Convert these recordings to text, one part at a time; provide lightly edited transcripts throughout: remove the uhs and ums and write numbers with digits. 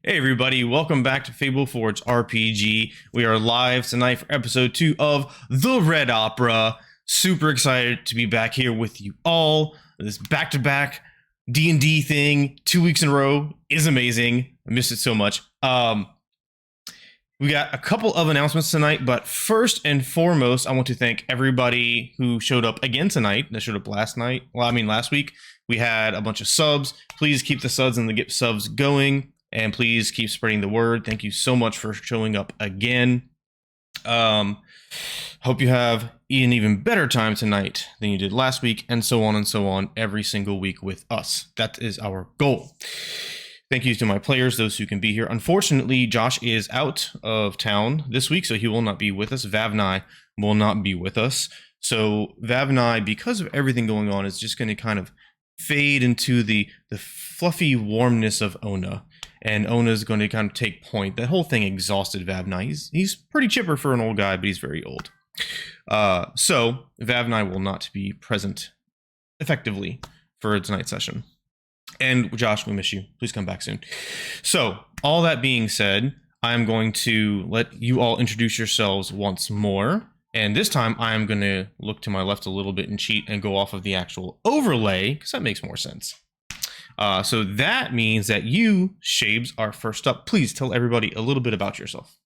Hey everybody, welcome back to Fableforge RPG. We are live tonight for episode 2 of The Red Opera. Super excited to be back here with you all. This back-to-back D&D thing, 2 weeks in a row, is amazing. I missed it so much. We got a couple of announcements tonight, but first and foremost, I want to thank everybody who showed up again tonight. That showed up last week. We had a bunch of subs. Please keep the subs and the get subs going. And please keep spreading the word. Thank you so much for showing up again. Hope you have an even better time tonight than you did last week, and so on every single week with us. That is our goal. Thank you to my players, those who can be here. Unfortunately, Josh is out of town this week, so he will not be with us. Vavnai will not be with us. So Vavnai, because of everything going on, is just going to kind of fade into the fluffy warmness of Ona. And Ona's going to kind of take point. That whole thing exhausted Vavnai. He's pretty chipper for an old guy, but he's very old. So Vavnai will not be present effectively for tonight's session. And Josh, we miss you. Please come back soon. So all that being said, I'm going to let you all introduce yourselves once more. And this time I'm going to look to my left a little bit and cheat and go off of the actual overlay, because that makes more sense. So that means that you, Shabes, are first up. Please tell everybody a little bit about yourself.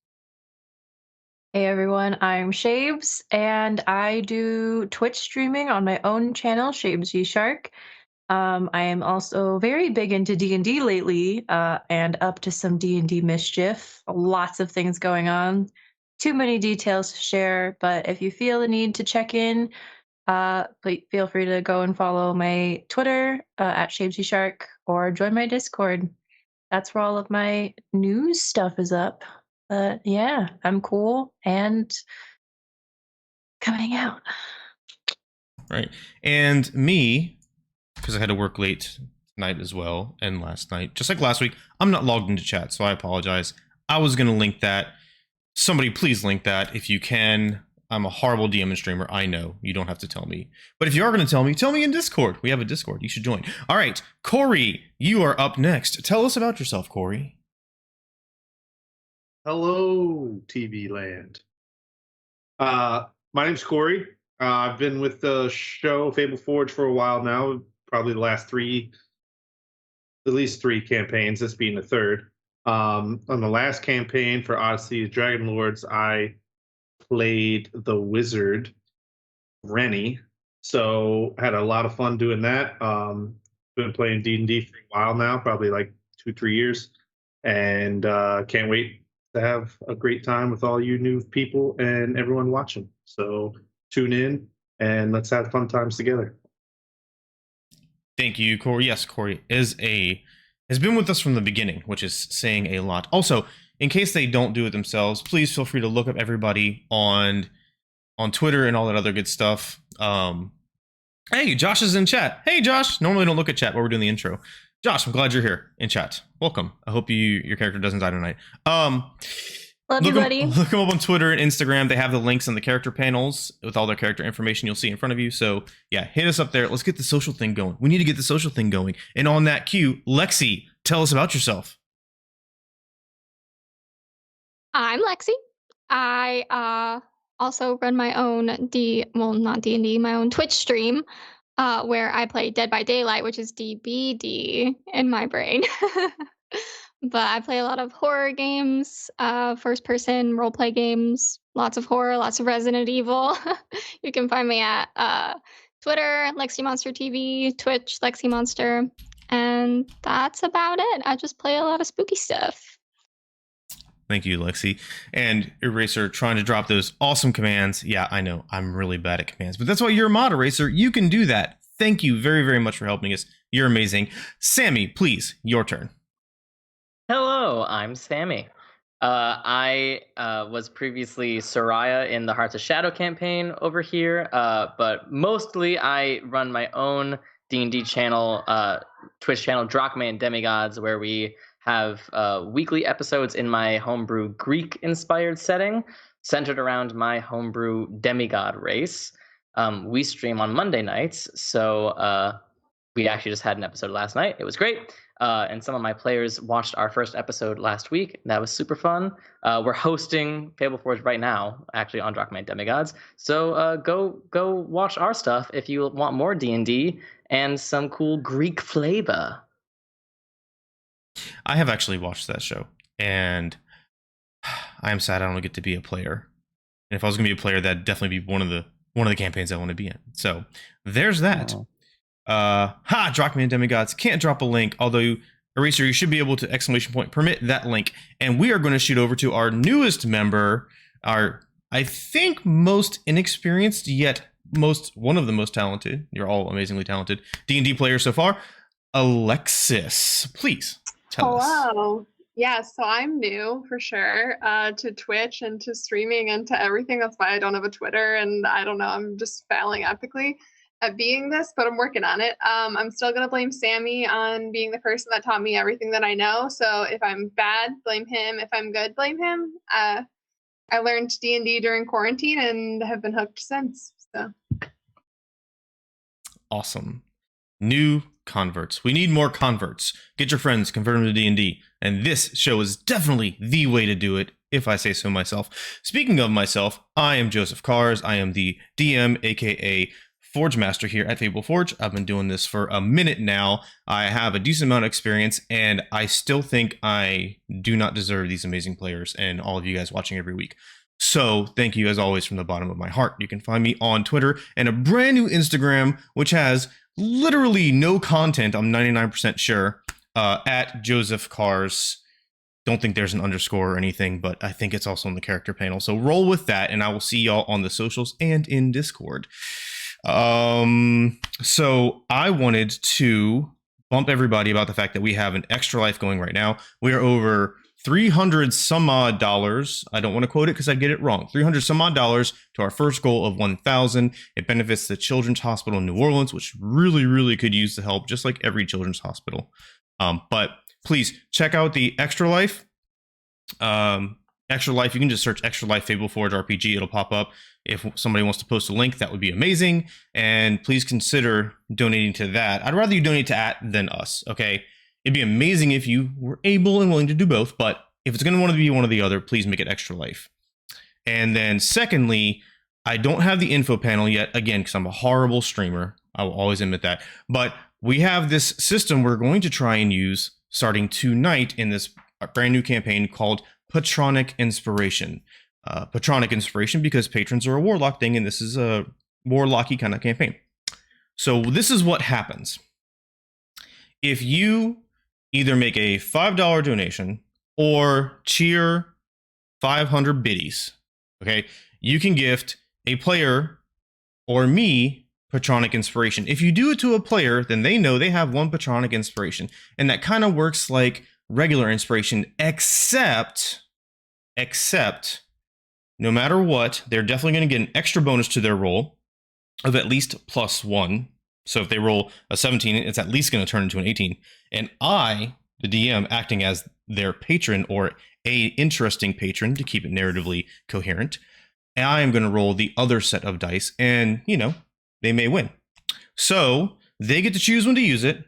Hey everyone, I'm Shabes, and I do Twitch streaming on my own channel, Shabes G Shark. I am also very big into D&D lately, and up to some D&D mischief. Lots of things going on. Too many details to share, but if you feel the need to check in, please feel free to go and follow my Twitter at ShabesyShark or join my Discord. That's where all of my news stuff is up. But yeah, I'm cool and coming out. Right. And me, because I had to work late tonight as well, and last night, just like last week, I'm not logged into chat, so I apologize. I was going to link that. Somebody please link that if you can. I'm a horrible DM and streamer. I know. You don't have to tell me. But if you are going to tell me in Discord. We have a Discord. You should join. All right. Corey, you are up next. Tell us about yourself, Corey. Hello, TV land. My name's Corey. I've been with the show Fableforge for a while now. Probably the last at least three campaigns, this being the third. On the last campaign for Odyssey of Dragon Lords, I played the wizard Rennie, so had a lot of fun doing that. Been playing D&D for a while now, probably like 2-3 years, and can't wait to have a great time with all you new people and everyone watching. So tune in and let's have fun times together. Thank you, Corey. Yes, Corey has been with us from the beginning, which is saying a lot. Also, in case they don't do it themselves, please feel free to look up everybody on Twitter and all that other good stuff. Hey, Josh is in chat. Hey, Josh. Normally I don't look at chat while we're doing the intro. Josh, I'm glad you're here in chat. Welcome. I hope your character doesn't die tonight. Love you, buddy. Look them up on Twitter and Instagram. They have the links in the character panels with all their character information you'll see in front of you. So yeah, hit us up there. Let's get the social thing going. We need to get the social thing going. And on that cue, Lexi, tell us about yourself. I'm Lexi. I also run my own not D&D, my own Twitch stream, where I play Dead by Daylight, which is DBD in my brain. But I play a lot of horror games, first-person role-play games, lots of horror, lots of Resident Evil. You can find me at Twitter, Lexi Monster TV, Twitch, Lexi Monster, and that's about it. I just play a lot of spooky stuff. Thank you, Lexi. And Eraser trying to drop those awesome commands. Yeah, I know. I'm really bad at commands, but that's why you're a mod, Eraser. You can do that. Thank you very, very much for helping us. You're amazing. Sammy, please, your turn. Hello, I'm Sammy. I was previously Soraya in the Hearts of Shadow campaign over here, but mostly I run my own D&D channel, Twitch channel, Drachma and Demigods, where we have weekly episodes in my homebrew Greek-inspired setting, centered around my homebrew demigod race. We stream on Monday nights, so we actually just had an episode last night. It was great. and some of my players watched our first episode last week. That was super fun. We're hosting Fableforge right now, actually on Drachma Demigods. So go watch our stuff if you want more D&D and some cool Greek flavor. I have actually watched that show, and I am sad I don't get to be a player. And if I was going to be a player, that'd definitely be one of the campaigns I want to be in. So there's that. Drachma Demigods can't drop a link, although Eraser, you should be able to ! Permit that link. And we are going to shoot over to our newest member, our, I think, most inexperienced, yet one of the most talented. You're all amazingly talented D&D players so far. Alexis, please tell us. Hello. Yeah, so I'm new for sure to Twitch and to streaming and to everything. That's why I don't have a Twitter, and I don't know, I'm just failing epically at being this, but I'm working on it. I'm still going to blame Sammy on being the person that taught me everything that I know. So if I'm bad, blame him. If I'm good, blame him. I learned D&D during quarantine and have been hooked since. So Awesome. New converts. We need more converts. Get your friends, convert them to D&D. And this show is definitely the way to do it, if I say so myself. Speaking of myself, I am Joseph Cars. I am the DM, aka Forge Master here at Fableforge. I've been doing this for a minute now. I have a decent amount of experience, and I still think I do not deserve these amazing players and all of you guys watching every week. So thank you as always from the bottom of my heart. You can find me on Twitter and a brand new Instagram, which has literally no content, I'm 99% sure, at Joseph Cars. Don't think there's an underscore or anything, but I think it's also on the character panel. So roll with that, and I will see y'all on the socials and in Discord. So I wanted to bump everybody about the fact that we have an extra life going right now. We are over $300 some odd dollars. I don't want to quote it because I'd get it wrong. $300 some odd dollars to our first goal of 1,000. It benefits the Children's Hospital in New Orleans, which really, really could use the help, just like every children's hospital. But please check out the Extra Life. Extra Life, you can just search Extra Life Fableforge RPG. It'll pop up. If somebody wants to post a link, that would be amazing. And please consider donating to that. I'd rather you donate to at than us, okay? It'd be amazing if you were able and willing to do both, but if it's going to want to be one or the other, please make it Extra Life. And then secondly, I don't have the info panel yet, again, because I'm a horrible streamer. I will always admit that. But we have this system we're going to try and use starting tonight in this brand new campaign called Patronic Inspiration. Patronic Inspiration because patrons are a warlock thing, and this is a warlocky kind of campaign. So this is what happens. If you either make a $5 donation or cheer 500 biddies, okay, you can gift a player or me Patronic Inspiration. If you do it to a player, then they know they have one Patronic Inspiration, and that kind of works like regular inspiration, except no matter what, they're definitely going to get an extra bonus to their roll of at least +1. So if they roll a 17, it's at least going to turn into an 18. And I, the DM, acting as their patron or a interesting patron to keep it narratively coherent, and I am going to roll the other set of dice, and, you know, they may win. So they get to choose when to use it.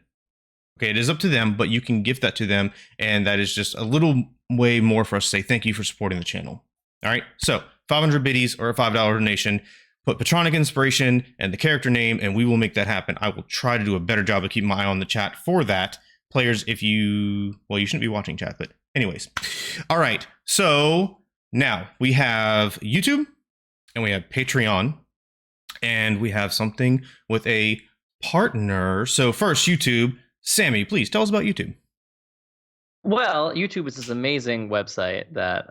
Okay, it is up to them, but you can gift that to them, and that is just a little way more for us to say thank you for supporting the channel. All right, so 500 biddies or a $5 donation, put Patronic Inspiration and the character name, and we will make that happen. I will try to do a better job of keeping my eye on the chat for that. Players, if you, well, you shouldn't be watching chat, but anyways. All right, so now we have YouTube, and we have Patreon, and we have something with a partner. So first, YouTube. Sammy, please tell us about YouTube. Well, YouTube is this amazing website that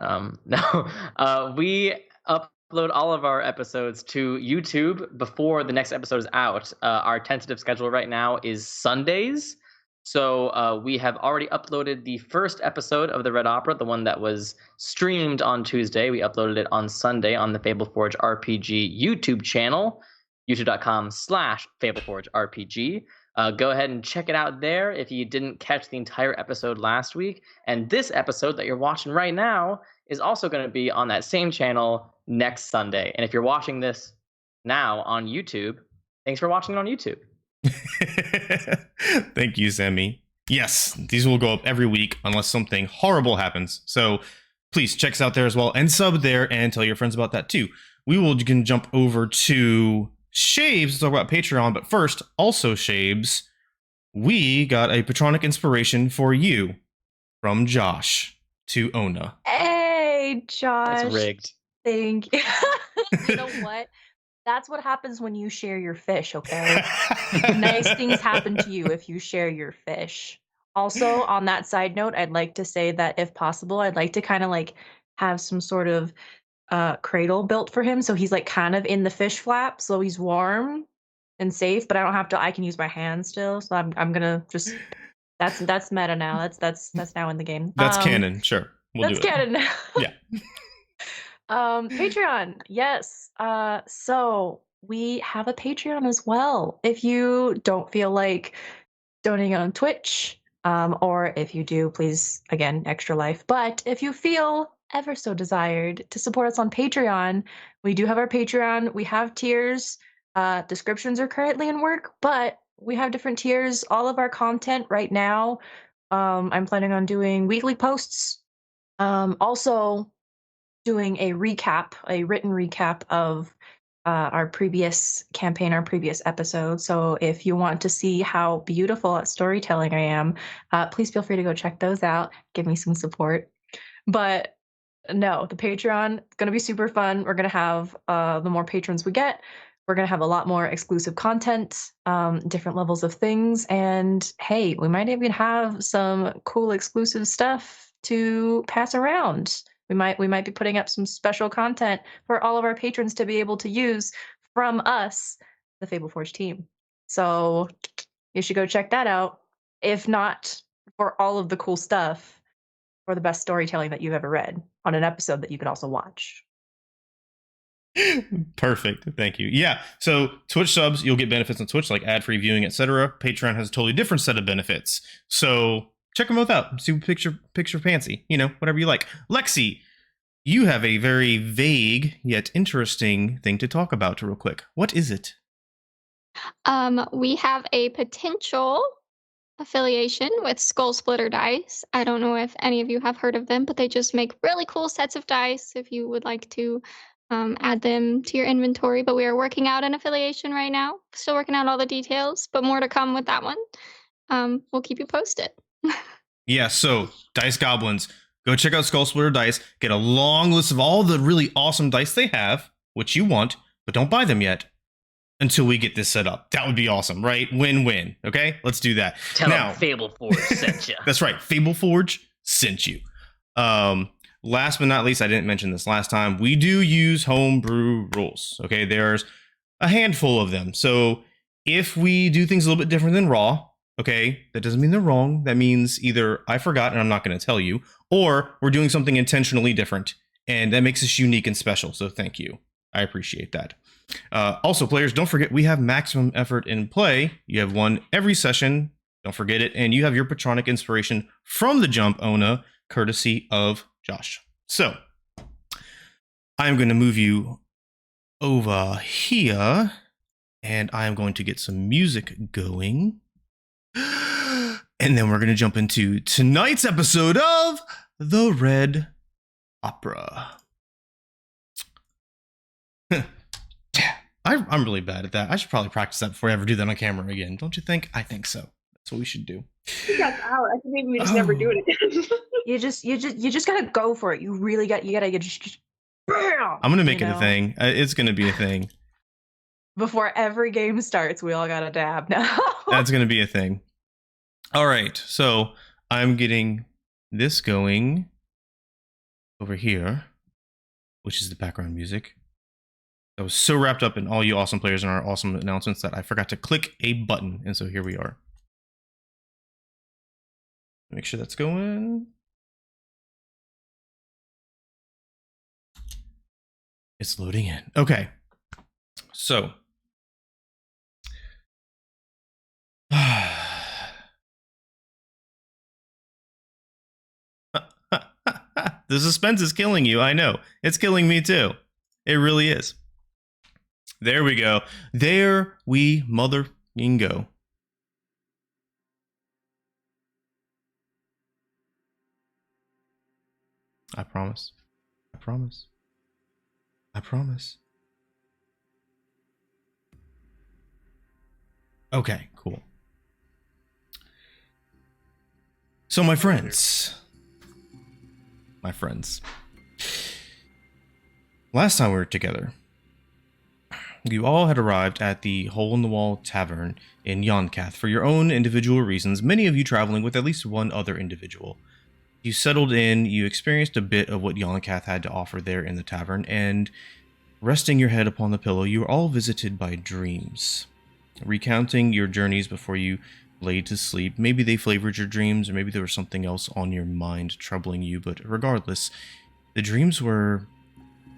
we upload all of our episodes to YouTube before the next episode is out. Our tentative schedule right now is Sundays. So we have already uploaded the first episode of the Red Opera, the one that was streamed on Tuesday. We uploaded it on Sunday on the Fableforge RPG YouTube channel, youtube.com/FableforgeRPG. Go ahead and check it out there if you didn't catch the entire episode last week. And this episode that you're watching right now is also going to be on that same channel next Sunday. And if you're watching this now on YouTube, thanks for watching it on YouTube. Thank you, Sammy. Yes, these will go up every week unless something horrible happens. So please check us out there as well and sub there and tell your friends about that too. You can jump over to Shaves to talk about Patreon, but first, also Shaves, we got a Patronic inspiration for you from Josh to Ona. Hey, Josh. That's rigged. Thank you. You know what? That's what happens when you share your fish, okay? Nice things happen to you if you share your fish. Also, on that side note, I'd like to say that if possible, I'd like to kind of like have some sort of cradle built for him, so he's like kind of in the fish flap, so he's warm and safe, but I don't have to. I can use my hands still, so I'm gonna just. That's meta now. That's now in the game. That's canon. Sure, we'll do it. That's canon now. Yeah. Patreon, yes. So we have a Patreon as well. If you don't feel like donating on Twitch, or if you do, please, again, extra life. But if you feel ever so desired to support us on Patreon, we do have our Patreon. We have tiers. Descriptions are currently in work, but we have different tiers. All of our content right now, I'm planning on doing weekly posts. Also doing a recap, a written recap of our previous campaign, our previous episode. So if you want to see how beautiful at storytelling I am, please feel free to go check those out. Give me some support. But no, the Patreon is going to be super fun. We're going to have the more patrons we get, we're going to have a lot more exclusive content, different levels of things. And hey, we might even have some cool exclusive stuff to pass around. We might be putting up some special content for all of our patrons to be able to use from us, the Fableforge team. So you should go check that out. If not for all of the cool stuff, for the best storytelling that you've ever read on an episode that you can also watch. Perfect. Thank you. Yeah. So Twitch subs, you'll get benefits on Twitch like ad-free viewing, etc. Patreon has a totally different set of benefits. So check them both out. See what picture fancy. You know, whatever you like. Lexi, you have a very vague yet interesting thing to talk about real quick. What is it? We have a potential affiliation with Skull Splitter Dice. I don't know if any of you have heard of them, but they just make really cool sets of dice if you would like to add them to your inventory. But we are working out an affiliation right now. Still working out all the details, but more to come with that one. We'll keep you posted. Yeah, so Dice Goblins, go check out Skull Splitter Dice. Get a long list of all the really awesome dice they have, which you want, but don't buy them yet until we get this set up. That would be awesome, right? Win-win. Okay, let's do that. Tell them Fableforge sent you. That's right. Fableforge sent you. Last but not least, I didn't mention this last time. We do use homebrew rules. Okay, there's a handful of them. So if we do things a little bit different than raw, okay, that doesn't mean they're wrong. That means either I forgot and I'm not going to tell you, or we're doing something intentionally different, and that makes us unique and special. So thank you. I appreciate that. Also, players, don't forget we have maximum effort in play. You have one every session. Don't forget it. And you have your Patronic inspiration from the jump, Ona, courtesy of Josh. So I'm going to move you over here, and I'm going to get some music going. And then we're going to jump into tonight's episode of The Red Opera. I'm really bad at that. I should probably practice that before I ever do that on camera again. Don't you think? I think so. That's what we should do. You got out. I think maybe we just never do it again. You just gotta go for it. You really gotta just bam, I'm gonna make it a thing. It's gonna be a thing. Before every game starts, we all gotta dab now. That's gonna be a thing. All right, so I'm getting this going over here, which is the background music. I was so wrapped up in all you awesome players and our awesome announcements that I forgot to click a button, and so here we are. Make sure that's going. It's loading in. Okay, so the suspense is killing you. I know. It's killing me too. It really is. There we go. There we mother-ing go. I promise. I promise. I promise. Okay, cool. So my friends, last time we were together, you all had arrived at the Hole-in-the-Wall Tavern in Yonkath for your own individual reasons, many of you traveling with at least one other individual. You settled in, you experienced a bit of what Yonkath had to offer there in the tavern, and resting your head upon the pillow, you were all visited by dreams. Recounting your journeys before you laid to sleep, maybe they flavored your dreams, or maybe there was something else on your mind troubling you, but regardless, the dreams were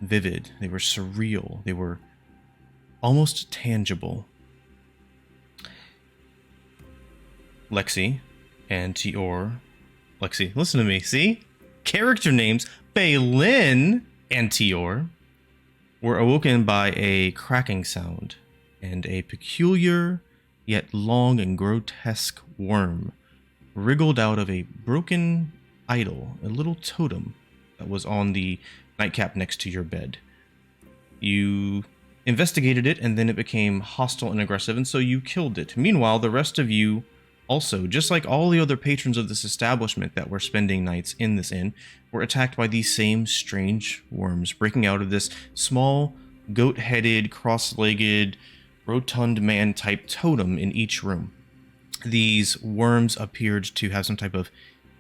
vivid, they were surreal, they were almost tangible. Lexi and Tior. Lexi, listen to me, see? Character names, Baylin and Tior, were awoken by a cracking sound and a peculiar yet long and grotesque worm wriggled out of a broken idol, a little totem that was on the nightcap next to your bed. You investigated it, and then it became hostile and aggressive, and so you killed it. Meanwhile, the rest of you also, just like all the other patrons of this establishment that were spending nights in this inn, were attacked by these same strange worms breaking out of this small, goat-headed, cross-legged, rotund man-type totem in each room. These worms appeared to have some type of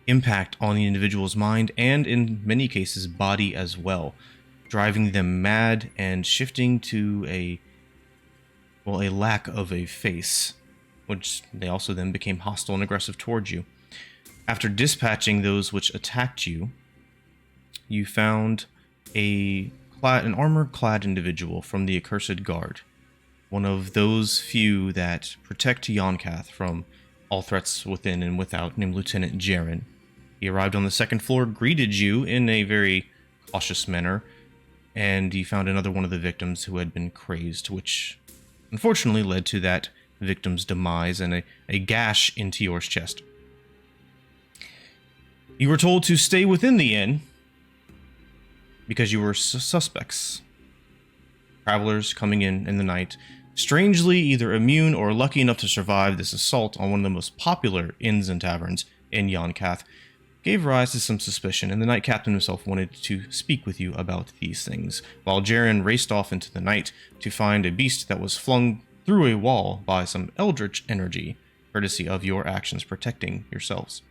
impact on the individual's mind and, in many cases, body as well, driving them mad and shifting to a lack of a face, which they also then became hostile and aggressive towards you. After dispatching those which attacked you, you found an armor-clad individual from the Accursed Guard, one of those few that protect Yonkath from all threats within and without, named Lieutenant Jaren. He arrived on the second floor, greeted you in a very cautious manner, and you found another one of the victims who had been crazed, which unfortunately led to that victim's demise and a gash into your chest. You were told to stay within the inn because you were suspects. Travelers coming in the night, strangely either immune or lucky enough to survive this assault on one of the most popular inns and taverns in Yonkath, gave rise to some suspicion, and the night captain himself wanted to speak with you about these things, while Jaren raced off into the night to find a beast that was flung through a wall by some eldritch energy, courtesy of your actions protecting yourselves.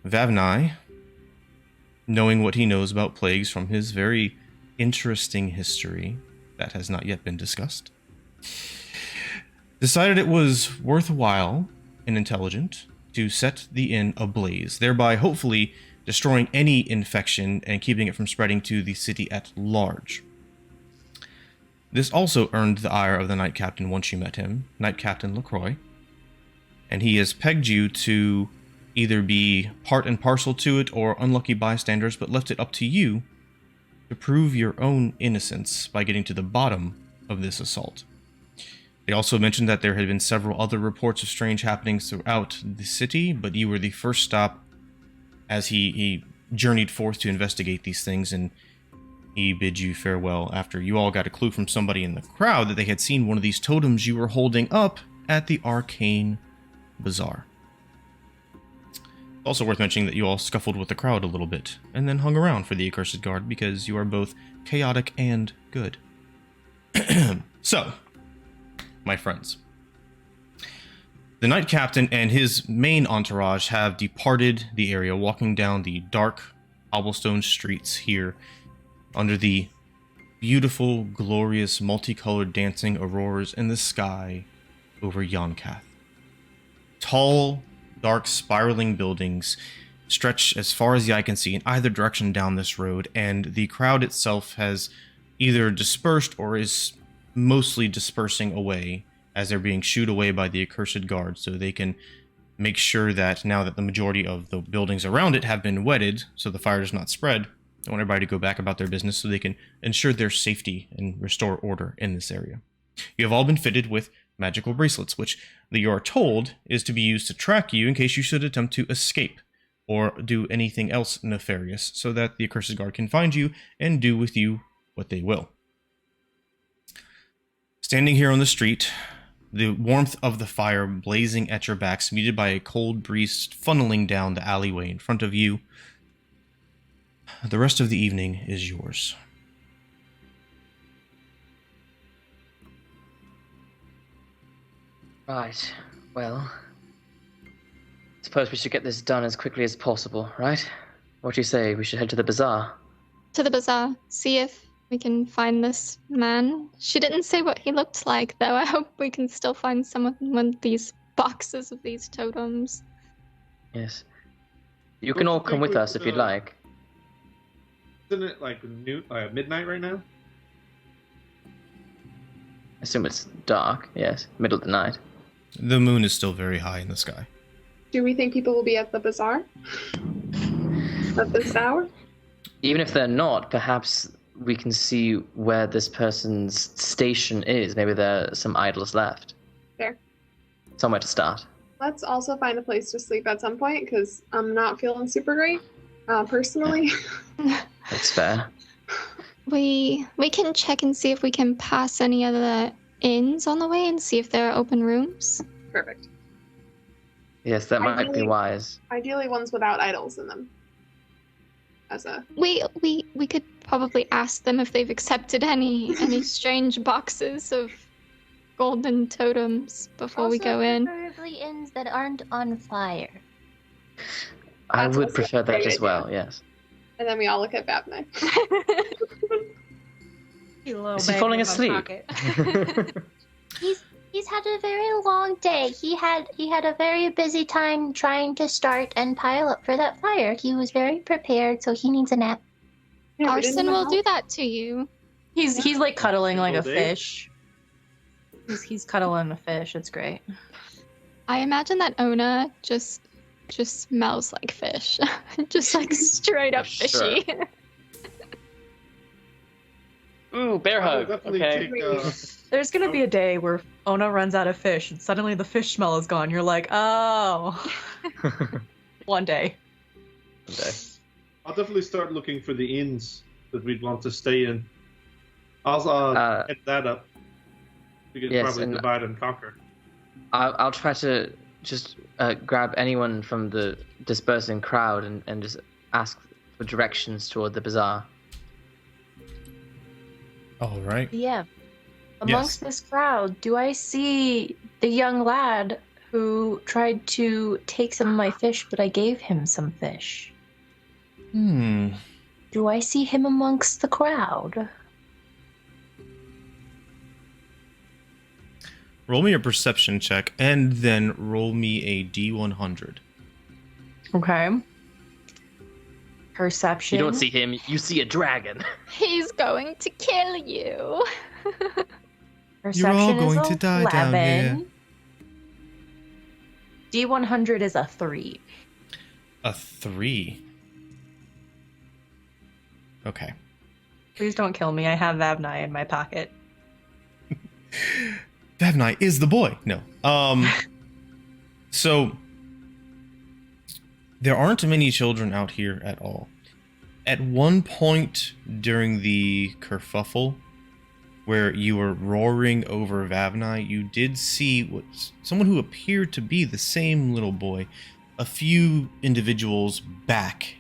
Vavnai, knowing what he knows about plagues from his very interesting history that has not yet been discussed, decided it was worthwhile and intelligent to set the inn ablaze, thereby hopefully destroying any infection and keeping it from spreading to the city at large. This also earned the ire of the Knight Captain once you met him, Knight Captain LaCroix, and he has pegged you to either be part and parcel to it or unlucky bystanders, but left it up to you to prove your own innocence by getting to the bottom of this assault. They also mentioned that there had been several other reports of strange happenings throughout the city, but you were the first stop as he journeyed forth to investigate these things, and he bid you farewell after you all got a clue from somebody in the crowd that they had seen one of these totems you were holding up at the Arcane Bazaar. It's also worth mentioning that you all scuffled with the crowd a little bit, and then hung around for the Accursed Guard because you are both chaotic and good. So, my friends, the Knight Captain and his main entourage have departed the area, walking down the dark cobblestone streets here under the beautiful, glorious, multicolored dancing auroras in the sky over Yonkath. Tall, dark, spiraling buildings stretch as far as the eye can see in either direction down this road, and the crowd itself has either dispersed or is mostly dispersing away as they're being shooed away by the Accursed Guard, so they can make sure that now that the majority of the buildings around it have been wetted, so the fire does not spread, they want everybody to go back about their business so they can ensure their safety and restore order in this area. You have all been fitted with magical bracelets, which you are told is to be used to track you in case you should attempt to escape, or do anything else nefarious so that the accursed guard can find you and do with you what they will. Standing here on the street, the warmth of the fire blazing at your backs, muted by a cold breeze funneling down the alleyway in front of you, the rest of the evening is yours. Right. Well, suppose we should get this done as quickly as possible, right? What do you say? We should head to the bazaar. To the bazaar, see if we can find this man. She didn't say what he looked like, though. I hope we can still find one of these boxes of these totems. Yes. You can all come with us if you'd like. Isn't it like midnight right now? I assume it's dark, yes. Middle of the night. The moon is still very high in the sky. Do we think people will be at the bazaar at this hour? Even if they're not, perhaps we can see where this person's station is. Maybe there are some idols left. Fair. Somewhere to start. Let's also find a place to sleep at some point, because I'm not feeling super great, personally. That's fair. We can check and see if we can pass any other inns on the way and see if there are open rooms. Perfect. Yes, that might be wise. Ideally ones without idols in them. As a We could probably ask them if they've accepted any strange boxes of golden totems before we go in. Preferably inns that aren't on fire. I That's would also prefer a that great as idea. well, yes. And then we all look at Babney. Is he falling asleep? He's had a very long day. He had a very busy time trying to start and pile up for that fire. He was very prepared, so he needs a nap. Yeah, we didn't Arson will know. do that to you. He's like cuddling like a All day? fish. He's cuddling a fish. It's great. I imagine that Ona just smells like fish. Just like straight up Sure. fishy. Ooh, bear I will hug. definitely Okay. take, There's gonna be a day where Ona runs out of fish and suddenly the fish smell is gone. You're like, oh. One day. Okay. I'll definitely start looking for the inns that we'd want to stay in. I'll head that up. We could yes, probably and- divide and conquer. I'll try to just grab anyone from the dispersing crowd and just ask for directions toward the bazaar. All right. Yeah. Amongst this crowd, do I see the young lad who tried to take some of my fish, but I gave him some fish? Do I see him amongst the crowd? Roll me a perception check and then roll me a D100. Okay. Perception. You don't see him, you see a dragon. He's going to kill you. Perception You're all is going to die down 11. D100 is a 3. A 3. Okay. Please don't kill me. I have Vavnai in my pocket. Vavnai is the boy. No. So there aren't many children out here at all. At one point during the kerfuffle, where you were roaring over Vavnai, you did see someone who appeared to be the same little boy, a few individuals back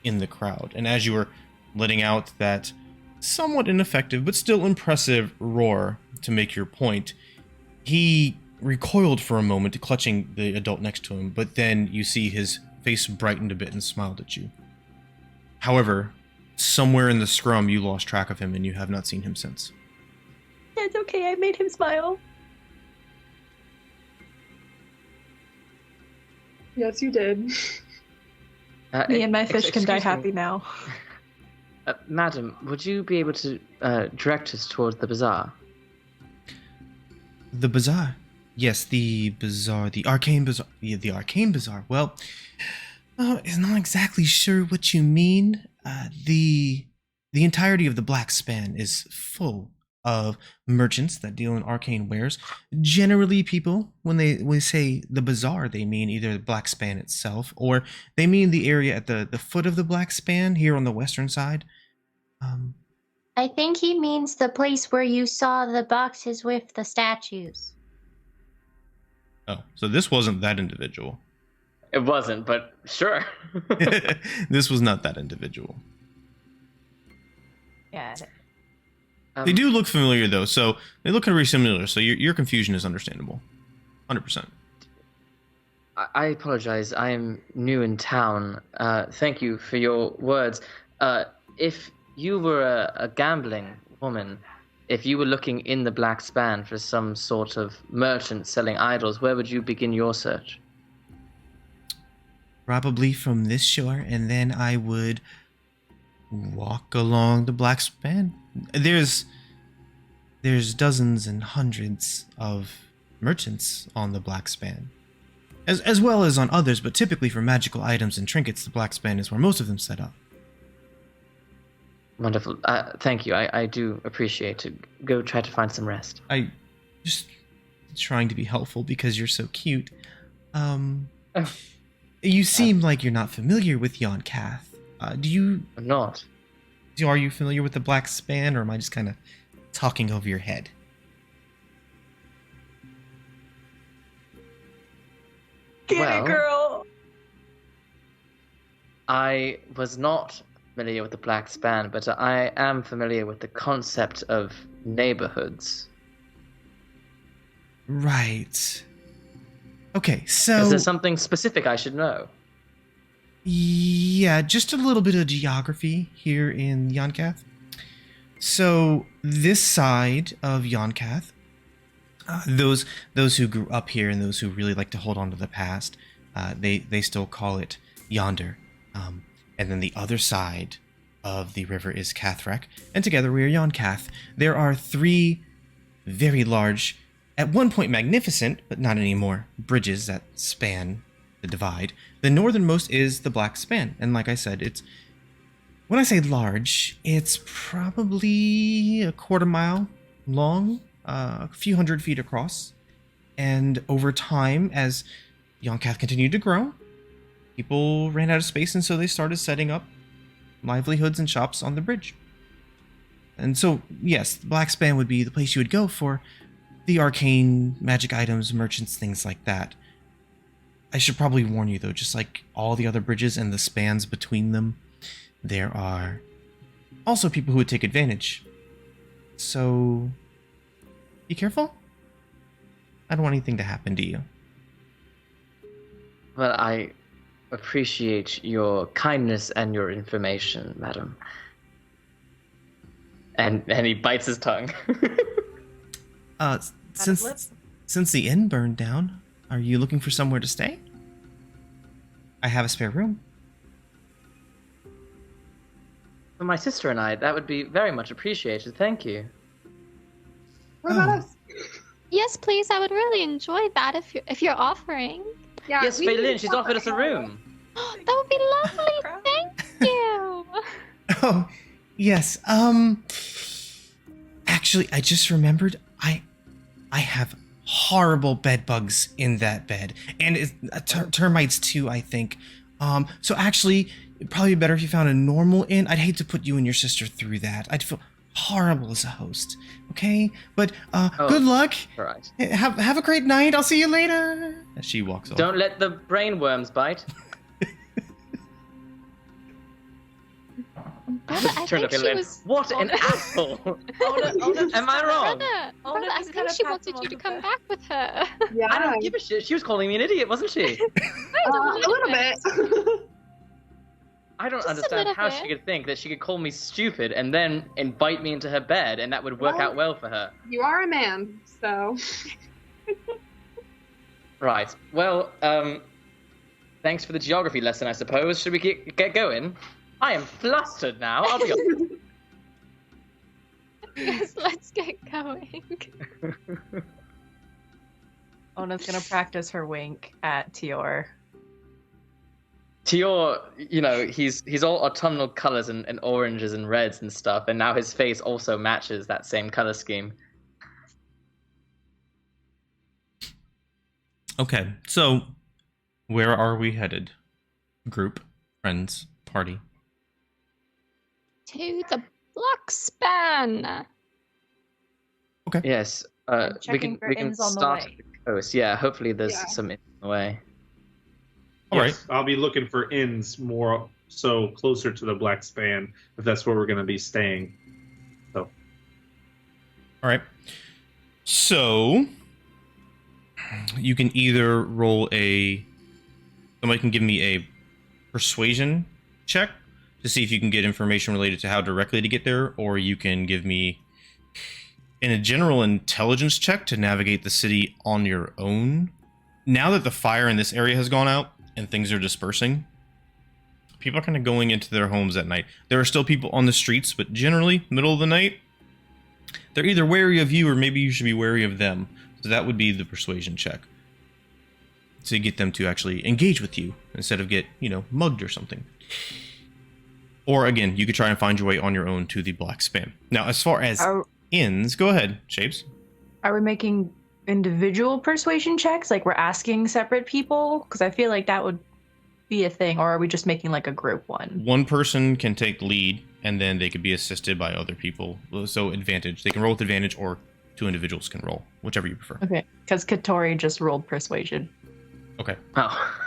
in the crowd. And as you were letting out that somewhat ineffective but still impressive roar to make your point, he recoiled for a moment, clutching the adult next to him, but then you see his face brightened a bit and smiled at you. However, somewhere in the scrum you lost track of him and you have not seen him since. That's okay. I made him smile. Yes, you did. Me and my fish can die excuse me. happy now. Madam, would you be able to direct us towards the bazaar? The bazaar? Yes, the bazaar, the arcane bazaar. Yeah, the arcane bazaar. Well, I'm not exactly sure what you mean. The entirety of the Black Span is full of merchants that deal in arcane wares. Generally, people, when they say the bazaar, they mean either the Black Span itself, or they mean the area at the foot of the Black Span here on the western side. I think he means the place where you saw the boxes with the statues. Oh, so this wasn't that individual. It wasn't, but sure. This was not that individual. Yeah. They do look familiar, though, so they look very similar, so your confusion is understandable. 100%. I apologize. I am new in town. Thank you for your words. If you were a gambling woman, if you were looking in the Black Span for some sort of merchant selling idols, where would you begin your search? Probably from this shore, and then I would walk along the Black Span. There's dozens and hundreds of merchants on the Black Span, as well as on others, but typically for magical items and trinkets, the Black Span is where most of them set up. Wonderful. Thank you. I do appreciate it. Go try to find some rest. I just trying to be helpful because you're so cute. You seem like you're not familiar with Yonkath. I'm not. Are you familiar with the Black Span, or am I just kind of talking over your head? Get it, girl! I was not familiar with the Black Span, but I am familiar with the concept of neighborhoods. Right. Okay, so... Is there something specific I should know? Yeah, just a little bit of geography here in Yonkath. So, this side of Yonkath, those who grew up here and those who really like to hold on to the past, they still call it Yonder. And then the other side of the river is Cathrek, and together we are Yonkath. There are 3 very large, at one point magnificent, but not anymore, bridges that span the divide. The northernmost is the Black Span, and like I said, when I say large, it's probably a quarter mile long, a few hundred feet across, and over time, as Yonkath continued to grow, people ran out of space, and so they started setting up livelihoods and shops on the bridge. And so, yes, the Black Span would be the place you would go for the arcane magic items, merchants, things like that. I should probably warn you, though, just like all the other bridges and the spans between them, there are also people who would take advantage. So, be careful. I don't want anything to happen to you. Well, I appreciate your kindness and your information, madam. And he bites his tongue. Since the inn burned down, are you looking for somewhere to stay? I have a spare room. For my sister and I, that would be very much appreciated. Thank you. What about us? Yes, please. I would really enjoy that if you're offering. Yeah, Yes, we Fei can Lin, she's talk offered us a about room. That would be lovely. Thank you. Oh, yes. Actually, I just remembered I have horrible bed bugs in that bed, and termites too, I think. So actually, it'd probably be better if you found a normal inn. I'd hate to put you and your sister through that. I'd feel horrible as a host. Okay, but good luck. All right. Have a great night. I'll see you later. As she walks off. Don't let the brain worms bite. Brother, I Turn think up she Lin. was. What an asshole! Am I wrong? Brother, I think she wanted you to come back with her. Yeah, I don't give a shit. She was calling me an idiot, wasn't she? a little bit. I don't Just a understand little how bit. she could think that she could call me stupid and then invite me into her bed, and that would work out well for her. You are a man, so. Right. Well, thanks for the geography lesson, I suppose. Should we get going? I am flustered now. I'll be honest. Yes, let's get going. Ona's gonna practice her wink at Tior. Tior, he's all autumnal colors and oranges and reds and stuff, and now his face also matches that same color scheme. Okay, so where are we headed? Group, friends, party. To the Black Span. Okay. Yes, we checking can for we can inns on the start way. at the coast. Yeah, hopefully there's Yeah. some in the way. All right. Yes, I'll be looking for inns more so closer to the Black Span if that's where we're going to be staying. So, All right. So you can either roll somebody can give me a persuasion check to see if you can get information related to how directly to get there, or you can give me a general intelligence check to navigate the city on your own. Now that the fire in this area has gone out and things are dispersing, people are kind of going into their homes at night. There are still people on the streets, but generally, middle of the night, they're either wary of you or maybe you should be wary of them. So that would be the persuasion check. To get them to actually engage with you instead of get, mugged or something. Or again, you could try and find your way on your own to the Black Span. Now, as far as inns, go ahead, Shapes. Are we making individual persuasion checks? Like we're asking separate people? Because I feel like that would be a thing. Or are we just making like a group one? One person can take lead, and then they could be assisted by other people. So advantage. They can roll with advantage, or 2 individuals can roll, whichever you prefer. Okay, because Katori just rolled persuasion. Okay. Oh.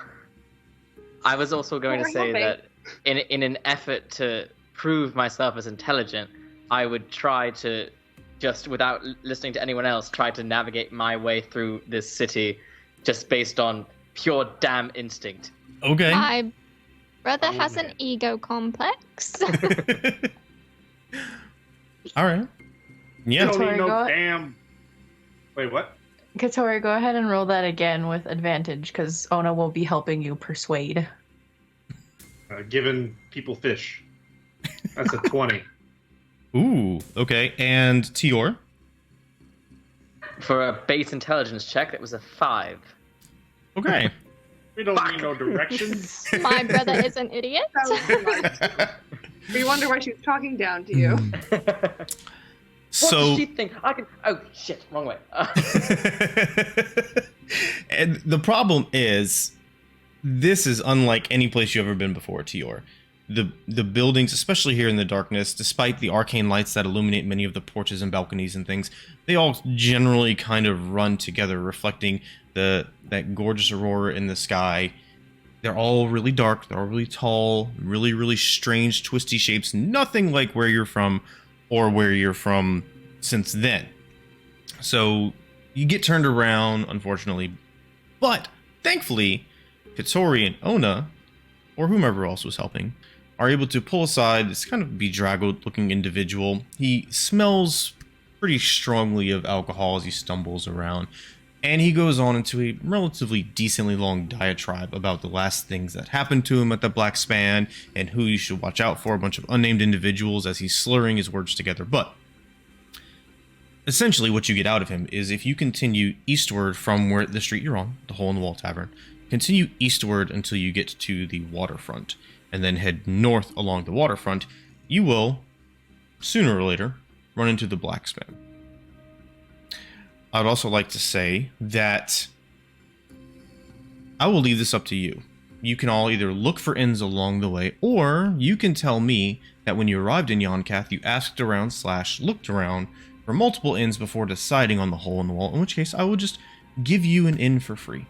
I was also going to We're say helping. that in an effort to prove myself as intelligent, I would try to, just without listening to anyone else, try to navigate my way through this city just based on pure damn instinct. Okay. My brother has man. an ego complex. All right. Yeah. don't Sorry, need no go ahead. damn. Wait, what? Katori, go ahead and roll that again with advantage, because Ona will be helping you persuade. Giving people fish. That's a 20. Ooh. Okay. And Tior. For a base intelligence check, that was a 5. Okay. We don't need no directions. My brother is an idiot. That was too much. We wonder why she's talking down to you. What So. does she think? I can. Oh shit! Wrong way. And the problem is, this is unlike any place you've ever been before, Tior. The buildings, especially here in the darkness, despite the arcane lights that illuminate many of the porches and balconies and things, they all generally kind of run together, reflecting that gorgeous aurora in the sky. They're all really dark, they're all really tall, really, really strange, twisty shapes, nothing like where you're from or where you're from since then. So you get turned around, unfortunately, but thankfully, Katori and Ona, or whomever else was helping, are able to pull aside this kind of bedraggled looking individual. He smells pretty strongly of alcohol as he stumbles around, and he goes on into a relatively decently long diatribe about the last things that happened to him at the Black Span and who you should watch out for, a bunch of unnamed individuals as he's slurring his words together. But essentially what you get out of him is, if you continue eastward from where the street you're on, the Hole in the Wall Tavern, continue eastward until you get to the waterfront, and then head north along the waterfront, you will, sooner or later, run into the Black Span. I'd also like to say that I will leave this up to you. You can all either look for inns along the way, or you can tell me that when you arrived in Yonkath, you asked around / looked around for multiple inns before deciding on the Hole in the Wall, in which case I will just give you an inn for free.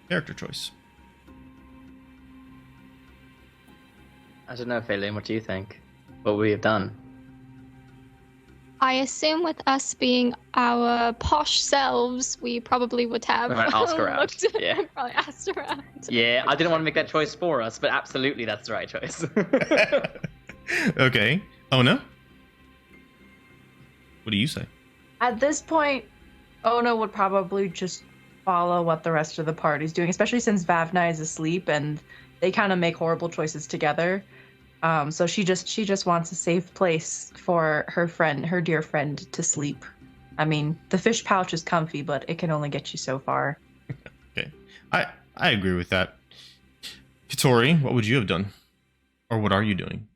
Character choice. I don't know, Phelan. What do you think? What would we have done? I assume with us being our posh selves, we probably would have We might ask around, looked yeah. probably asked around. Yeah, I didn't want to make that choice for us, but absolutely that's the right choice. Okay. Ona? What do you say? At this point, Ona would probably just follow what the rest of the party's doing, especially since Vavna is asleep and they kind of make horrible choices together. So she just wants a safe place for her dear friend, to sleep. I mean, the fish pouch is comfy, but it can only get you so far. Okay. I agree with that. Katori, what would you have done? Or what are you doing?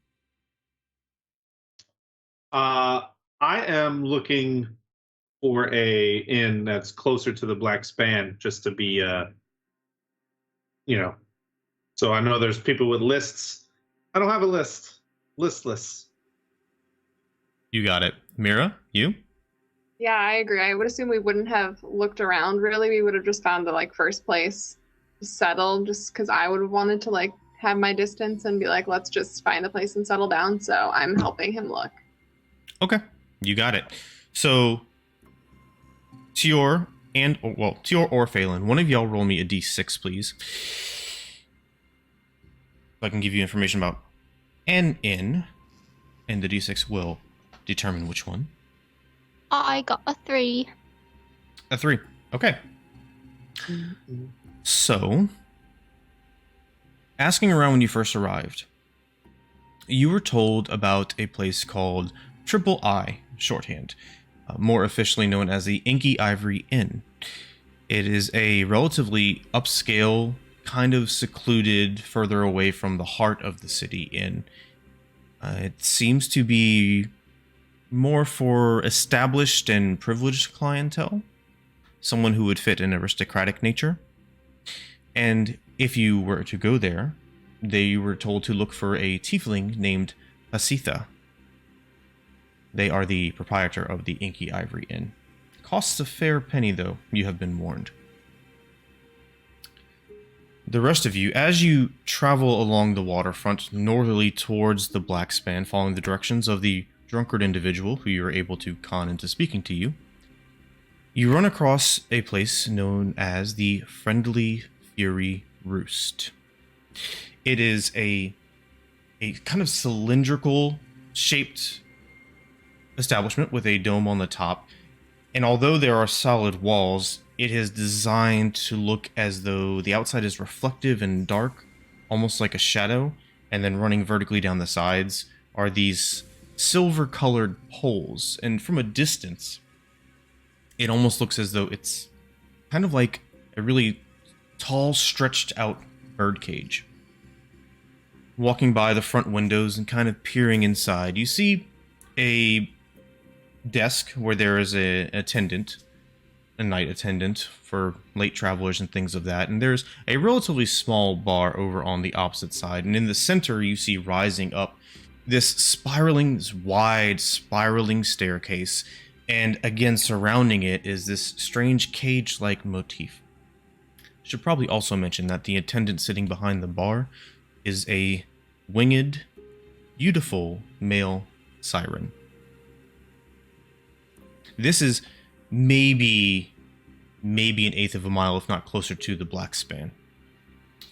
I am looking for a inn that's closer to the Black Span, just to be, So I know there's people with lists. I don't have a list. Listless. You got it. Mira, you? Yeah, I agree. I would assume we wouldn't have looked around really. We would have just found the first place to settle, just because I would have wanted to have my distance and be like, let's just find a place and settle down. So I'm helping him look. Okay, you got it. So, Tior or Phelan, one of y'all roll me a d6, please. So I can give you information about an inn, and the d6 will determine which one. I got a 3. A 3. Okay. So, asking around when you first arrived, you were told about a place called Triple I, shorthand, more officially known as the Inky Ivory Inn. It is a relatively upscale, kind of secluded, further away from the heart of the city inn. It seems to be more for established and privileged clientele, someone who would fit an aristocratic nature. And if you were to go there, they were told to look for a tiefling named Hasitha. They are the proprietor of the Inky Ivory Inn. Costs a fair penny, though, you have been warned. The rest of you, as you travel along the waterfront northerly towards the Black Span, following the directions of the drunkard individual who you were able to con into speaking to you, you run across a place known as the Friendly Fury Roost. It is a kind of cylindrical shaped establishment with a dome on the top, and although there are solid walls, it is designed to look as though the outside is reflective and dark, almost like a shadow, and then running vertically down the sides are these silver-colored poles, and from a distance, it almost looks as though it's kind of like a really tall, stretched-out birdcage. Walking by the front windows and kind of peering inside, you see a desk where there is a night attendant for late travelers and things of that, and there's a relatively small bar over on the opposite side, and in the center you see rising up this wide spiraling staircase, and again surrounding it is this strange cage-like motif. Should probably also mention that the attendant sitting behind the bar is a winged, beautiful male siren. This is maybe an eighth of a mile, if not closer to the Black Span.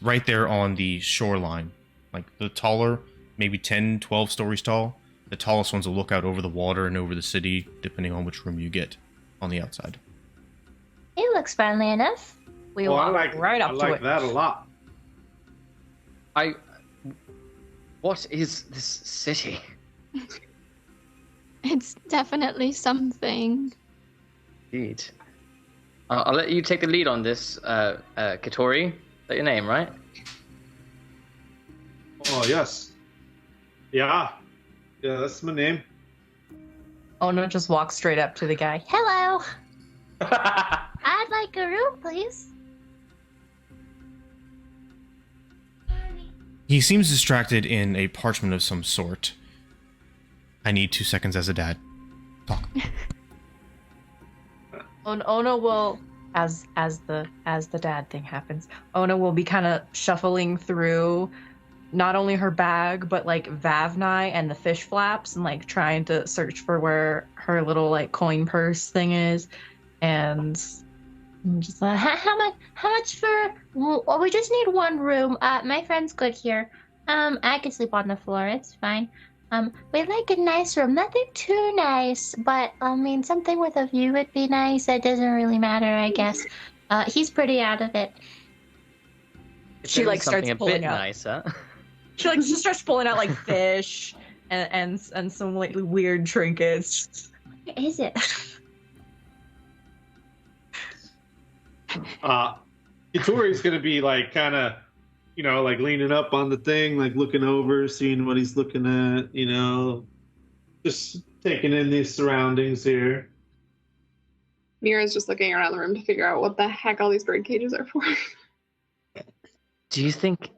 Right there on the shoreline. Like the taller, maybe 10, 12 stories tall. The tallest ones will look out over the water and over the city, depending on which room you get on the outside. It looks friendly enough. We I walk like right up to like it. that a lot. What is this city? It's definitely something. Indeed. I'll let you take the lead on this, Katori. Is that your name, right? Oh, yes. Yeah, that's my name. Ono just walks straight up to the guy. Hello. I'd like a room, please. He seems distracted in a parchment of some sort. I need 2 seconds as a dad. Talk. Ono will, as the dad thing happens, Ono will be kind of shuffling through not only her bag but Vavnai and the fish flaps and trying to search for where her little coin purse thing is, and just How much for? Well, we just need one room. My friend's good here. I can sleep on the floor. It's fine. We'd like a nice room. Nothing too nice, but something with a view would be nice. That doesn't really matter, I guess. He's pretty out of it. she starts something a pulling bit out. nicer. She starts pulling out fish and some weird trinkets. Where is it? Tori's gonna be like kind of, like leaning up on the thing, like looking over, seeing what he's looking at, just taking in these surroundings here. Mira's just looking around the room to figure out what the heck all these bird cages are for. Do you think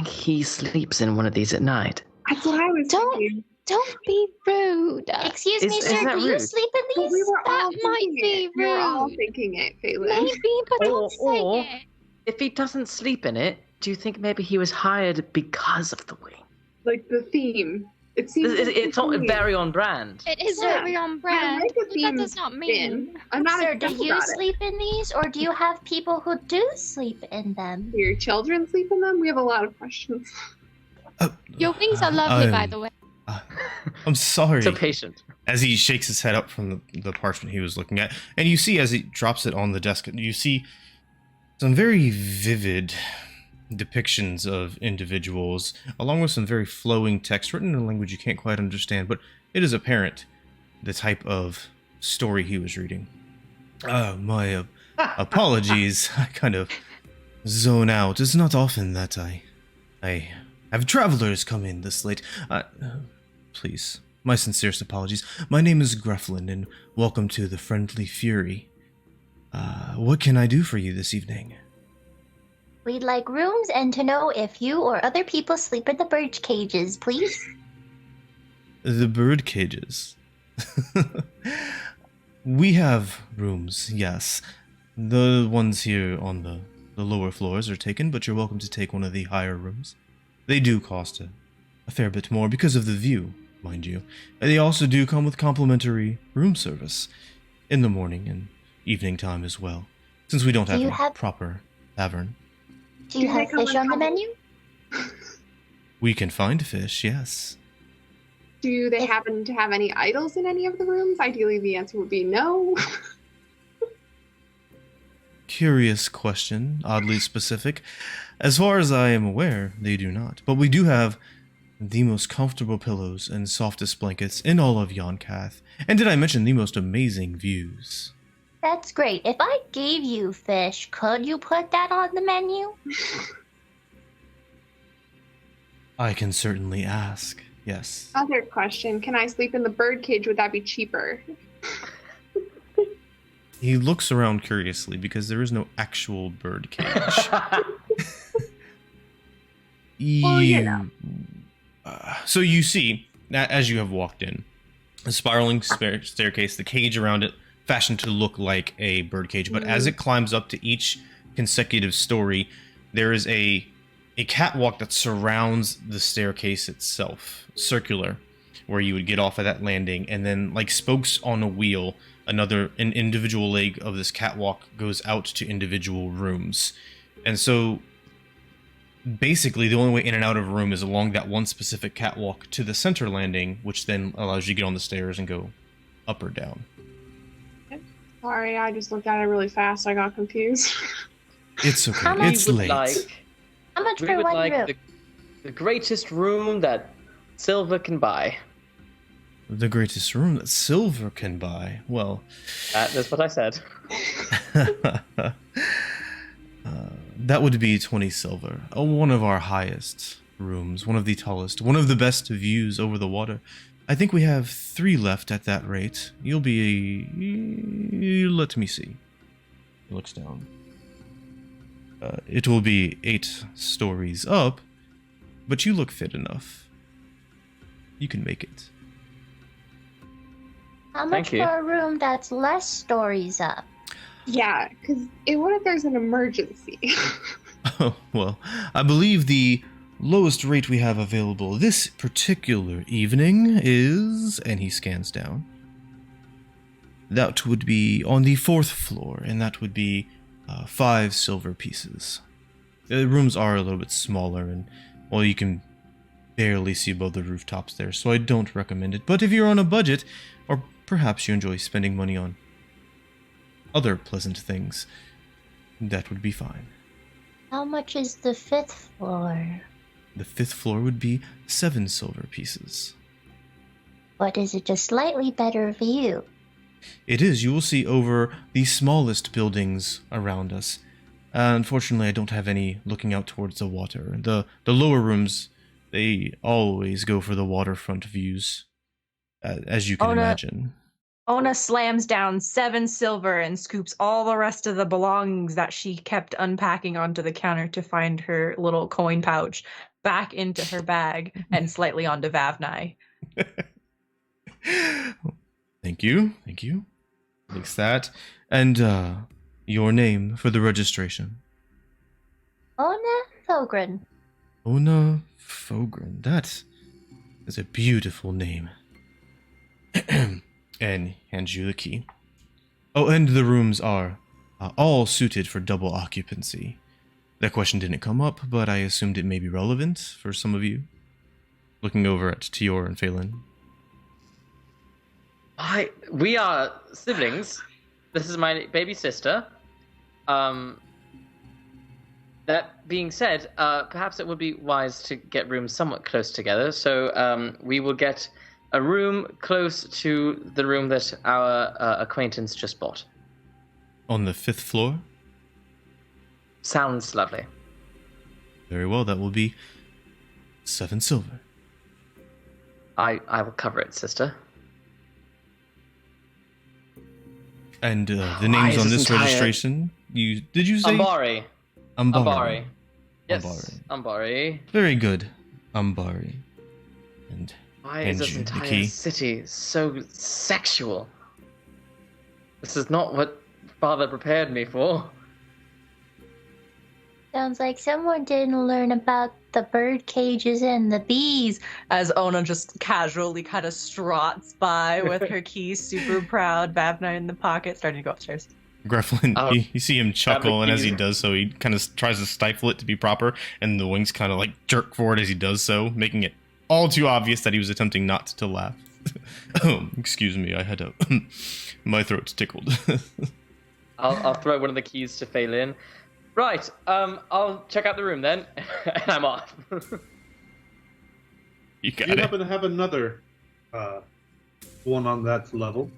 he sleeps in one of these at night? That's what I was thinking. Don't be rude. Excuse me, Is sir. that Do you rude? sleep in But these? we were That all might thinking be it. We were all rude. thinking it, Phelan. Maybe, but don't Or- say it. If he doesn't sleep in it, do you think maybe he was hired because of the wing? Like the theme. It seems It's all very on brand. It is Yeah. very on I brand. like the But that theme does not mean. I'm not Sir, do upset you about sleep in these, or do you have people who do sleep in them? it. Do your children sleep in them? We have a lot of questions. Your wings are lovely, by the way. I'm sorry. So patient. As he shakes his head up from the parchment he was looking at, and you see as he drops it on the desk, you see some very vivid depictions of individuals, along with some very flowing text written in a language you can't quite understand, but it is apparent the type of story he was reading. My apologies. I kind of zone out. It's not often that I have travelers come in this late. Please, my sincerest apologies. My name is Grufflin, and welcome to the Friendly Fury. What can I do for you this evening? We'd like rooms and to know if you or other people sleep in the bird cages, please. The bird cages. We have rooms, yes. The ones here on the lower floors are taken, but you're welcome to take one of the higher rooms. They do cost a fair bit more because of the view, mind you. And they also do come with complimentary room service in the morning and evening time as well, since we don't Do you have a have- proper tavern. Do you Do they have come fish with on the company? menu? We can find fish, yes. Do they happen to have any idols in any of the rooms? Ideally, the answer would be no. Curious question, oddly specific. As far as I am aware, they do not. But we do have the most comfortable pillows and softest blankets in all of Yonkath. And did I mention the most amazing views? That's great. If I gave you fish, could you put that on the menu? I can certainly ask, yes. Other question: can I sleep in the bird cage? Would that be cheaper? He looks around curiously because there is no actual bird cage. Well, you know. So you see, as you have walked in, a spiraling staircase, the cage around it fashioned to look like a birdcage, but as it climbs up to each consecutive story, there is a catwalk that surrounds the staircase itself, circular, where you would get off at that landing, and then like spokes on a wheel, an individual leg of this catwalk goes out to individual rooms. And so basically the only way in and out of a room is along that one specific catwalk to the center landing, which then allows you to get on the stairs and go up or down. Sorry, I just looked at it really fast. I got confused. It's okay. How much It's We would late. How much we for would one like room? the greatest room that Silva can buy. The greatest room that silver can buy. Well, That's what I said. that would be 20 silver. One of our highest rooms, one of the tallest, one of the best views over the water. I think we have 3 left at that rate. You'll be... let me see. He looks down. It will be 8 stories up, but you look fit enough. You can make it. How much Thank you. for a room that's less stories up? Yeah, because what if there's an emergency? Oh, well, I believe the lowest rate we have available this particular evening is... and he scans down. That would be on the 4th floor, and that would be 5 silver pieces. The rooms are a little bit smaller, and, well, you can barely see above the rooftops there, so I don't recommend it. But if you're on a budget, or perhaps you enjoy spending money on other pleasant things, that would be fine. How much is the 5th floor? The 5th floor would be 7 silver pieces. But is it a slightly better view? It is. You will see over the smallest buildings around us. Unfortunately, I don't have any looking out towards the water. The lower rooms, they always go for the waterfront views, as you can imagine. Ona slams down 7 silver and scoops all the rest of the belongings that she kept unpacking onto the counter to find her little coin pouch back into her bag and slightly onto Vavnai. Thank you. Thanks that. And your name for the registration. Ona Thogren. Ona Fogren. That is a beautiful name. And hands you the key. Oh, and the rooms are all suited for double occupancy. That question didn't come up, but I assumed it may be relevant for some of you. Looking over at Tior and Phelan. We are siblings. This is my baby sister. That being said, perhaps it would be wise to get rooms somewhat close together. So we will get a room close to the room that our acquaintance just bought. On the 5th floor? Sounds lovely. Very well, that will be 7 silver. I will cover it, sister. And the names on this registration, did you say? Ambari. Ambari. Yes, Ambari. Very good, Ambari. And why is this the entire key. city so sexual? This is not what Father prepared me for. Sounds like someone didn't learn about the bird cages and the bees. As Ona just casually kind of strots by with her keys, super proud, Vavnai in the pocket, starting to go upstairs. Grefflin, you see him chuckle, and as he does so, he kind of tries to stifle it to be proper, and the wings kind of like jerk forward as he does so, making it all too obvious that he was attempting not to laugh. Oh, excuse me, I had a... my throat's tickled. I'll throw one of the keys to Phelan. Right, I'll check out the room then, and I'm off. You got Do you it. happen to have another one on that level?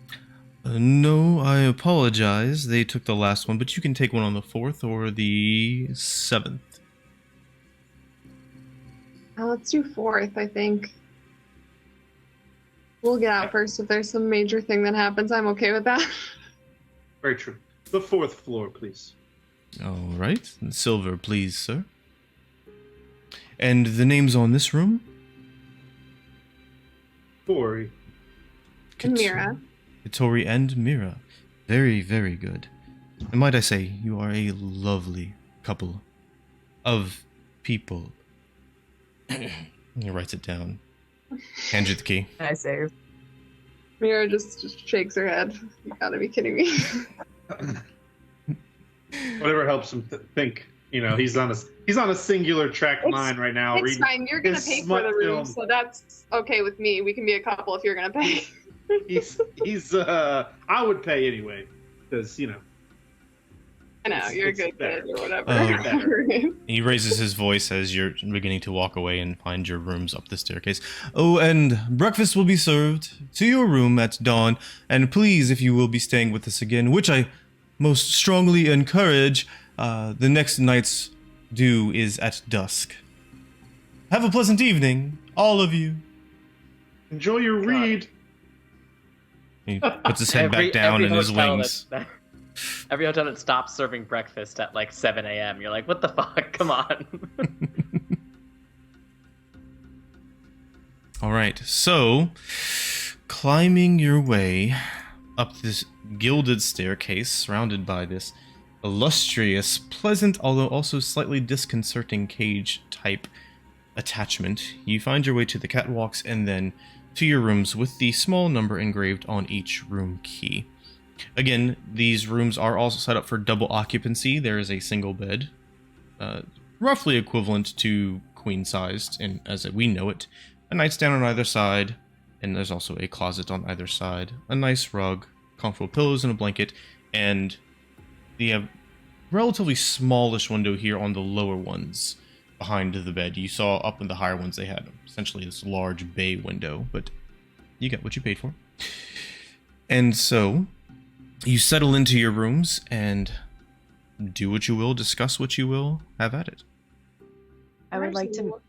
No, I apologize. They took the last one, but you can take one on the 4th or the 7th. Let's do 4th, I think. We'll get out first. If there's some major thing that happens, I'm okay with that. Very true. The 4th floor, please. All right. Silver, please, sir. And the names on this room? Tori. And Mira. Tori and Mira. Very, very good. And might I say, you are a lovely couple of people. He writes it down. Hands you the key. I say, Mira just shakes her head. You gotta be kidding me. Whatever helps him think. You know, he's on a singular track mind right now. It's fine. You're gonna pay for the room, so that's okay with me. We can be a couple if you're gonna pay. he's I would pay anyway, because I know you're a good kid or whatever. He raises his voice as you're beginning to walk away and find your rooms up the staircase. Oh, and breakfast will be served to your room at dawn. And please, if you will be staying with us again, which I most strongly encourage, the next night's due is at dusk. Have a pleasant evening, all of you. Enjoy your read. He puts his head back down in his wings. Every hotel that stops serving breakfast at like 7 a.m. You're like, what the fuck? Come on. All right, so climbing your way up this gilded staircase surrounded by this illustrious, pleasant, although also slightly disconcerting cage type attachment, you find your way to the catwalks and then to your rooms with the small number engraved on each room key. Again, these rooms are also set up for double occupancy. There is a single bed, roughly equivalent to queen-sized, and as we know it, a nightstand on either side, and there's also a closet on either side, a nice rug, comfortable pillows and a blanket, and the relatively smallish window here on the lower ones behind the bed. You saw up in the higher ones they had essentially this large bay window, but you got what you paid for. And so you settle into your rooms, and do what you will, discuss what you will, have at it. I would like to.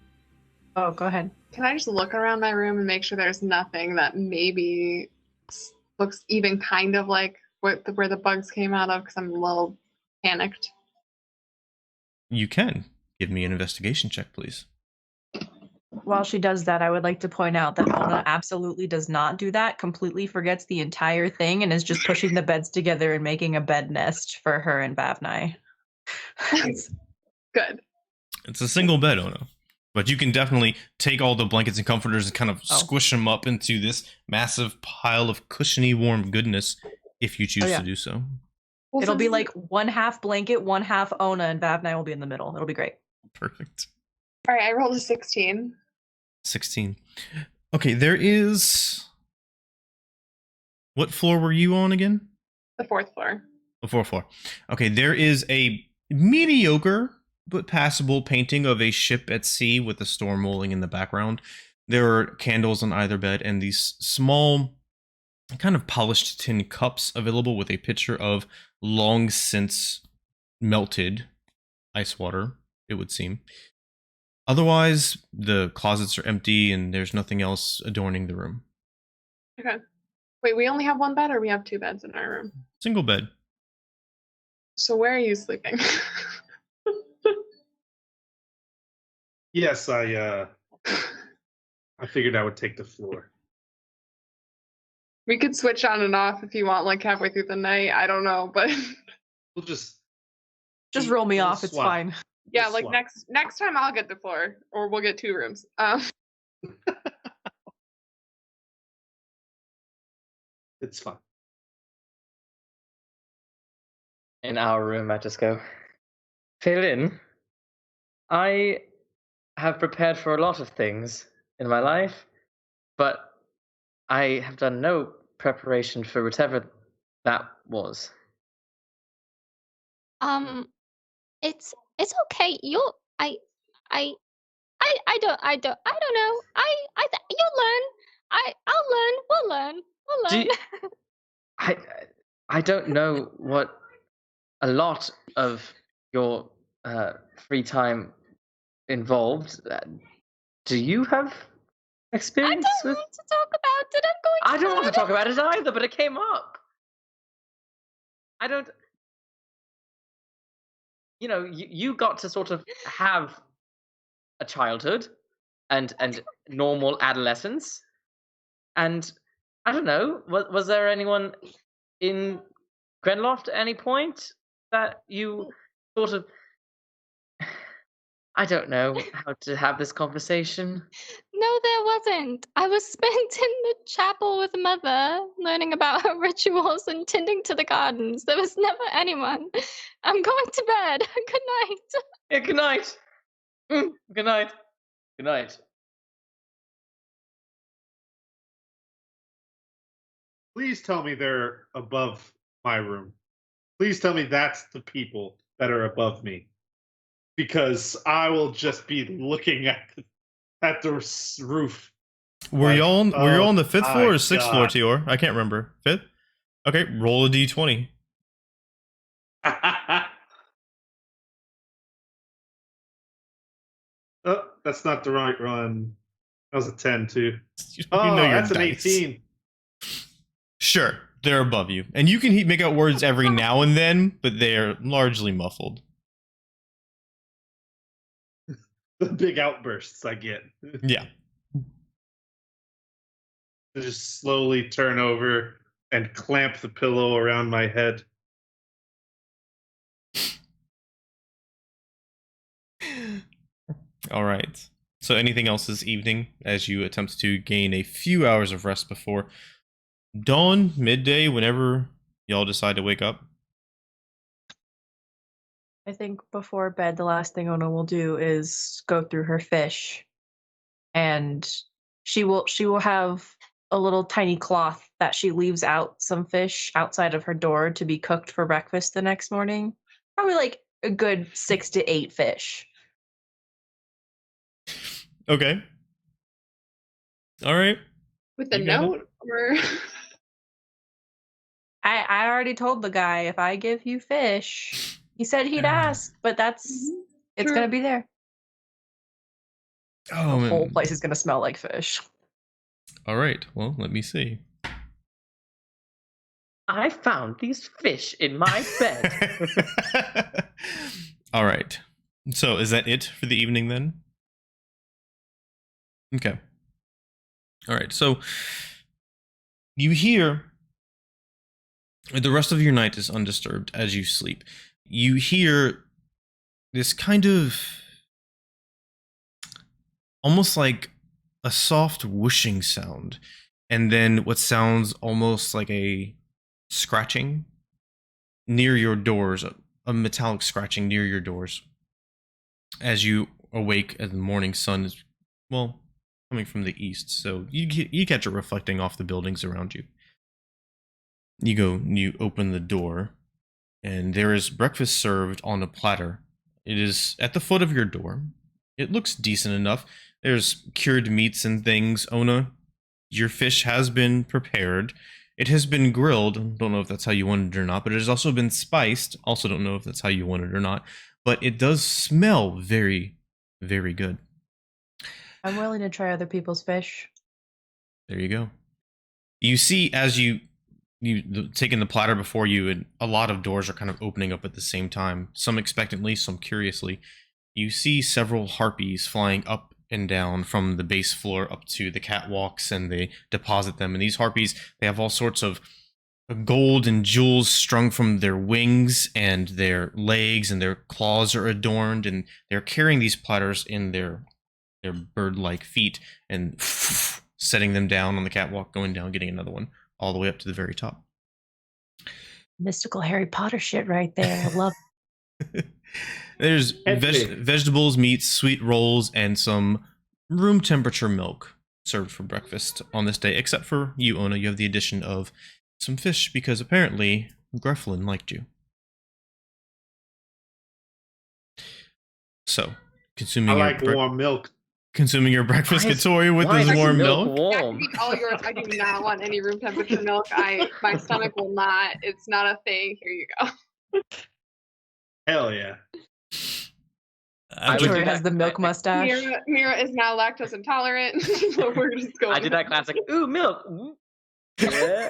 Oh, go ahead. Can I just look around my room and make sure there's nothing that maybe looks even kind of like where the bugs came out of? Because I'm a little panicked. You can. Give me an investigation check, please. While she does that, I would like to point out that Ona absolutely does not do that, completely forgets the entire thing, and is just pushing the beds together and making a bed nest for her and Bavnai. Good. It's a single bed, Ono. But you can definitely take all the blankets and comforters and kind of squish them up into this massive pile of cushiony, warm goodness if you choose to do so. Well, It'll be like 1/2 blanket, 1/2 Ona, and Bavnai will be in the middle. It'll be great. Perfect. All right, I rolled a 16. 16. Okay, there is... What floor were you on again? The 4th floor. The 4th floor. Okay, there is a mediocre but passable painting of a ship at sea with a storm rolling in the background. There are candles on either bed and these small, kind of polished tin cups available with a picture of long since melted ice water, it would seem. Otherwise, the closets are empty and there's nothing else adorning the room. Okay. Wait, we only have one bed or we have 2 beds in our room? Single bed. So where are you sleeping? Yes, I figured I would take the floor. We could switch on and off if you want, like halfway through the night. I don't know, but We'll just roll me we'll off. It's swap. fine. yeah, We'll like swap. next time I'll get the floor, or we'll get 2 rooms. It's fine. In our room, I just go, Phelan, I have prepared for a lot of things in my life, but I have done no preparation for whatever that was. It's okay. I don't know. You'll learn. I'll learn. We'll learn. We'll Do learn. you- I don't know what a lot of your free time involved. Do you have I experience don't with? want to talk about it. I'm going to I don't want to bed. talk about it either, but it came up. I don't. You know, you got to sort of have a childhood and normal adolescence, and I don't know. Was there anyone in Grenloft at any point that you sort of? I don't know how to have this conversation. No, there wasn't. I was spent in the chapel with Mother, learning about her rituals and tending to the gardens. There was never anyone. I'm going to bed. Good night. Yeah, good night. Good night. Good night. Please tell me they're above my room. Please tell me that's the people that are above me. Because I will just be looking at the roof. Were you all on the 5th floor or my 6th floor, God. Tior? I can't remember. 5th? Okay, roll a d20. Oh, that's not the right one. That was a 10 too. You Oh, know your that's an dice. 18. Sure, they're above you. And you can make out words every now and then, but they're largely muffled. The big outbursts I get. Yeah. I just slowly turn over and clamp the pillow around my head. All right. So anything else this evening as you attempt to gain a few hours of rest before dawn, midday, whenever y'all decide to wake up? I think before bed, the last thing Ona will do is go through her fish, and she will have a little tiny cloth that she leaves out some fish outside of her door to be cooked for breakfast the next morning. Probably like a good 6 to 8 fish. Okay. All right. With a You got it. note, or I already told the guy, if I give you fish, He said he'd ask, but it's True. gonna be there. Oh, The whole place is gonna smell like fish. All right. Well, let me see. I found these fish in my bed. All right. So is that it for the evening then? Okay. All right. So you hear the rest of your night is undisturbed as you sleep. You hear this kind of almost like a soft whooshing sound, and then what sounds almost like a scratching near your doors, a metallic scratching near your doors as you awake as the morning sun is, well, coming from the east, so you catch it reflecting off the buildings around you. You open the door, and there is breakfast served on a platter. It is at the foot of your door. It looks decent enough. There's cured meats and things. Ona, your fish has been prepared. It has been grilled. Don't know if that's how you want it or not, but it has also been spiced. Also don't know if that's how you want it or not, but it does smell very, very good. I'm willing to try other people's fish. There you go. You see, as you taking the platter before you, and a lot of doors are kind of opening up at the same time, some expectantly, some curiously. You see several harpies flying up and down from the base floor up to the catwalks, and they deposit them. And these harpies, they have all sorts of gold and jewels strung from their wings and their legs, and their claws are adorned, and they're carrying these platters in their bird-like feet and setting them down on the catwalk, going down, getting another one, all the way up to the very top. Mystical Harry Potter shit right there. I love it. There's vegetables, meats, sweet rolls, and some room temperature milk served for breakfast on this day, except for you, Ona. You have the addition of some fish because apparently Greflin liked you. So, I like warm milk. Consuming your breakfast, Katori, with this warm milk. Warm? All yours. I do not want any room temperature milk. My stomach will not. It's not a thing. Here you go. Hell yeah. Katori has the milk mustache. Mira is now lactose intolerant, so we're just going. I did that classic. Ooh, milk. Yeah.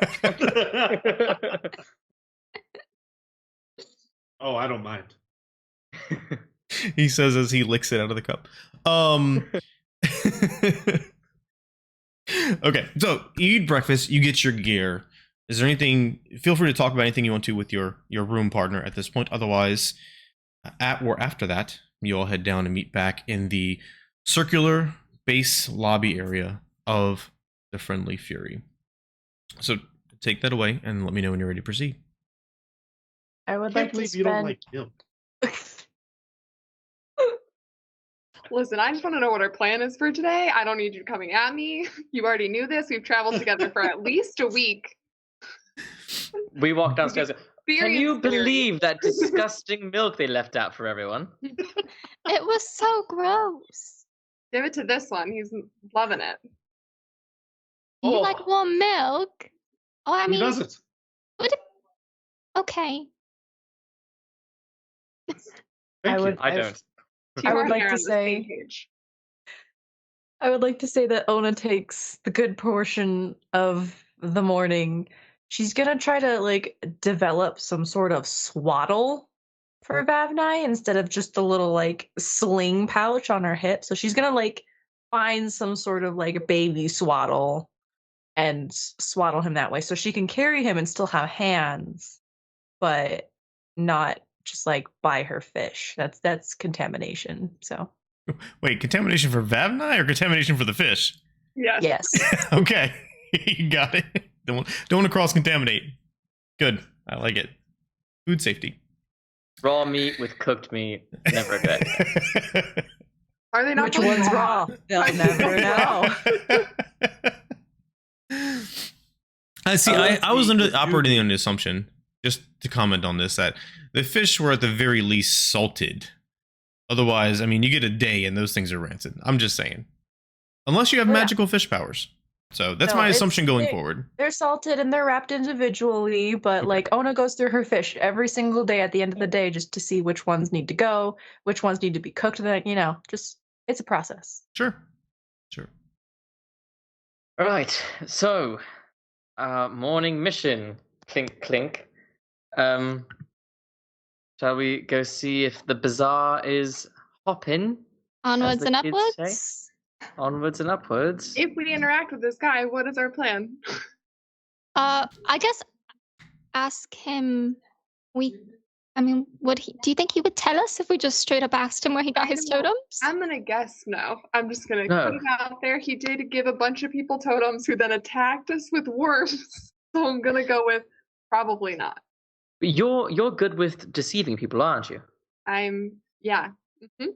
Oh, I don't mind. He says as he licks it out of the cup. Okay, so you eat breakfast, you get your gear. Is there anything? Feel free to talk about anything you want to with your room partner at this point. Otherwise, at or after that, you all head down and meet back in the circular base lobby area of the Friendly Fury. So take that away and let me know when you're ready to proceed. I would Can't like to believe you don't like milk. Listen, I just want to know what our plan is for today. I don't need you coming at me. You already knew this. We've traveled together for at least a week. We walked downstairs. Can you Experience believe that disgusting milk they left out for everyone? It was so gross. Give it to this one. He's loving it. You Oh. like warm milk? Oh, I Who mean, doesn't? okay. Thank you. I don't. I would Team like Hair to on the say- same page. I would like to say that Ona takes the good portion of the morning. She's gonna try to develop some sort of swaddle for Vavnai instead of just a little sling pouch on her hip. So she's gonna find some sort of baby swaddle and swaddle him that way, so she can carry him and still have hands, but not just buy her fish. That's contamination. So Wait, contamination for Vavnai or contamination for the fish? Yes. yes. Okay, you got it. Don't want to cross contaminate. Good, I like it. Food safety. Raw meat with cooked meat. Never a good idea. Are they not Which both one's raw? raw? They'll never know. I see. Let's I was see. operating on the assumption, just to comment on this, that the fish were at the very least salted. Otherwise, I mean, you get a day and those things are rancid. I'm just saying. Unless you have Yeah. magical fish powers. So that's No, my it's- assumption going forward. They're salted and they're wrapped individually, but Okay. like Ona goes through her fish every single day at the end of the day just to see which ones need to go, which ones need to be cooked. That just it's a process. Sure. All right. So, morning mission. Clink, clink. Shall we go see if the bazaar is hopping? Onwards the and kids upwards. say. Onwards and upwards. If we interact with this guy, what is our plan? I guess ask him. Do you think he would tell us if we just straight up asked him where he got his totems? I'm gonna guess no. I'm just gonna No. put it out there. He did give a bunch of people totems who then attacked us with worms. So I'm gonna go with probably not. But you're good with deceiving people, aren't you? Yeah. Mhm.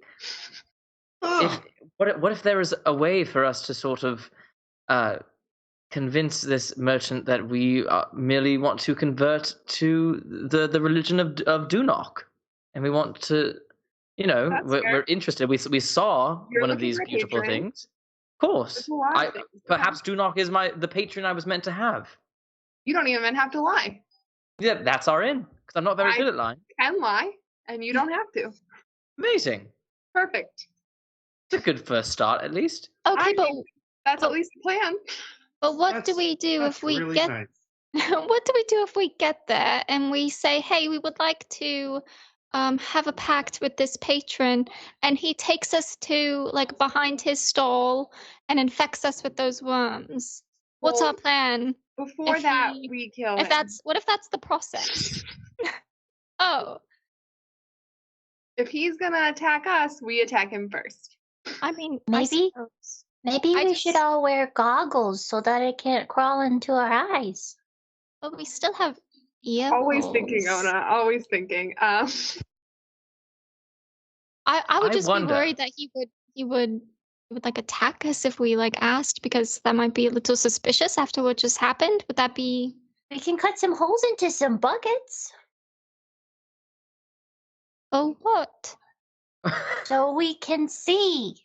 What if there is a way for us to sort of convince this merchant that we merely want to convert to the religion of Dunok, and we want to, we're interested. We saw You're one of looking these for a beautiful patron. things. Of course, There's a lot of things. perhaps Dunok is the patron I was meant to have. You don't even have to lie. Yeah, that's our in, because I'm not very good at lying. Can lie, and you don't have to. Amazing. Perfect. It's a good first start, at least. Okay, That's at least the plan. but what do we do if we really get? nice. What do we do if we get there and we say, "Hey, we would like to have a pact with this patron," and he takes us to like behind his stall and infects us with those worms? What's Well, our plan? Before If that, he- we kill If him. that's what if that's the process? Oh, If he's gonna attack us, we attack him first. I mean, Maybe. I suppose. Maybe I we should just- all wear goggles so that it can't crawl into our eyes. But we still have ear. Always thinking, holes. Ona. Always thinking. I would I just wonder- be worried that he would like attack us if we like asked, because that might be a little suspicious after what just happened. Would that be? We can cut some holes into some buckets Oh, what? so we can see.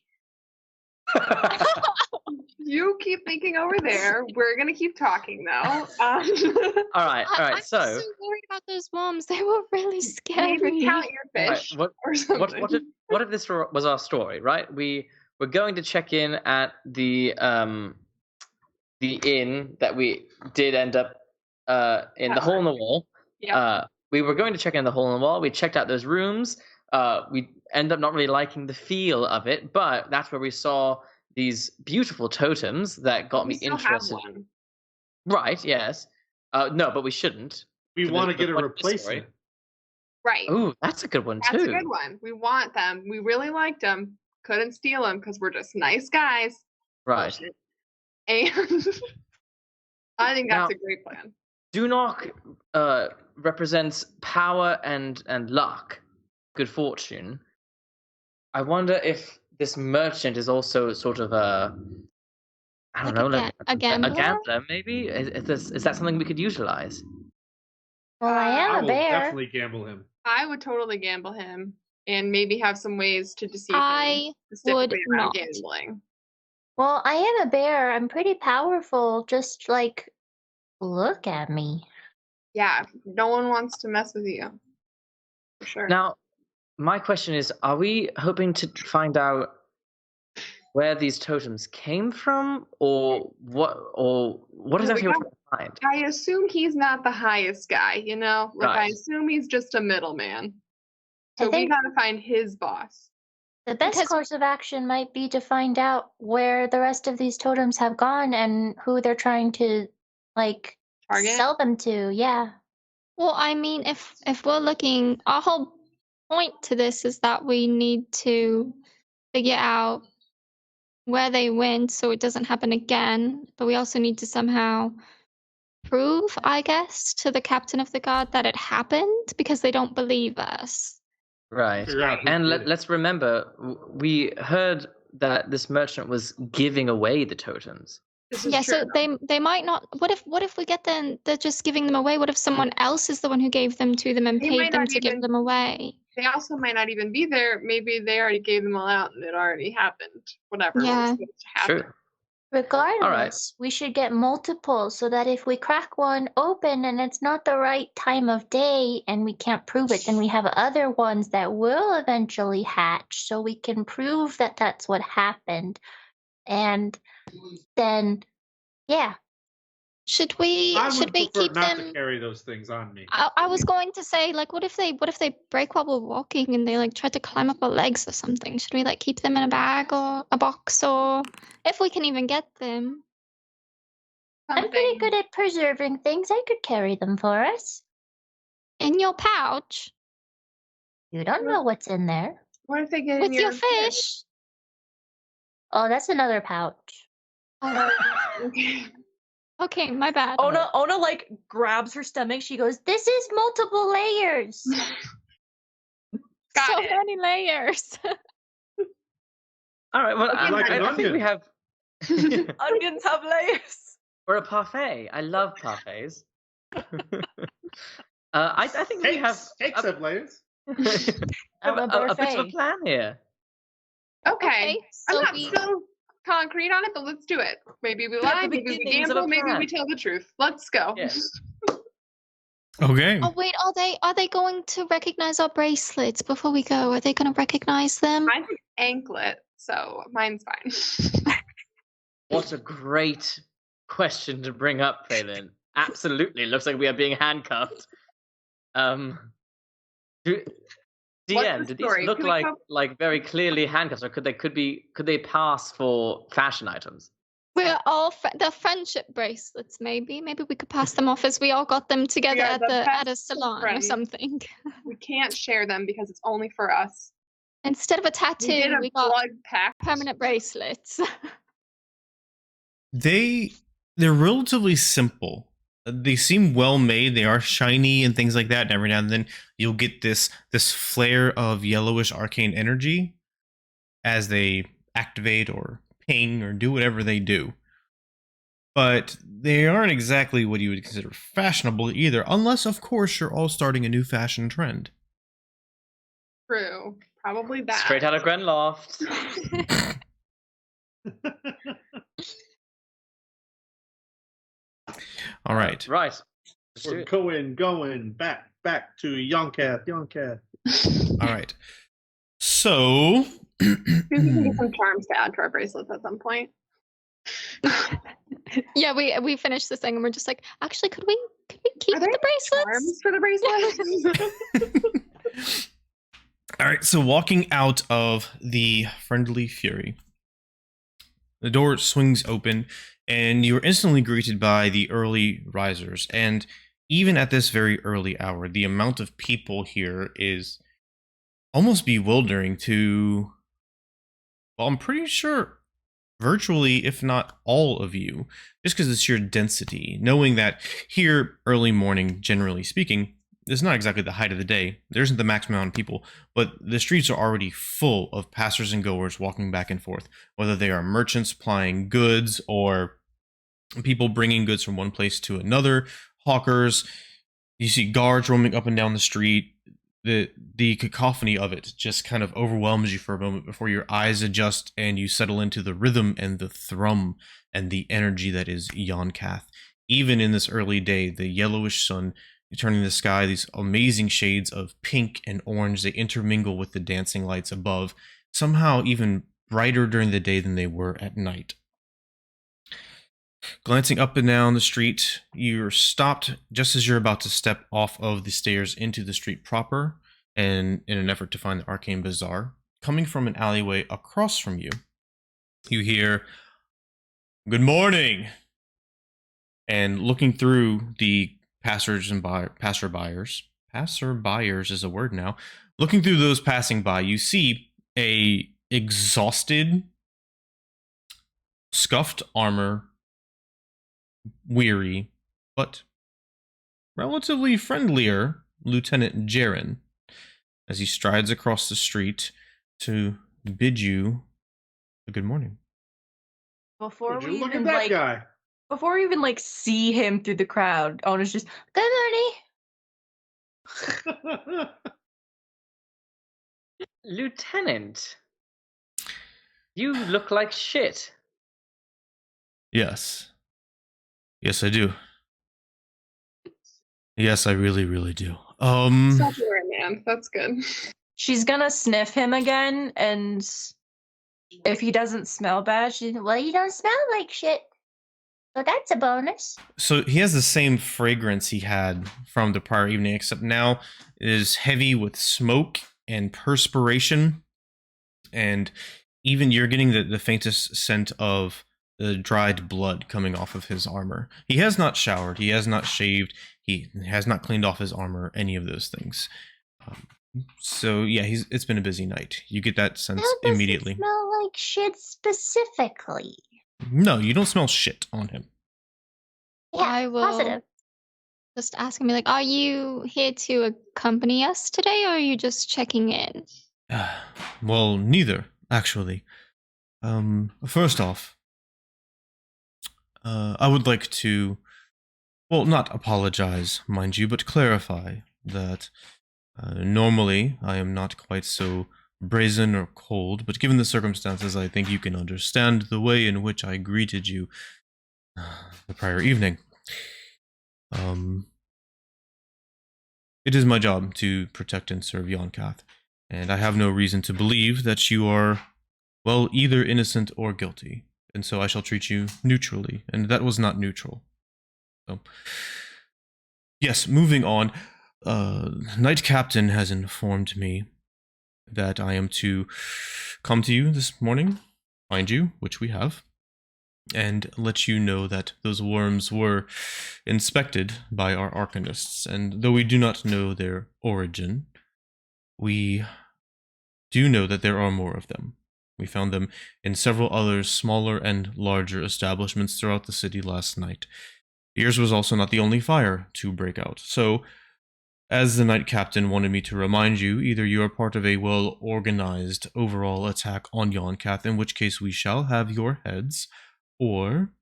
You keep thinking over there. We're gonna keep talking though. all right. I'm So, so worried about those worms. They were really scary. maybe count your all right, fish what or something. what if this was our story, right? We're going to check in at the inn that we did end up in the hole in the wall. Yeah. We were going to check in the hole in the wall. We checked out those rooms. We end up not really liking the feel of it, but that's where we saw these beautiful totems that got We me still have interested. one. Right? Yes. No, but we shouldn't. We For want to the get a point of the story. replacement. Right. Ooh, that's a good one That's too. a good one. We want them. We really liked them. Couldn't steal them because we're just nice guys. Right. Bullshit. And I think that's Now- a great plan. Dunok represents power and luck, good fortune. I wonder if this merchant is also sort of a, I don't Like know, a a gambler? gambler maybe. Is that something we could utilize? Well, I I am a will bear. definitely gamble him. I would totally gamble him and maybe have some ways to deceive him. I specifically would around not. gambling. Well, I am a bear. I'm pretty powerful. Just like, look at me. Yeah, no one wants to mess with you. For sure. Now, my question is: are we hoping to find out where these totems came from, or what we exactly we're don't- trying to find? I assume he's not the highest guy, you know? Like, I Right. assume he's just a middleman. I So we think- gotta find his boss. The best Because- course of action might be to find out where the rest of these totems have gone and who they're trying to, like, Target? sell them to. Yeah. Well, I mean, if we're looking, our whole point to this is that we need to figure out where they went so it doesn't happen again. But we also need to somehow prove, I guess, to the captain of the guard that it happened, because they don't believe us. Right. Figure out who And did it. let's remember, we heard that this merchant was giving away the totems. This is Yeah, true. so they might not. What if we get them? They're just giving them away. What if someone else is the one who gave them to them and They paid might them not to give even- them away? They also might not even be there. Maybe they already gave them all out and it already happened. Whatever. was Yeah. supposed to happen. True. Regardless, we should get multiple so that if we crack one open and it's not the right time of day and we can't prove it, then we have other ones that will eventually hatch so we can prove that that's what happened. And then, yeah. Should we I would keep prefer not them? to carry those things on me. I was going to say, like, what if they break while we're walking and they like try to climb up our legs or something? Should we like keep them in a bag or a box, or if we can even get them? I'm pretty good at preserving things. I could carry them for us. In your pouch? You don't know what's in there. What if they get With in your fish? Oh, that's another pouch. Okay, my bad. Ona like grabs her stomach. She goes, This is multiple layers. Got so it. many layers. All right. Well, Like an I think we onion. have. onions have layers. Or a parfait. I love parfaits. I think we have Cakes have layers. a bit of a plan here. Okay. I'm so not so concrete on it, but let's do it. Maybe we lie, maybe we beginnings of a gamble, maybe plan. we tell the truth. Let's go. Yes. Okay. Oh wait, are they going to recognize our bracelets before we go? Are they going to recognize them? Mine's an anklet, so mine's fine. What a great question to bring up, Phelan. Absolutely. Looks like we are being handcuffed. DM, do these story? look Can we like very clearly handcuffs, or could they pass for fashion items? We're all the friendship bracelets. Maybe we could pass them off as we all got them together are the at a best salon or friends. something. We can't share them because it's only for us. Instead of a We tattoo, did a we got blood pact. permanent bracelets. They're relatively simple. They seem well made. They are shiny and things like that. And every now and then you'll get this flare of yellowish arcane energy as they activate or ping or do whatever they do. But they aren't exactly what you would consider fashionable either, unless of course you're all starting a new fashion trend. True. Probably that. Straight out of Grenloft. All right. Right. Let's do We're it. going back to young cat. All right. So Maybe we can get some charms to add to our bracelets at some point. Yeah, we finished this thing and we're just like, actually, could we keep Are there the bracelets? Charms for the bracelets? all right, so walking out of the Friendly Fury, the door swings open and you're instantly greeted by the early risers. And even at this very early hour, the amount of people here is almost bewildering to, well, I'm pretty sure virtually, if not all of you, just because it's sheer density, knowing that here, early morning, generally speaking, is not exactly the height of the day. There isn't the maximum amount of people, but the streets are already full of passers and goers walking back and forth, whether they are merchants plying goods or people bringing goods from one place to another, hawkers. You see guards roaming up and down the street. The cacophony of it just kind of overwhelms you for a moment before your eyes adjust and you settle into the rhythm and the thrum and the energy that is Yonkath. Even in this early day, the yellowish sun turning the sky, these amazing shades of pink and orange, they intermingle with the dancing lights above, somehow even brighter during the day than they were at night. Glancing up and down the street, you're stopped just as you're about to step off of the stairs into the street proper, and in an effort to find the Arcane Bazaar. Coming from an alleyway across from you, you hear, "Good morning!" And looking through the passerbyers is a word now. Looking through those passing by, you see a exhausted, scuffed armor, weary, but relatively friendlier Lieutenant Jaren as he strides across the street to bid you a good morning. Before Would you we look even at that like, guy. before we even like see him through the crowd, Ona's just, good morning. Lieutenant, you look like shit. Yes. Yes, I do. Yes, I really, really do. Self-aware man. That's good. She's gonna sniff him again, and if he doesn't smell bad, Well, you don't smell like shit. So that's a bonus. So he has the same fragrance he had from the prior evening, except now it is heavy with smoke and perspiration, and even you're getting the faintest scent of the dried blood coming off of his armor. He has not showered, he has not shaved, he has not cleaned off his armor, any of those things. So yeah, it's been a busy night. You get that sense How does immediately. it smell like shit specifically? No, you don't smell shit on him. Yeah, I will positive. just ask me, like, are you here to accompany us today, or are you just checking in? Well, neither, actually. First off, I would like to, well, not apologize, mind you, but clarify that normally I am not quite so brazen or cold, but given the circumstances, I think you can understand the way in which I greeted you the prior evening. It is my job to protect and serve Yonkath, and I have no reason to believe that you are, well, either innocent or guilty, and so I shall treat you neutrally, and that was not neutral. So, yes, moving on. Knight Captain has informed me that I am to come to you this morning, find you, which we have, and let you know that those worms were inspected by our arcanists, and though we do not know their origin, we do know that there are more of them. We found them in several other smaller and larger establishments throughout the city last night. Yours was also not the only fire to break out, so as the Knight Captain wanted me to remind you, either you are part of a well-organized overall attack on Yonkath, in which case we shall have your heads, or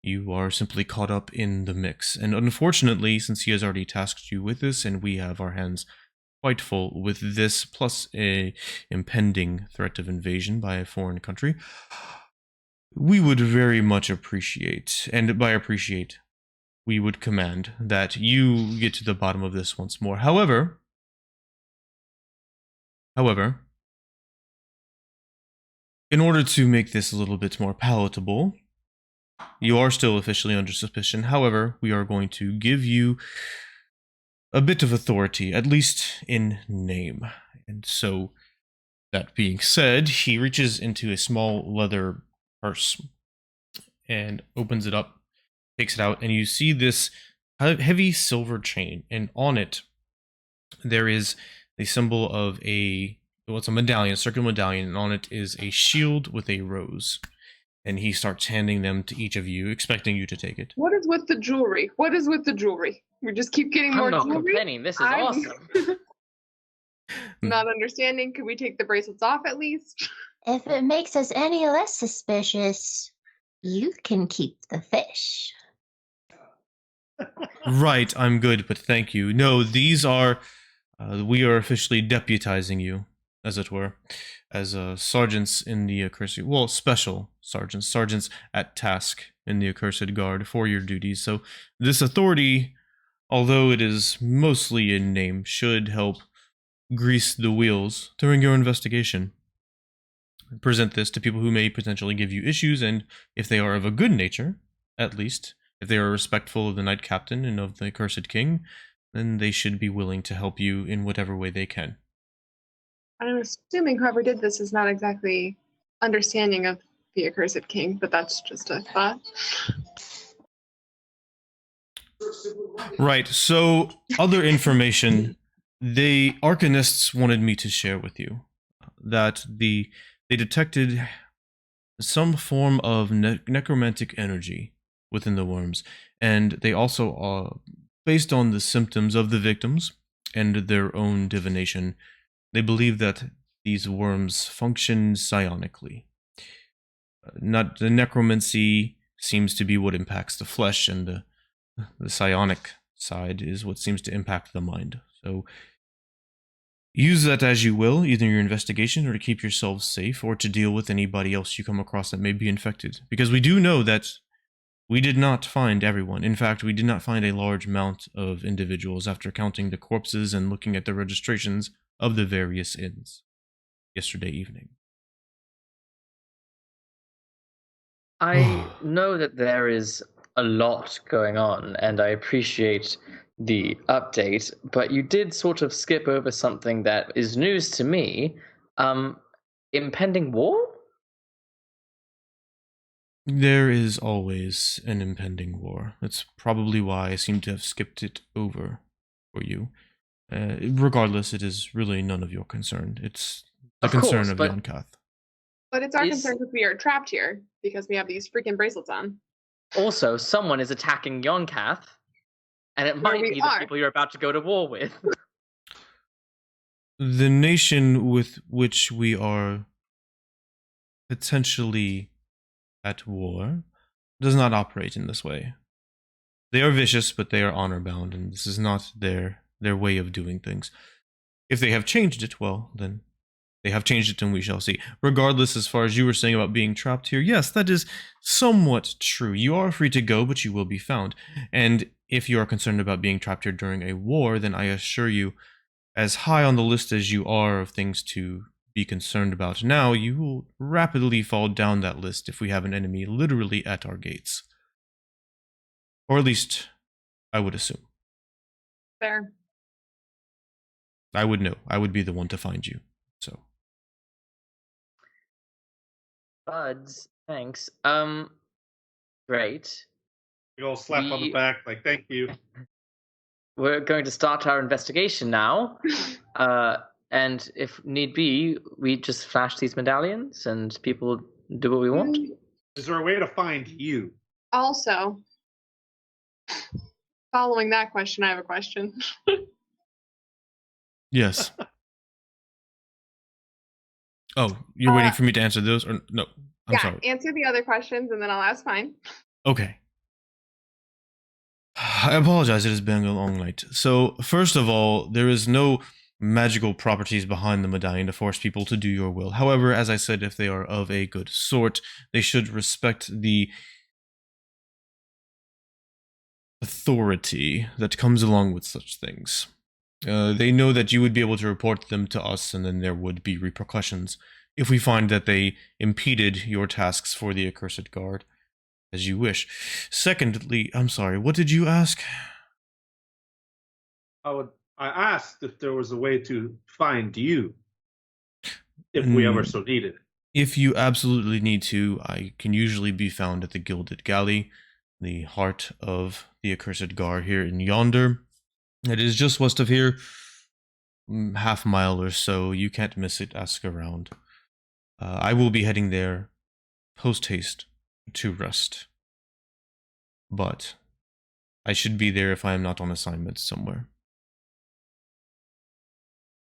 you are simply caught up in the mix. And unfortunately, since he has already tasked you with this, and we have our hands quite full with this, plus a impending threat of invasion by a foreign country, we would very much appreciate, and by appreciate, we would command that you get to the bottom of this once more. However, in order to make this a little bit more palatable, you are still officially under suspicion. However, we are going to give you a bit of authority, at least in name. And so, that being said, he reaches into a small leather purse and opens it up, takes it out, and you see this heavy silver chain, and on it there is a symbol of a medallion, a circular medallion, and on it is a shield with a rose. And he starts handing them to each of you, expecting you to take it. What is with the jewelry? What is with the jewelry? We just keep getting more I'm not jewelry. complaining. This is I'm awesome. Not understanding. Could we take the bracelets off at least? If it makes us any less suspicious, you can keep the fish. Right, I'm good, but thank you. No, these are... we are officially deputizing you, as it were, as sergeants in the accursed... Well, special sergeants. Sergeants at task in the accursed guard for your duties. So this authority, although it is mostly in name, should help grease the wheels during your investigation. Present this to people who may potentially give you issues, and if they are of a good nature, at least, if they are respectful of the Knight Captain and of the accursed king, then they should be willing to help you in whatever way they can. I'm assuming whoever did this is not exactly understanding of the accursed king, but that's just a thought. Right, so other information the arcanists wanted me to share with you, that they detected some form of necromantic energy within the worms, and they also, based on the symptoms of the victims and their own divination, they believe that these worms function psionically. Not the necromancy seems to be what impacts the flesh, and the psionic side is what seems to impact the mind. So use that as you will, either in your investigation or to keep yourselves safe, or to deal with anybody else you come across that may be infected. Because we do know that We did not find everyone. In fact, we did not find a large amount of individuals after counting the corpses and looking at the registrations of the various inns yesterday evening. I know that there is a lot going on, and I appreciate the update, but you did sort of skip over something that is news to me. Impending war? There is always an impending war. That's probably why I seem to have skipped it over for you. Regardless, it is really none of your concern. It's the concern of Yonkath. But it's our concern because we are trapped here because we have these freaking bracelets on. Also, someone is attacking Yonkath, and it might be the people you're about to go to war with. The nation with which we are potentially at war does not operate in this way. They are vicious, but they are honor-bound, and this is not their way of doing things. If they have changed it, well, then they have changed it, and we shall see. Regardless, as far as you were saying about being trapped here, yes, that is somewhat true. You are free to go, but you will be found. And if you are concerned about being trapped here during a war, then I assure you, as high on the list as you are of things to be concerned about now, you will rapidly fall down that list if we have an enemy literally at our gates. Or at least, I would assume. Fair. I would know. I would be the one to find you. So. Buds, thanks. Great. You all slap on the back, like, thank you. We're going to start our investigation now. And if need be, we just flash these medallions and people do what we want. Is there a way to find you? Also, following that question, I have a question. Yes. Oh, you're waiting for me to answer those? Or no, I'm sorry. Answer the other questions and then I'll ask mine. Okay. I apologize, it has been a long night. So, first of all, there is no magical properties behind the medallion to force people to do your will. However, as I said, if they are of a good sort, they should respect the authority that comes along with such things. They know that you would be able to report them to us, and then there would be repercussions if we find that they impeded your tasks for the accursed guard, as you wish. Secondly, I'm sorry, what did you ask? I asked if there was a way to find you, if we ever so needed. If you absolutely need to, I can usually be found at the Gilded Galley, the heart of the accursed Gar here in yonder. It is just west of here, half mile or so. You can't miss it. Ask around. I will be heading there post-haste to rest. But I should be there if I am not on assignment somewhere.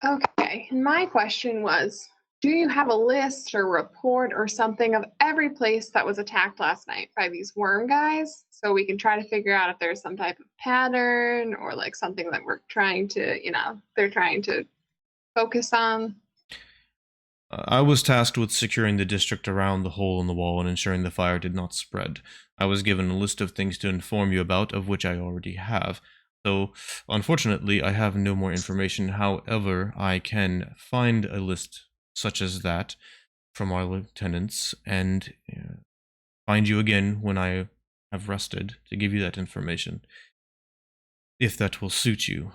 Okay, and my question was, do you have a list or report or something of every place that was attacked last night by these worm guys? So we can try to figure out if there's some type of pattern or like something that we're trying to, they're trying to focus on. I was tasked with securing the district around the hole in the wall and ensuring the fire did not spread. I was given a list of things to inform you about, of which I already have. So, unfortunately, I have no more information. However, I can find a list such as that from our lieutenants and find you again when I have rested to give you that information, if that will suit you.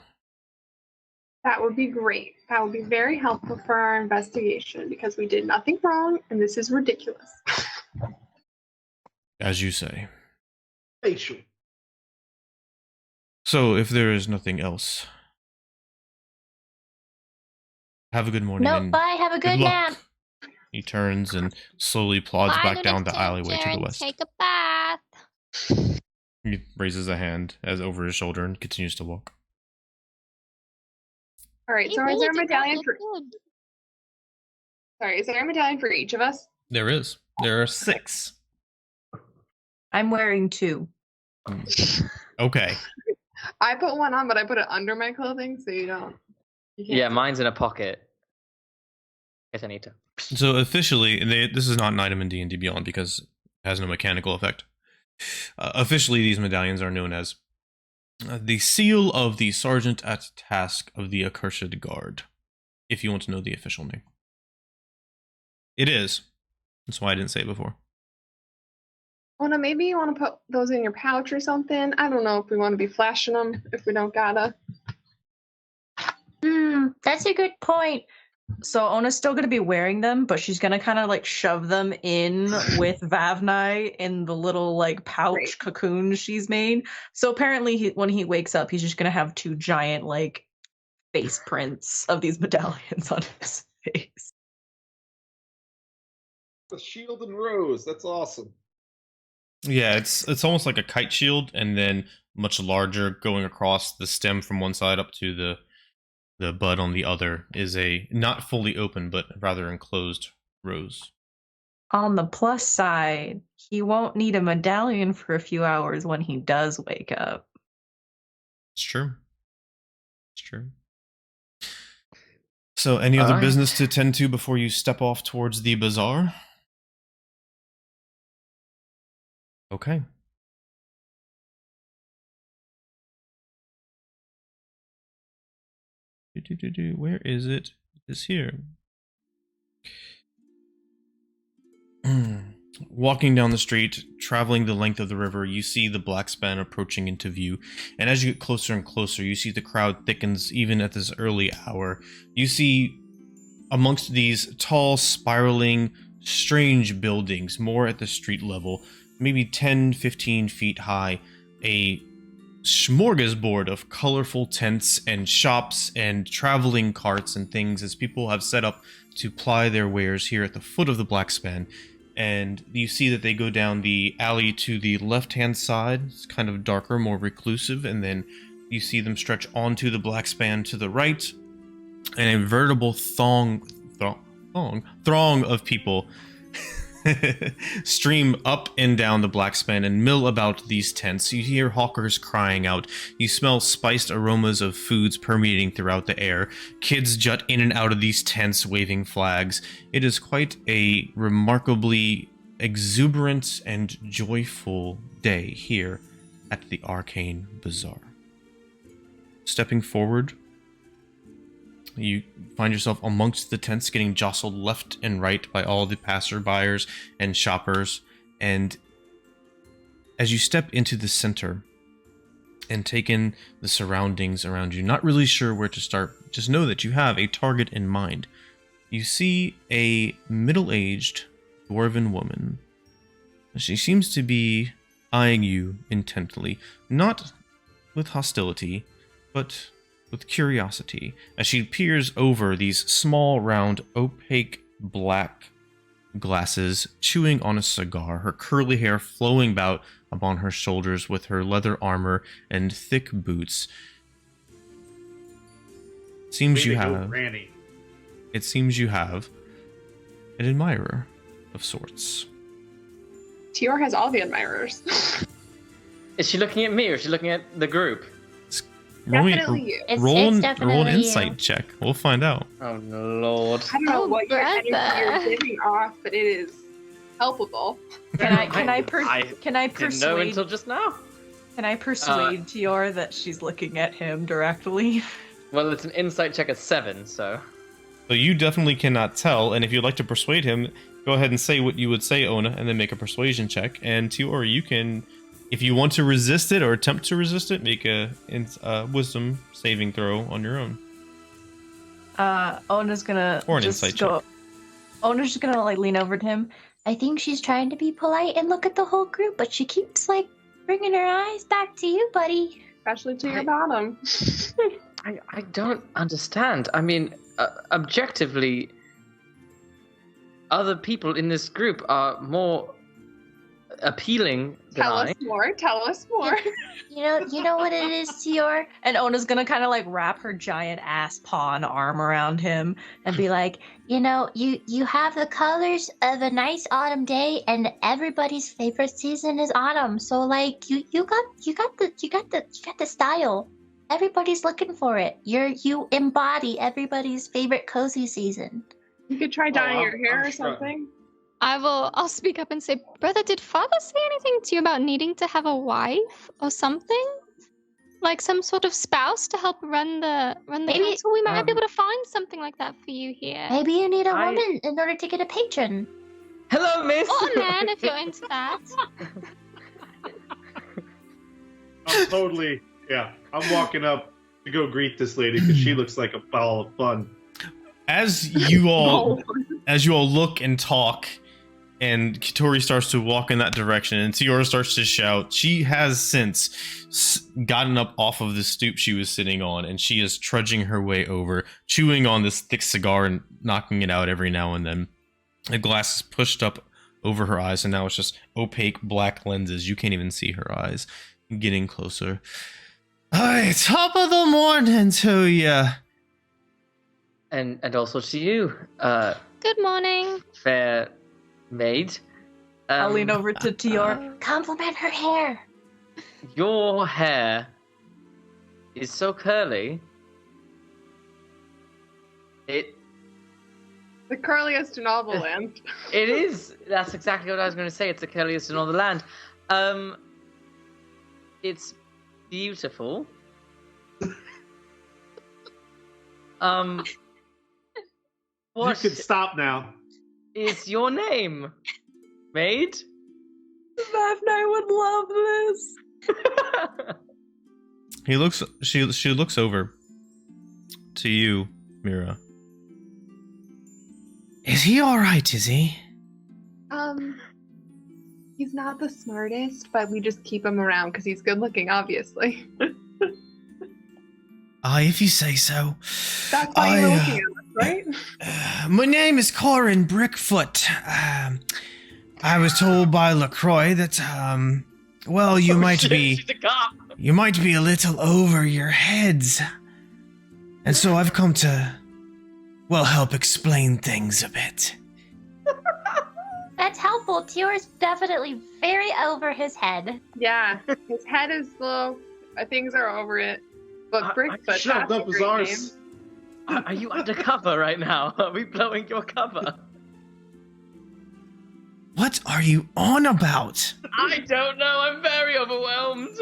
That would be great. That would be very helpful for our investigation because we did nothing wrong and this is ridiculous. As you say. Facial. So, if there is nothing else, have a good morning. Nope, bye, have a good nap. He turns and slowly plods back down the alleyway to the west. Take a bath. He raises a hand as over his shoulder and continues to walk. All right, so is there a medallion for... Sorry, is there a medallion for each of us? There is. There are 6. I'm wearing 2. Okay. I put one on, but I put it under my clothing, so you can't Yeah, mine's in a pocket. Guess I need to. So officially, this is not an item in D&D Beyond because it has no mechanical effect. Officially, these medallions are known as the seal of the sergeant at task of the accursed guard, if you want to know the official name. It is. That's why I didn't say it before. Ona, maybe you want to put those in your pouch or something. I don't know if we want to be flashing them, if we don't gotta. That's a good point. So Ona's still gonna be wearing them, but she's gonna kind of like shove them in with Vavnai in the little like pouch cocoon she's made. So apparently, when he wakes up, he's just gonna have two giant like face prints of these medallions on his face. The shield and rose. That's awesome. Yeah, it's almost like a kite shield, and then much larger, going across the stem from one side up to the bud on the other, is a not fully open but rather enclosed rose. On the plus side, he won't need a medallion for a few hours when he does wake up. It's true. It's true. So, any other business to tend to before you step off towards the bazaar? Okay. Where is it? It's here. Walking down the street, traveling the length of the river, you see the black span approaching into view. And as you get closer and closer, you see the crowd thickens even at this early hour. You see amongst these tall, spiraling, strange buildings, more at the street level, maybe 10, 15 feet high, a smorgasbord of colorful tents and shops and traveling carts and things as people have set up to ply their wares here at the foot of the black span. And you see that they go down the alley to the left-hand side. It's kind of darker, more reclusive, and then you see them stretch onto the black span to the right, and a veritable throng of people stream up and down the black span and mill about these tents. You hear hawkers crying out. You smell spiced aromas of foods permeating throughout the air. Kids jut in and out of these tents waving flags. It is quite a remarkably exuberant and joyful day here at the Arcane Bazaar. Stepping forward, you find yourself amongst the tents, getting jostled left and right by all the passerbyers and shoppers. And as you step into the center and take in the surroundings around you, not really sure where to start, just know that you have a target in mind. You see a middle-aged dwarven woman. She seems to be eyeing you intently, not with hostility, but with curiosity, as she peers over these small, round, opaque black glasses, chewing on a cigar, her curly hair flowing about upon her shoulders with her leather armor and thick boots. It seems you have an admirer of sorts. Tior has all the admirers. Is she looking at me or is she looking at the group? Definitely you. Roll an definitely insight you. check. We'll find out. Oh Lord! I don't know what your energy brother. you're giving off, but it is helpable. Can I Didn't know persuade? until just now. Can I persuade Tior that she's looking at him directly? Well, it's an insight check of 7, so. So you definitely cannot tell, and if you'd like to persuade him, go ahead and say what you would say, Ona, and then make a persuasion check. And Tior, you can, if you want to resist it or attempt to resist it, make a wisdom saving throw on your own. Ona's gonna Or an just insight go. check. Ona's just gonna like lean over to him. I think she's trying to be polite and look at the whole group, but she keeps like bringing her eyes back to you, buddy. Especially to your bottom. I don't understand. I mean, objectively, other people in this group are more appealing than Tell I. us more. You know what it is, Tior? And Ona's gonna kind of like wrap her giant ass paw and arm around him and be like, You know, you have the colors of a nice autumn day, and everybody's favorite season is autumn. So like you got the style. Everybody's looking for it. You embody everybody's favorite cozy season. You could try dyeing your hair I'm or sure. something. I'll speak up and say, brother, did father say anything to you about needing to have a wife or something? Like some sort of spouse to help run the Maybe- council? We might be able to find something like that for you here. Maybe you need a woman in order to get a patron. Hello, miss. Or a man, if you're into that. I'm totally, I'm walking up to go greet this lady because she looks like a ball of fun. As you all look and talk, and Kitori starts to walk in that direction, and Tiora starts to shout, she has since gotten up off of the stoop she was sitting on, and she is trudging her way over, chewing on this thick cigar and knocking it out every now and then. The glass is pushed up over her eyes, and now it's just opaque black lenses. You can't even see her eyes. Getting closer. Hi, top of the morning to ya. And also to you, Good morning. fair maid. I'll lean over to Tior. Compliment her hair. Your hair is so curly. The curliest in all the land. It is. That's exactly what I was going to say. It's the curliest in all the land. It's beautiful. What You can stop now. is your name, maid? Daphne would love this. She looks over to you, Mira. Is he alright, is he? He's not the smartest, but we just keep him around because he's good looking, obviously. If you say so. That's why you're looking at us, right? My name is Corin Brickfoot. I was told by LaCroix that, well, you might be a little over your heads. And so I've come to, well, help explain things a bit. That's helpful. Tior's definitely very over his head. Yeah, his head is low. Things are over it. But Brickfoot, Shut up, Bazaars. Are you undercover right now? Are we blowing your cover? What are you on about? I don't know. I'm very overwhelmed.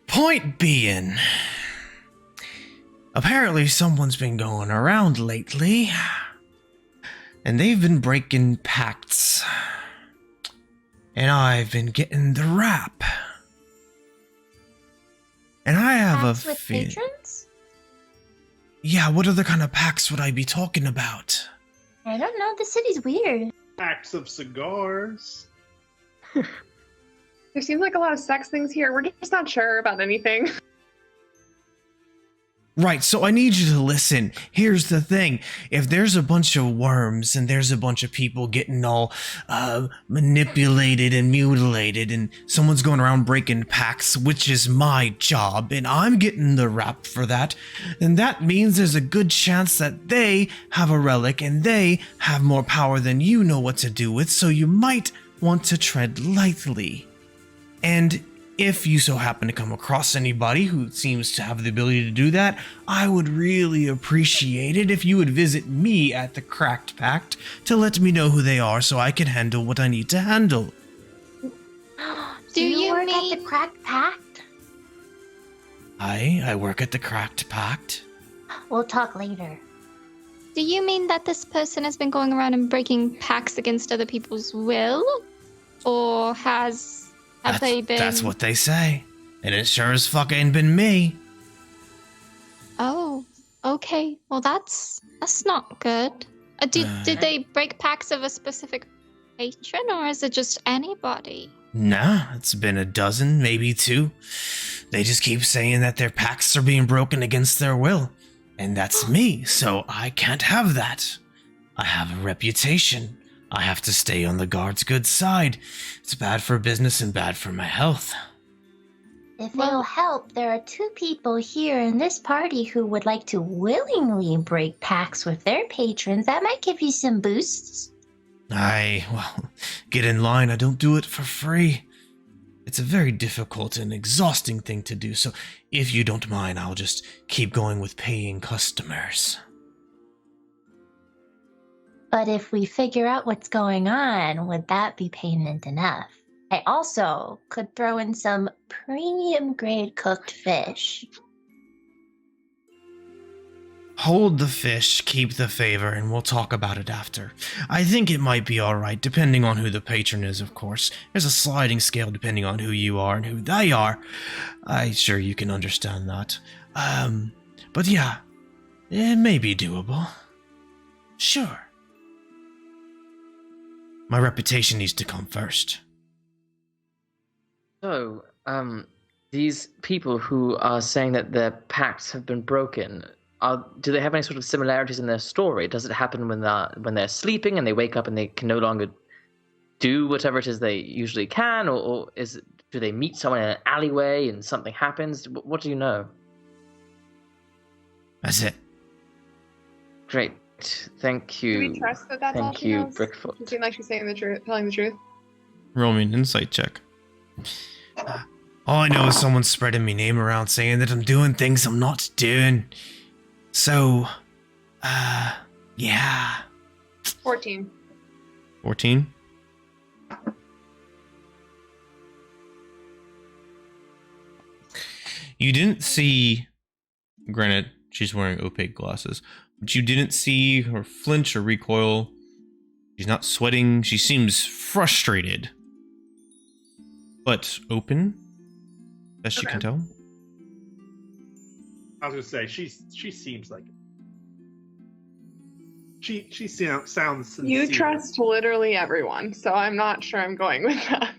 Point being, apparently someone's been going around lately, and they've been breaking pacts, and I've been getting the rap. And I have Pacts a with feeling. patrons? Yeah, what other kind of pacts would I be talking about? I don't know. The city's weird. Packs of cigars. There seems like a lot of sex things here. We're just not sure about anything. Right, so I need you to listen. Here's the thing. If there's a bunch of worms and there's a bunch of people getting all manipulated and mutilated and someone's going around breaking pacts, which is my job, and I'm getting the rap for that, then that means there's a good chance that they have a relic and they have more power than you know what to do with, so you might want to tread lightly. And if you so happen to come across anybody who seems to have the ability to do that, I would really appreciate it if you would visit me at the Cracked Pact to let me know who they are so I can handle what I need to handle. Do you work mean- at the Cracked Pact? I work at the Cracked Pact. We'll talk later. Do you mean that this person has been going around and breaking pacts against other people's will? Or have they been... That's what they say. And it sure as fuck ain't been me. Oh, okay. Well, that's not good. Did they break pacts of a specific patron, or is it just anybody? Nah, it's been a dozen, maybe two. They just keep saying that their pacts are being broken against their will. And that's me, so I can't have that. I have a reputation. I have to stay on the guard's good side. It's bad for business and bad for my health. If it'll help, there are two people here in this party who would like to willingly break pacts with their patrons. That might give you some boosts. Well, get in line. I don't do it for free. it's a very difficult and exhausting thing to do, so if you don't mind, I'll just keep going with paying customers. But if we figure out what's going on, would that be payment enough? I also could throw in some premium grade cooked fish. Hold the fish, keep the favor, and we'll talk about it after. I think it might be alright, depending on who the patron is, of course. There's a sliding scale depending on who you are and who they are. I'm sure you can understand that. But yeah, it may be doable. Sure. My reputation needs to come first. So, these people who are saying that their pacts have been broken, do they have any sort of similarities in their story? Does it happen when they're sleeping and they wake up and they can no longer do whatever it is they usually can, or do they meet someone in an alleyway and something happens? What do you know? That's it. Great, thank you. Do we trust that that's all Thank she you, knows? Brickfoot. It seems like she's saying the truth, telling the truth. Roll me an insight check. All I know is someone's spreading me name around saying that I'm doing things I'm not doing. So, yeah. 14. 14? You didn't see, granted, she's wearing opaque glasses, but you didn't see her flinch or recoil. She's not sweating. She seems frustrated, but open, best you can tell. I was gonna say she seems like she sounds sincere. You trust literally everyone, so I'm not sure I'm going with that.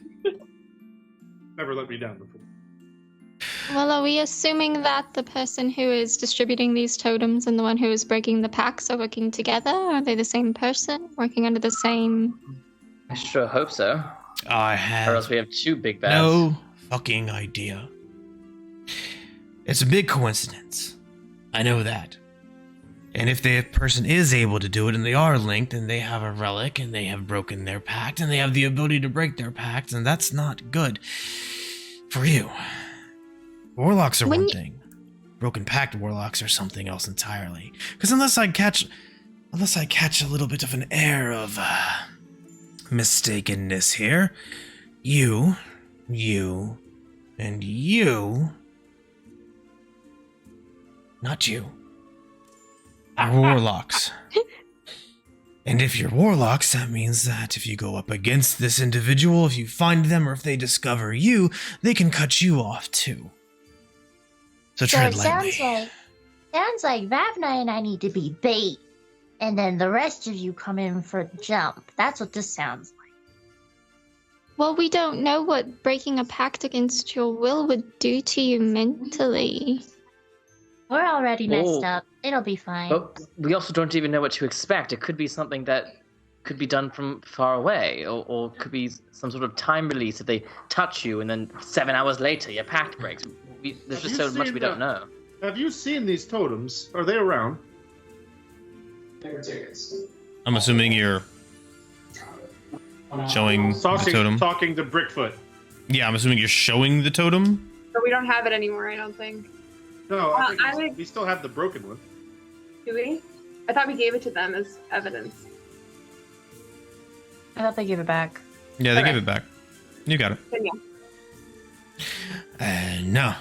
Never let me down before. Well, are we assuming that the person who is distributing these totems and the one who is breaking the packs are working together? Are they the same person, working under the same... I sure hope so. I Or else have we have two big bads. no fucking idea. It's a big coincidence. I know that. And if the person is able to do it and they are linked and they have a relic and they have broken their pact and they have the ability to break their pact, and that's not good for you. Warlocks are one thing. Broken pact warlocks are something else entirely. Because unless I catch a little bit of an air of mistakenness here, you, and you, not you, are warlocks. And if you're warlocks, that means that if you go up against this individual, if you find them, or if they discover you, they can cut you off too. So So tread it lightly. sounds like Vavna and I need to be bait, and then the rest of you come in for the jump. That's what this sounds like. Well, we don't know what breaking a pact against your will would do to you mentally. We're already messed Oh. up. It'll be fine. But we also don't even know what to expect. It could be something that could be done from far away, or could be some sort of time release if they touch you and then 7 hours later your pact breaks. There's just so much we don't know. Have you seen these totems? Are they around? I'm assuming you're showing the totem. Talking to Brickfoot. Yeah, I'm assuming you're showing the totem. But we don't have it anymore, I don't think. No, I think I think- we still have the broken one. Do we? I thought we gave it to them as evidence. I thought they gave it back. Yeah, they Okay. gave it back. You got it. Then yeah. No.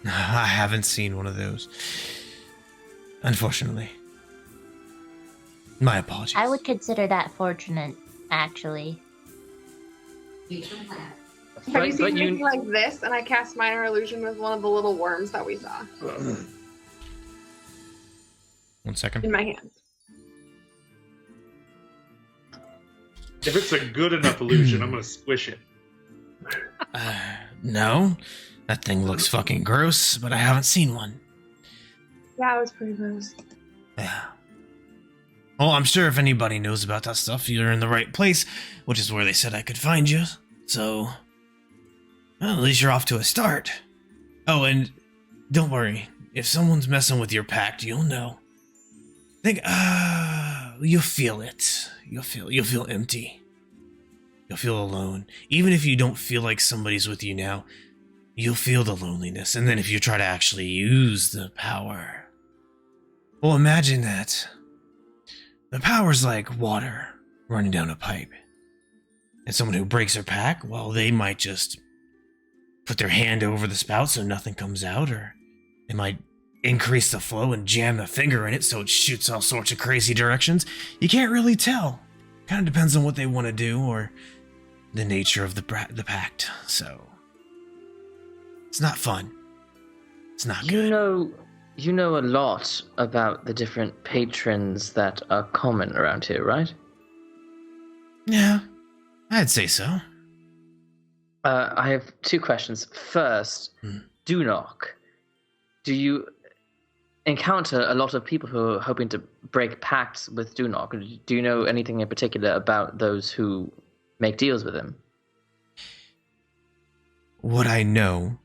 I haven't seen one of those. Unfortunately. My apologies. I would consider that fortunate, actually. Have you seen anything like this? And I cast Minor Illusion with one of the little worms that we saw 1 second. in my hand. If it's a good enough illusion, I'm gonna squish it. No. That thing looks fucking gross, but I haven't seen one. Yeah, it was pretty gross. Yeah. Well, I'm sure if anybody knows about that stuff, you're in the right place, which is where they said I could find you. So, well, at least you're off to a start. Oh, and don't worry. If someone's messing with your pact, you'll know. You'll feel it. You'll feel empty. you'll feel alone. Even if you don't feel like somebody's with you now, you'll feel the loneliness. And then if you try to actually use the power, well, imagine that. The power's like water running down a pipe. And someone who breaks their pack, well, they might just put their hand over the spout so nothing comes out, or they might increase the flow and jam the finger in it so it shoots all sorts of crazy directions. You can't really tell. Kind of depends on what they want to do or the nature of the pact. So it's not fun. It's not good. You know a lot about the different patrons that are common around here, right? Yeah, I'd say so. I have 2 questions. First, Dunok. Do you encounter a lot of people who are hoping to break pacts with Dunok? Do you know anything in particular about those who make deals with him? What I know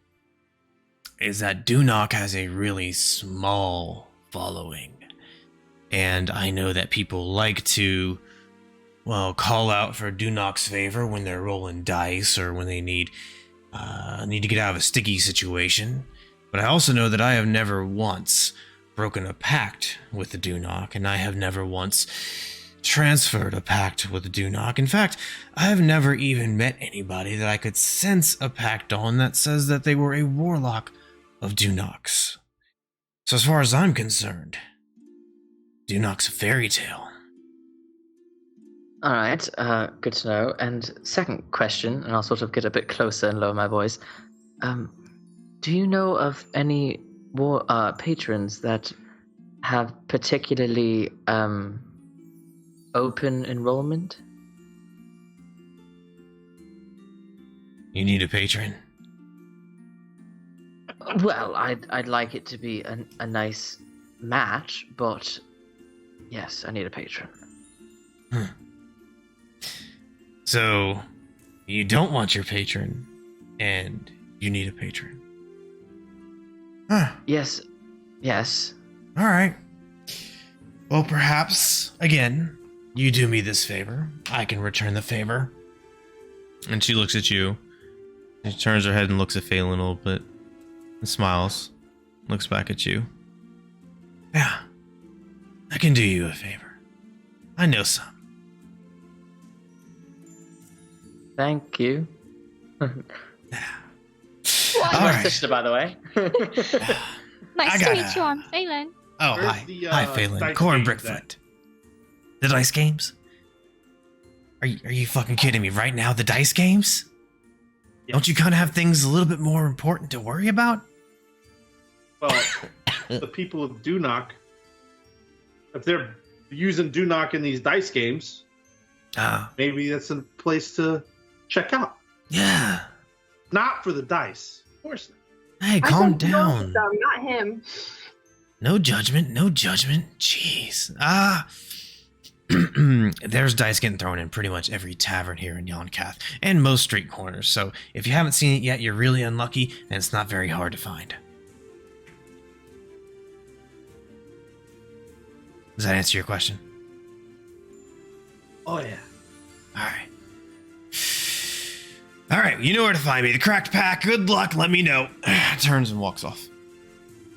is that Dunok has a really small following. And I know that people like to, well, call out for Dunok's favor when they're rolling dice or when they need to get out of a sticky situation. But I also know that I have never once broken a pact with the Dunok, and I have never once transferred a pact with the Dunok. In fact, I have never even met anybody that I could sense a pact on that says that they were a warlock of Dunok's. So as far as I'm concerned, Dunok's a fairy tale. All right, good to know. And second question, and I'll sort of get a bit closer and lower my voice. Do you know of any patrons that have particularly open enrollment? You need a patron? Well, I'd like it to be a nice match, but yes, I need a patron. So, you don't want your patron, and you need a patron. Huh. Yes. Alright. Well, perhaps, again, you do me this favor. I can return the favor. And she looks at you. She turns her head and looks at Phelan a little bit. And smiles. Looks back at you. Yeah. I can do you a favor. I know some. Thank you. Yeah. What? All My right. sister, by the way. Nice to meet you, I'm Phelan. Oh, Where's hi. the, Hi, Phelan. dice Corn games Brickfoot. The dice games? Are you fucking kidding me right now? The dice games? Yeah. Don't you kind of have things a little bit more important to worry about? Well, the people of Dunok, if they're using Dunok in these dice games, maybe that's a place to check out. Yeah. Not for the dice, of course not. Hey, I calm said no to down. them, not him. No judgment, no judgment. Jeez. There's dice getting thrown in pretty much every tavern here in Yonkath, and most street corners, so if you haven't seen it yet, you're really unlucky, and it's not very hard to find. Does that answer your question? Oh, yeah. Alright. Alright, you know where to find me. The Cracked Pack, good luck, let me know. Turns and walks off.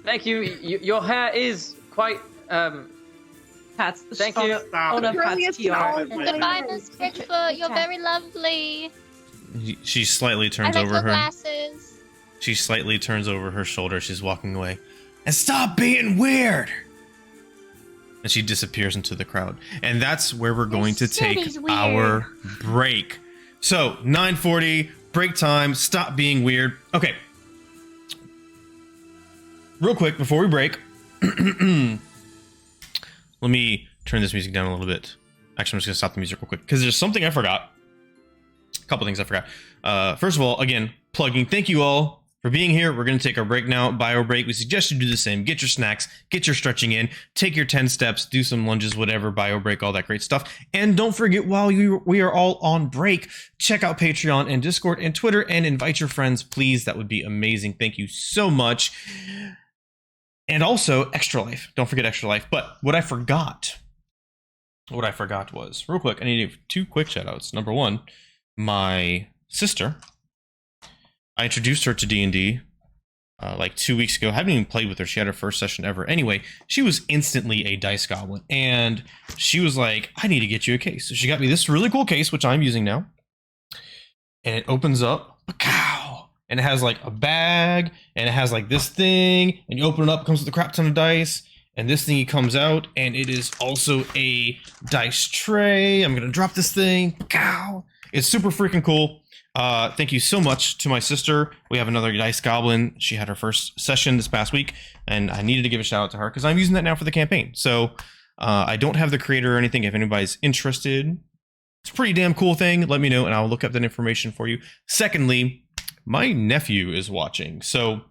Thank you. Your hair is quite. Pat's Thank you. Stop Ona it. Pat's tiara. Brilliant. Goodbye, Miss Bridgefoot. You're very lovely. She slightly I turns like over your her. glasses. She slightly turns over her shoulder. She's walking away. And stop being weird! And she disappears into the crowd. And that's where we're going to take city's weird. our break. So, 9:40, break time. Stop being weird. Okay. Real quick, before we break, let me turn this music down a little bit. Actually, I'm just going to stop the music real quick, because there's something I forgot. A couple things I forgot. First of all, again, plugging. Thank you all for being here. We're going to take our break now, bio break. We suggest you do the same. Get your snacks, get your stretching in, take your 10 steps, do some lunges, whatever, bio break, all that great stuff. And don't forget, while we are all on break, check out Patreon and Discord and Twitter and invite your friends, please. That would be amazing. Thank you so much. And also, Extra Life. Don't forget Extra Life. But what I forgot was, real quick, I need to do 2 quick shout outs. Number 1, my sister. I introduced her to D&D like 2 weeks ago. I haven't even played with her. She had her first session ever. Anyway, she was instantly a dice goblin, and she was like, I need to get you a case. So she got me this really cool case, which I'm using now. And it opens up, pow, and it has like a bag, and it has like this thing, and you open it up, it comes with a crap ton of dice, and this thing comes out, and it is also a dice tray. I'm gonna drop this thing, pow. It's super freaking cool. Thank you so much to my sister. We have another dice goblin. She had her first session this past week, and I needed to give a shout out to her because I'm using that now for the campaign. So I don't have the creator or anything. If anybody's interested, it's a pretty damn cool thing. Let me know, and I'll look up that information for you. Secondly, my nephew is watching. So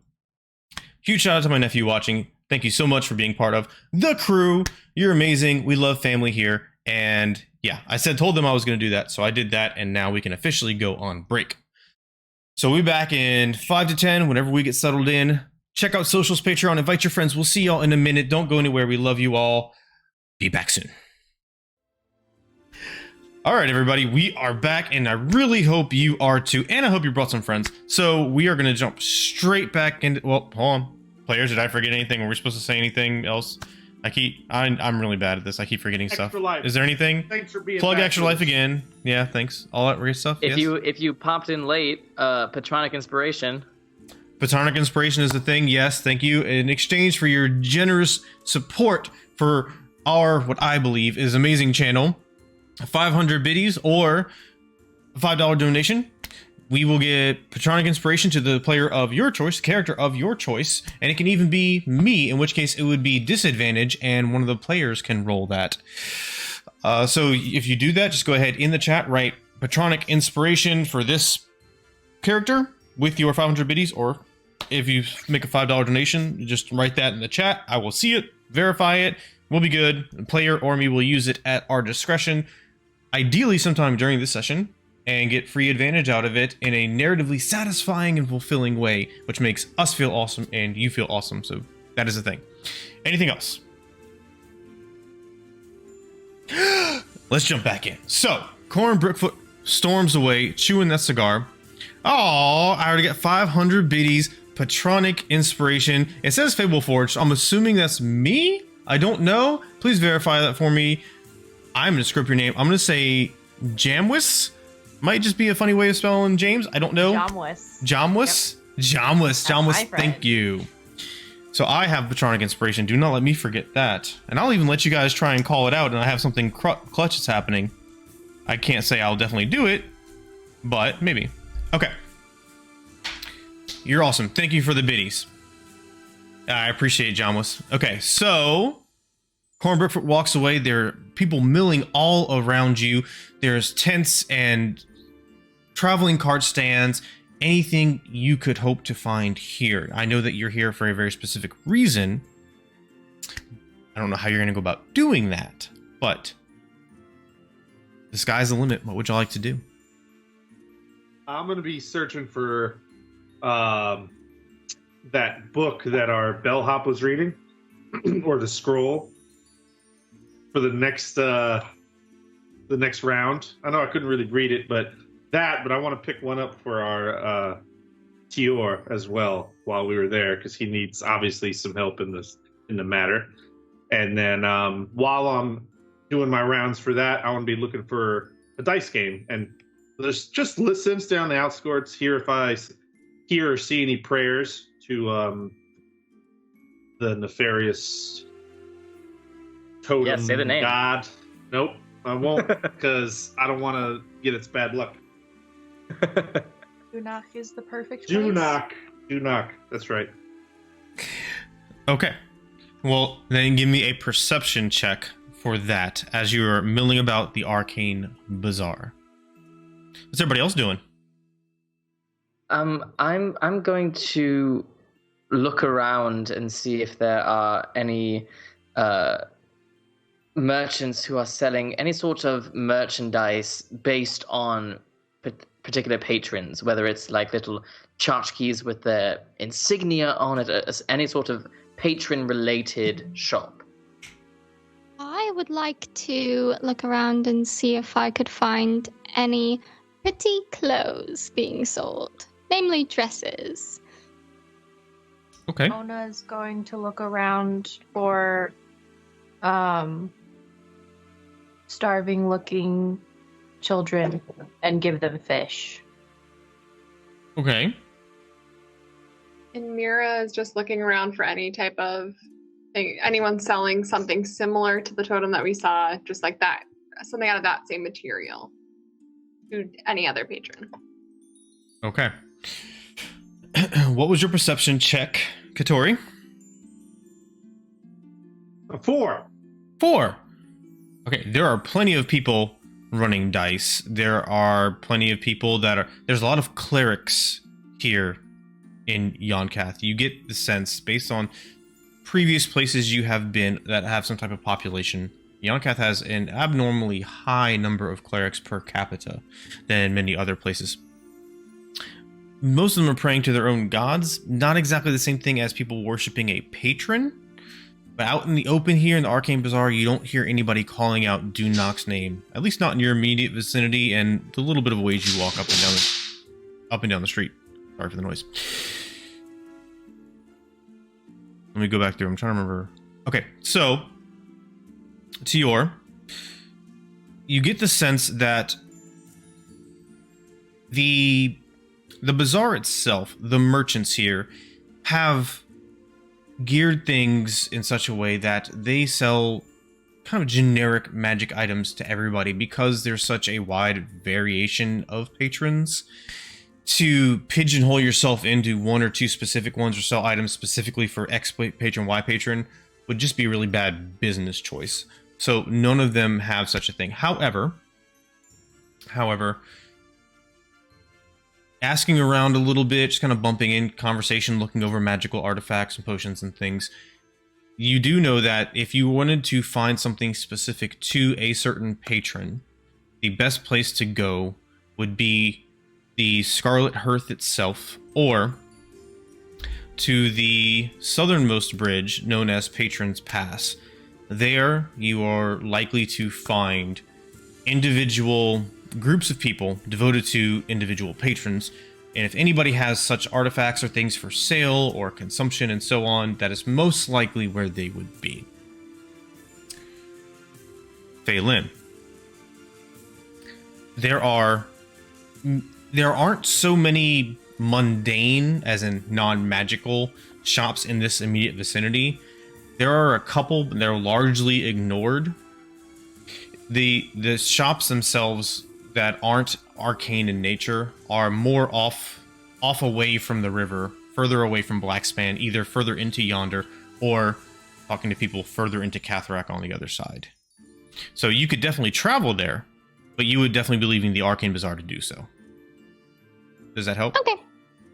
huge shout out to my nephew watching. Thank you so much for being part of the crew. You're amazing. We love family here. And yeah, told them I was going to do that. So I did that. And now we can officially go on break. So we'll be back in 5 to 10 whenever we get settled in. Check out Socials, Patreon, invite your friends. We'll see y'all in a minute. Don't go anywhere. We love you all. Be back soon. All right, everybody, we are back, and I really hope you are too, and I hope you brought some friends. So we are going to jump straight back into, well, hold on. Players, did I forget anything? Were we supposed to say anything else? I'm really bad at this. I keep forgetting Extra stuff. Life. Is there anything? Thanks for being Plug back Extra with Life us. again. Yeah, thanks. All that great stuff. If Yes. you popped in late, Patronic Inspiration. Platonic Inspiration is the thing. Yes, thank you. In exchange for your generous support for our, what I believe is amazing channel, 500 biddies or a $5 donation, we will get Patronic Inspiration to the player of your choice, character of your choice, and it can even be me, in which case it would be disadvantage, and one of the players can roll that. So if you do that, just go ahead in the chat, write Patronic Inspiration for this character with your 500 biddies, or if you make a $5 donation, just write that in the chat. I will see it, verify it, we'll be good. The player or me will use it at our discretion, ideally sometime during this session, and get free advantage out of it in a narratively satisfying and fulfilling way, which makes us feel awesome and you feel awesome. So that is the thing. Anything else? Let's jump back in. So, Corin Brookfoot storms away, chewing that cigar. Oh, I already got 500 biddies, Patronic Inspiration. It says Fableforge. I'm assuming that's me? I don't know. Please verify that for me. I'm going to script your name. I'm going to say Jamwis. Might just be a funny way of spelling James. I don't know. Jamwis. Jamwis? Yep. Jamwis. That's my Thank friend. you. So I have Patronic Inspiration. Do not let me forget that. And I'll even let you guys try and call it out, and I have something clutch that's happening. I can't say I'll definitely do it, but maybe. Okay. You're awesome. Thank you for the biddies. I appreciate it, Jamwis. Okay, so Corin Brookfoot walks away. There are people milling all around you. There's tents and traveling cart stands, anything you could hope to find here. I know that you're here for a very specific reason. I don't know how you're going to go about doing that, but the sky's the limit. What would you like to do? I'm going to be searching for that book that our bellhop was reading, or the scroll for the next round. I know I couldn't really read it, but I want to pick one up for our Tior as well while we were there, because he needs obviously some help in the matter. And then while I'm doing my rounds for that, I want to be looking for a dice game, and there's just listen, stay on the outskirts, hear if I hear or see any prayers to the nefarious totem Yeah, say the name. god. Nope, I won't, because I don't want to get its bad luck. Dunok is the perfect place. Dunok. That's right. Okay. Well, then give me a perception check for that as you're milling about the arcane bazaar. What's everybody else doing? I'm going to look around and see if there are any merchants who are selling any sort of merchandise based on particular patrons, whether it's like little tchotchkes with their insignia on it, any sort of patron-related shop. I would like to look around and see if I could find any pretty clothes being sold, namely dresses. Okay. Ona's going to look around for starving looking children and give them fish. Okay. And Mira is just looking around for any type of thing, anyone selling something similar to the totem that we saw, just like that, something out of that same material to any other patron. Okay. What was your perception check, Katori? 4. 4. Okay, there are plenty of people running dice. There are plenty of people that are... There's a lot of clerics here in Yonkath. You get the sense, based on previous places you have been that have some type of population, Yonkath has an abnormally high number of clerics per capita than many other places. Most of them are praying to their own gods. Not exactly the same thing as people worshipping a patron. But out in the open here in the Arcane Bazaar, you don't hear anybody calling out Dunok's name. At least not in your immediate vicinity and the little bit of ways you walk up and down the street. Sorry for the noise. Let me go back through. I'm trying to remember. Okay, so Tior, you get the sense that the bazaar itself, the merchants here, have geared things in such a way that they sell kind of generic magic items to everybody because there's such a wide variation of patrons. To pigeonhole yourself into one or two specific ones or sell items specifically for X patron, Y patron would just be a really bad business choice. So none of them have such a thing. However, asking around a little bit, just kind of bumping in conversation, looking over magical artifacts and potions and things, you do know that if you wanted to find something specific to a certain patron, the best place to go would be the Scarlet Hearth itself, or to the southernmost bridge known as Patron's Pass. There, you are likely to find individual groups of people devoted to individual patrons, and if anybody has such artifacts or things for sale or consumption and so on, that is most likely where they would be. Phelan. There aren't so many mundane, as in non-magical, shops in this immediate vicinity. There are a couple, but they're largely ignored. The shops themselves that aren't arcane in nature are more off away from the river, further away from Blackspan, either further into Yonder or talking to people further into Cathrak on the other side. So you could definitely travel there, but you would definitely be leaving the Arcane Bazaar to do so. Does that help? Okay.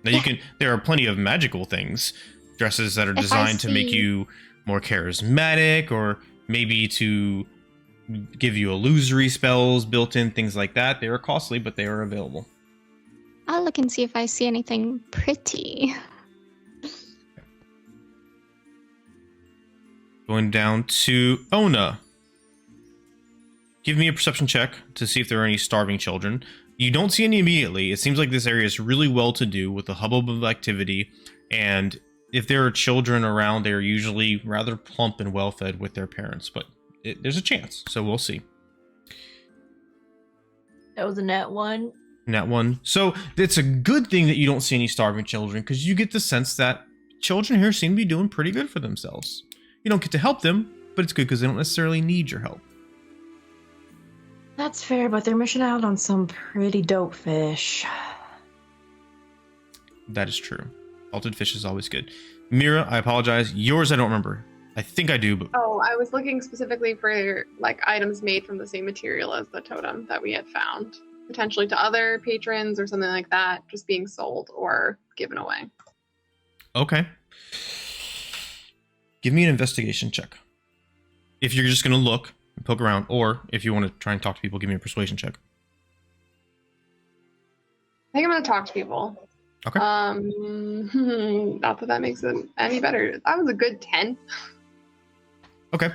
Now you can. There are plenty of magical things, dresses that are designed to make you more charismatic, or maybe to give you illusory spells built in, things like that. They are costly, but they are available. I'll look and see if I see anything pretty. Going down to Ona. Give me a perception check to see if there are any starving children. You don't see any immediately. It seems like this area is really well to do with a hubbub of activity, and if there are children around, they're usually rather plump and well fed with their parents, but there's a chance, so we'll see. That was a net one. Net one. So it's a good thing that you don't see any starving children, because you get the sense that children here seem to be doing pretty good for themselves. You don't get to help them, but it's good because they don't necessarily need your help. That's fair, but they're missing out on some pretty dope fish. That is true. Salted fish is always good. Mira, I apologize. Yours I don't remember. I think I do, but... Oh, I was looking specifically for like items made from the same material as the totem that we had found. Potentially to other patrons or something like that, just being sold or given away. Okay. Give me an investigation check. If you're just going to look and poke around, or if you want to try and talk to people, give me a persuasion check. I think I'm going to talk to people. Okay. Not that that makes it any better. That was a good 10. Okay.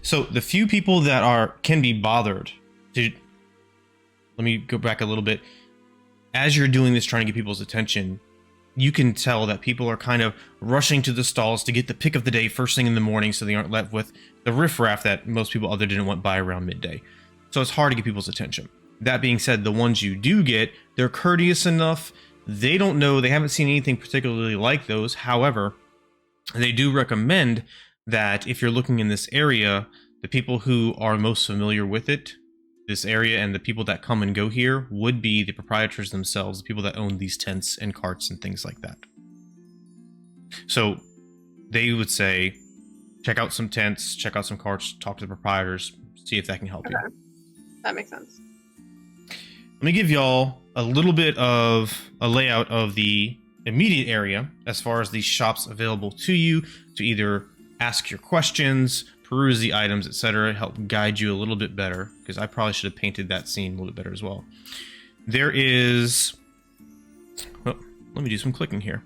So the few people that can be bothered to... Let me go back a little bit. as you're doing this, trying to get people's attention, you can tell that people are kind of rushing to the stalls to get the pick of the day first thing in the morning, so they aren't left with the riffraff that most people other didn't want by around midday. So it's hard to get people's attention. That being said, the ones you do get, they're courteous enough. They don't know, they haven't seen anything particularly like those. However, they do recommend that if you're looking in this area, the people who are most familiar with it, this area, and the people that come and go here would be the proprietors themselves, the people that own these tents and carts and things like that. So they would say, check out some tents, check out some carts, talk to the proprietors, see if that can help you. That makes sense. Let me give y'all a little bit of a layout of the immediate area as far as these shops available to you to either ask your questions, peruse the items, etc., help guide you a little bit better, because I probably should have painted that scene a little bit better as well. There is... Well, let me do some clicking here.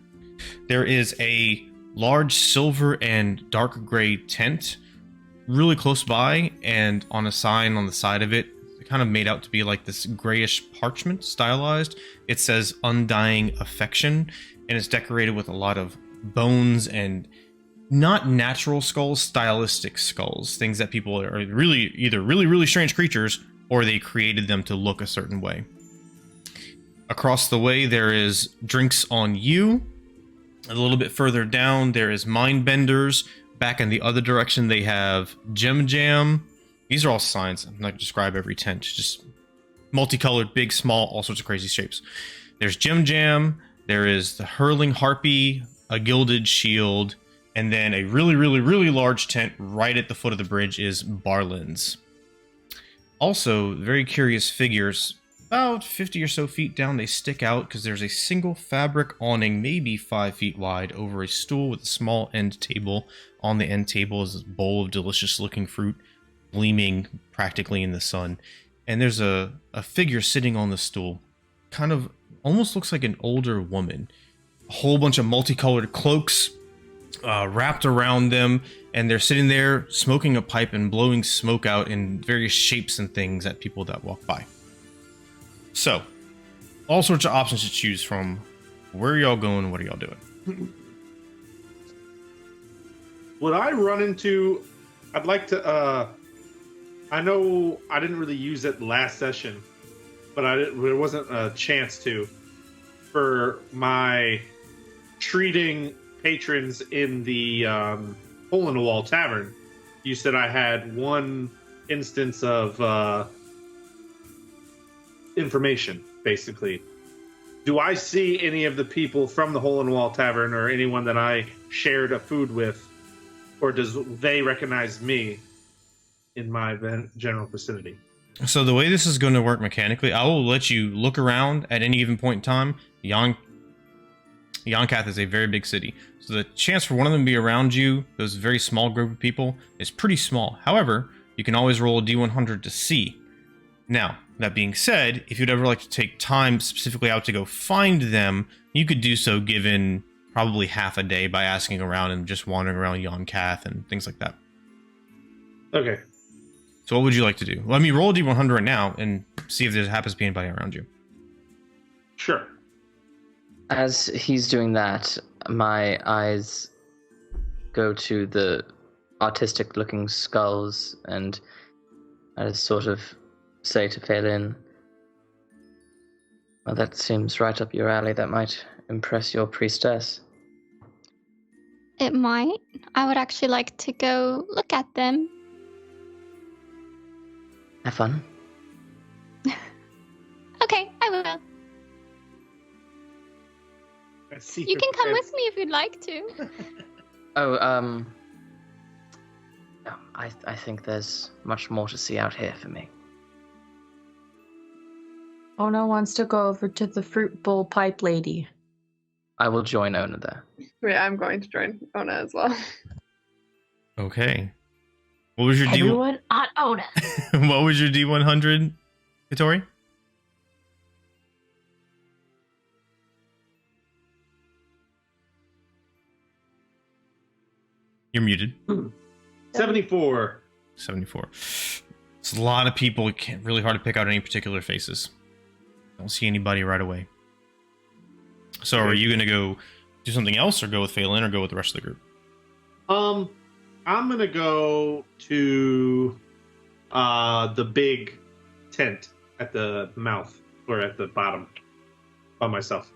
There is a large silver and dark gray tent really close by, and on a sign on the side of it, kind of made out to be like this grayish parchment stylized. It says Undying Affection, and it's decorated with a lot of bones and not natural skulls, stylistic skulls, things that people are really either really strange creatures, or they created them to look a certain way. Across the way, there is Drinks on You. A little bit further down, there is Mind Benders. Back in the other direction, they have Gem Jam. These are all signs. I'm not going to describe every tent. Just multicolored, big, small, all sorts of crazy shapes. There's Gem Jam. There is the Hurling Harpy, a Gilded Shield, and then a really large tent right at the foot of the bridge is Barlin's. Also, very curious figures. About 50 or so feet down, they stick out because there's a single fabric awning, maybe 5 feet wide, over a stool with a small end table. On the end table is a bowl of delicious-looking fruit, gleaming practically in the sun. And there's a figure sitting on the stool. Kind of almost looks like an older woman. A whole bunch of multicolored cloaks wrapped around them, and they're sitting there smoking a pipe and blowing smoke out in various shapes and things at people that walk by. So, all sorts of options to choose from. Where are y'all going? What are y'all doing? Would I run into... I'd like to... I know I didn't really use it last session, but there wasn't a chance to. For my treating patrons in the Hole-in-the-Wall Tavern, you said I had one instance of information, basically. Do I see any of the people from the Hole-in-the-Wall Tavern or anyone that I shared a food with, or does they recognize me in my general vicinity? So the way this is going to work mechanically, I will let you look around at any given point in time. Yonkath is a very big city, so the chance for one of them to be around you, those very small group of people, is pretty small. However, you can always roll a D100 to see. Now, that being said, if you'd ever like to take time specifically out to go find them, you could do so given probably half a day by asking around and just wandering around Yonkath and things like that. Okay. So what would you like to do? Let me roll a D100 right now and see if there happens to be anybody around you. Sure. As he's doing that, my eyes go to the artistic-looking skulls, and I just sort of say to Phelan, well, that seems right up your alley. That might impress your priestess. It might. I would actually like to go look at them. Have fun. Okay, I will. You can come with me if you'd like to. Oh, no, I think there's much more to see out here for me. Ona wants to go over to the fruit bowl pipe lady. I will join Ona there. Yeah, I'm going to join Ona as well. Okay. What was your Everyone on Ona. What was your D100, Katori? You're muted. 74. 74. It's a lot of people. Really hard to pick out any particular faces. Don't see anybody right away. So are you going to go do something else, or go with Phelan, or go with the rest of the group? I'm gonna go to the big tent at the mouth, or at the bottom, by myself.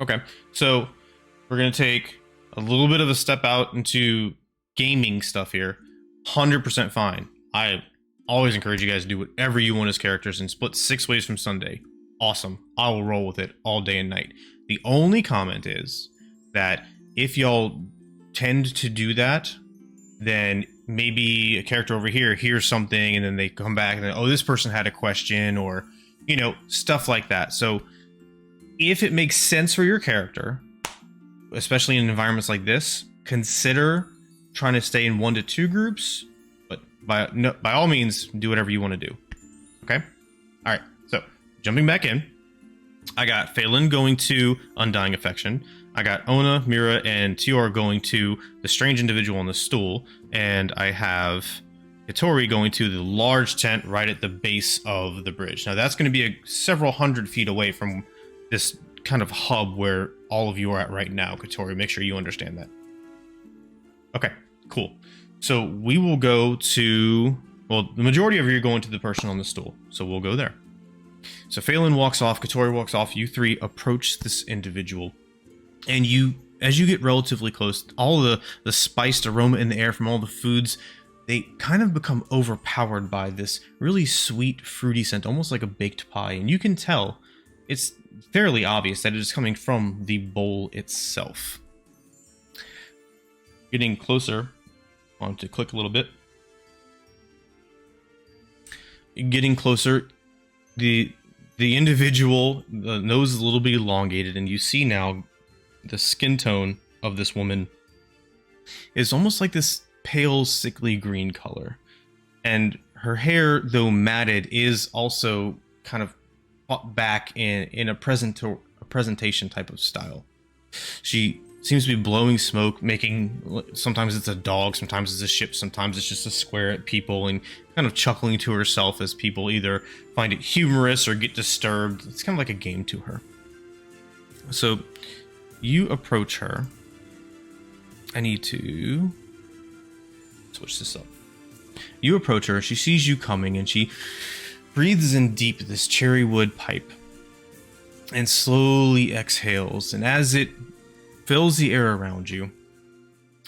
Okay, so we're going to take a little bit of a step out into gaming stuff here. 100% fine. I always encourage you guys to do whatever you want as characters and split 6 ways from Sunday. Awesome. I will roll with it all day and night. The only comment is that if y'all tend to do that, then maybe a character over here hears something and then they come back and then, oh, this person had a question, or, you know, stuff like that. So if it makes sense for your character, especially in environments like this, consider trying to stay in 1 to 2 groups, but by all means, do whatever you want to do. Okay? All right. So jumping back in, I got Phelan going to Undying Affection. I got Ona, Mira, and Tior going to the strange individual on the stool, and I have Hitori going to the large tent right at the base of the bridge. Now that's going to be several hundred feet away from this kind of hub where all of you are at right now, Hitori. Make sure you understand that. Okay, cool. So we will go to, well, the majority of you are going to the person on the stool, so we'll go there. So Phelan walks off, Hitori walks off, you 3 approach this individual. And you, as you get relatively close, all the spiced aroma in the air from all the foods, they kind of become overpowered by this really sweet, fruity scent, almost like a baked pie. And you can tell, it's fairly obvious that it is coming from the bowl itself. Getting closer, I want to click a little bit. Getting closer, the individual, the nose is a little bit elongated, and you see now the skin tone of this woman is almost like this pale, sickly green color. And her hair, though matted, is also kind of brought back in a presentation type of style. She seems to be blowing smoke, making, sometimes it's a dog, sometimes it's a ship, sometimes it's just a square at people, and kind of chuckling to herself as people either find it humorous or get disturbed. It's kind of like a game to her. So you approach her. I need to switch this up. You approach her, she sees you coming, and she breathes in deep this cherry wood pipe and slowly exhales. And as it fills the air around you,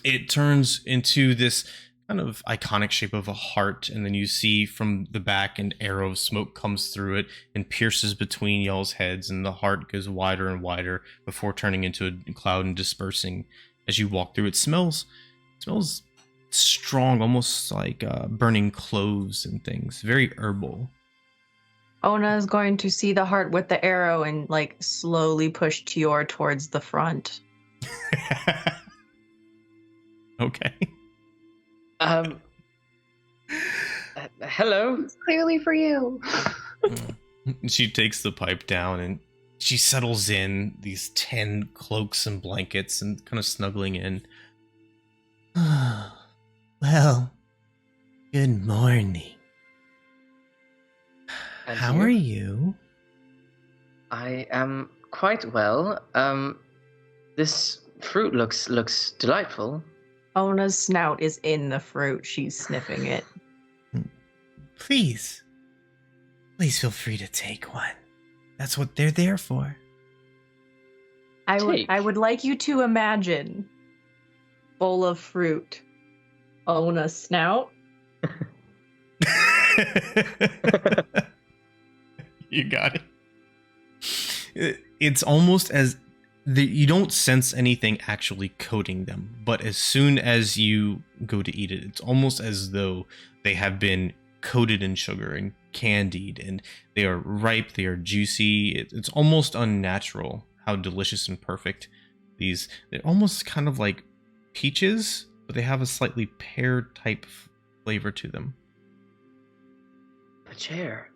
it turns into this kind of iconic shape of a heart, and then you see from the back an arrow of smoke comes through it and pierces between y'all's heads, and the heart goes wider and wider before turning into a cloud and dispersing as you walk through. It smells strong, almost like burning cloves and things. Very herbal. Ona is going to see the heart with the arrow and like slowly push Tior towards the front. Okay. Hello. It's clearly for you. She takes the pipe down and she settles in these 10 cloaks and blankets and kind of snuggling in. Well, good morning. And How you? are you? I am quite well. This fruit looks delightful. Ona's snout is in the fruit. She's sniffing it. Please feel free to take one. That's what they're there for. I would like you to imagine bowl of fruit. Ona's snout. You got it. It's almost as you don't sense anything actually coating them, but as soon as you go to eat it, it's almost as though they have been coated in sugar and candied, and they are ripe, they are juicy. It's almost unnatural how delicious and perfect they're almost kind of like peaches, but they have a slightly pear type flavor to them. A chair.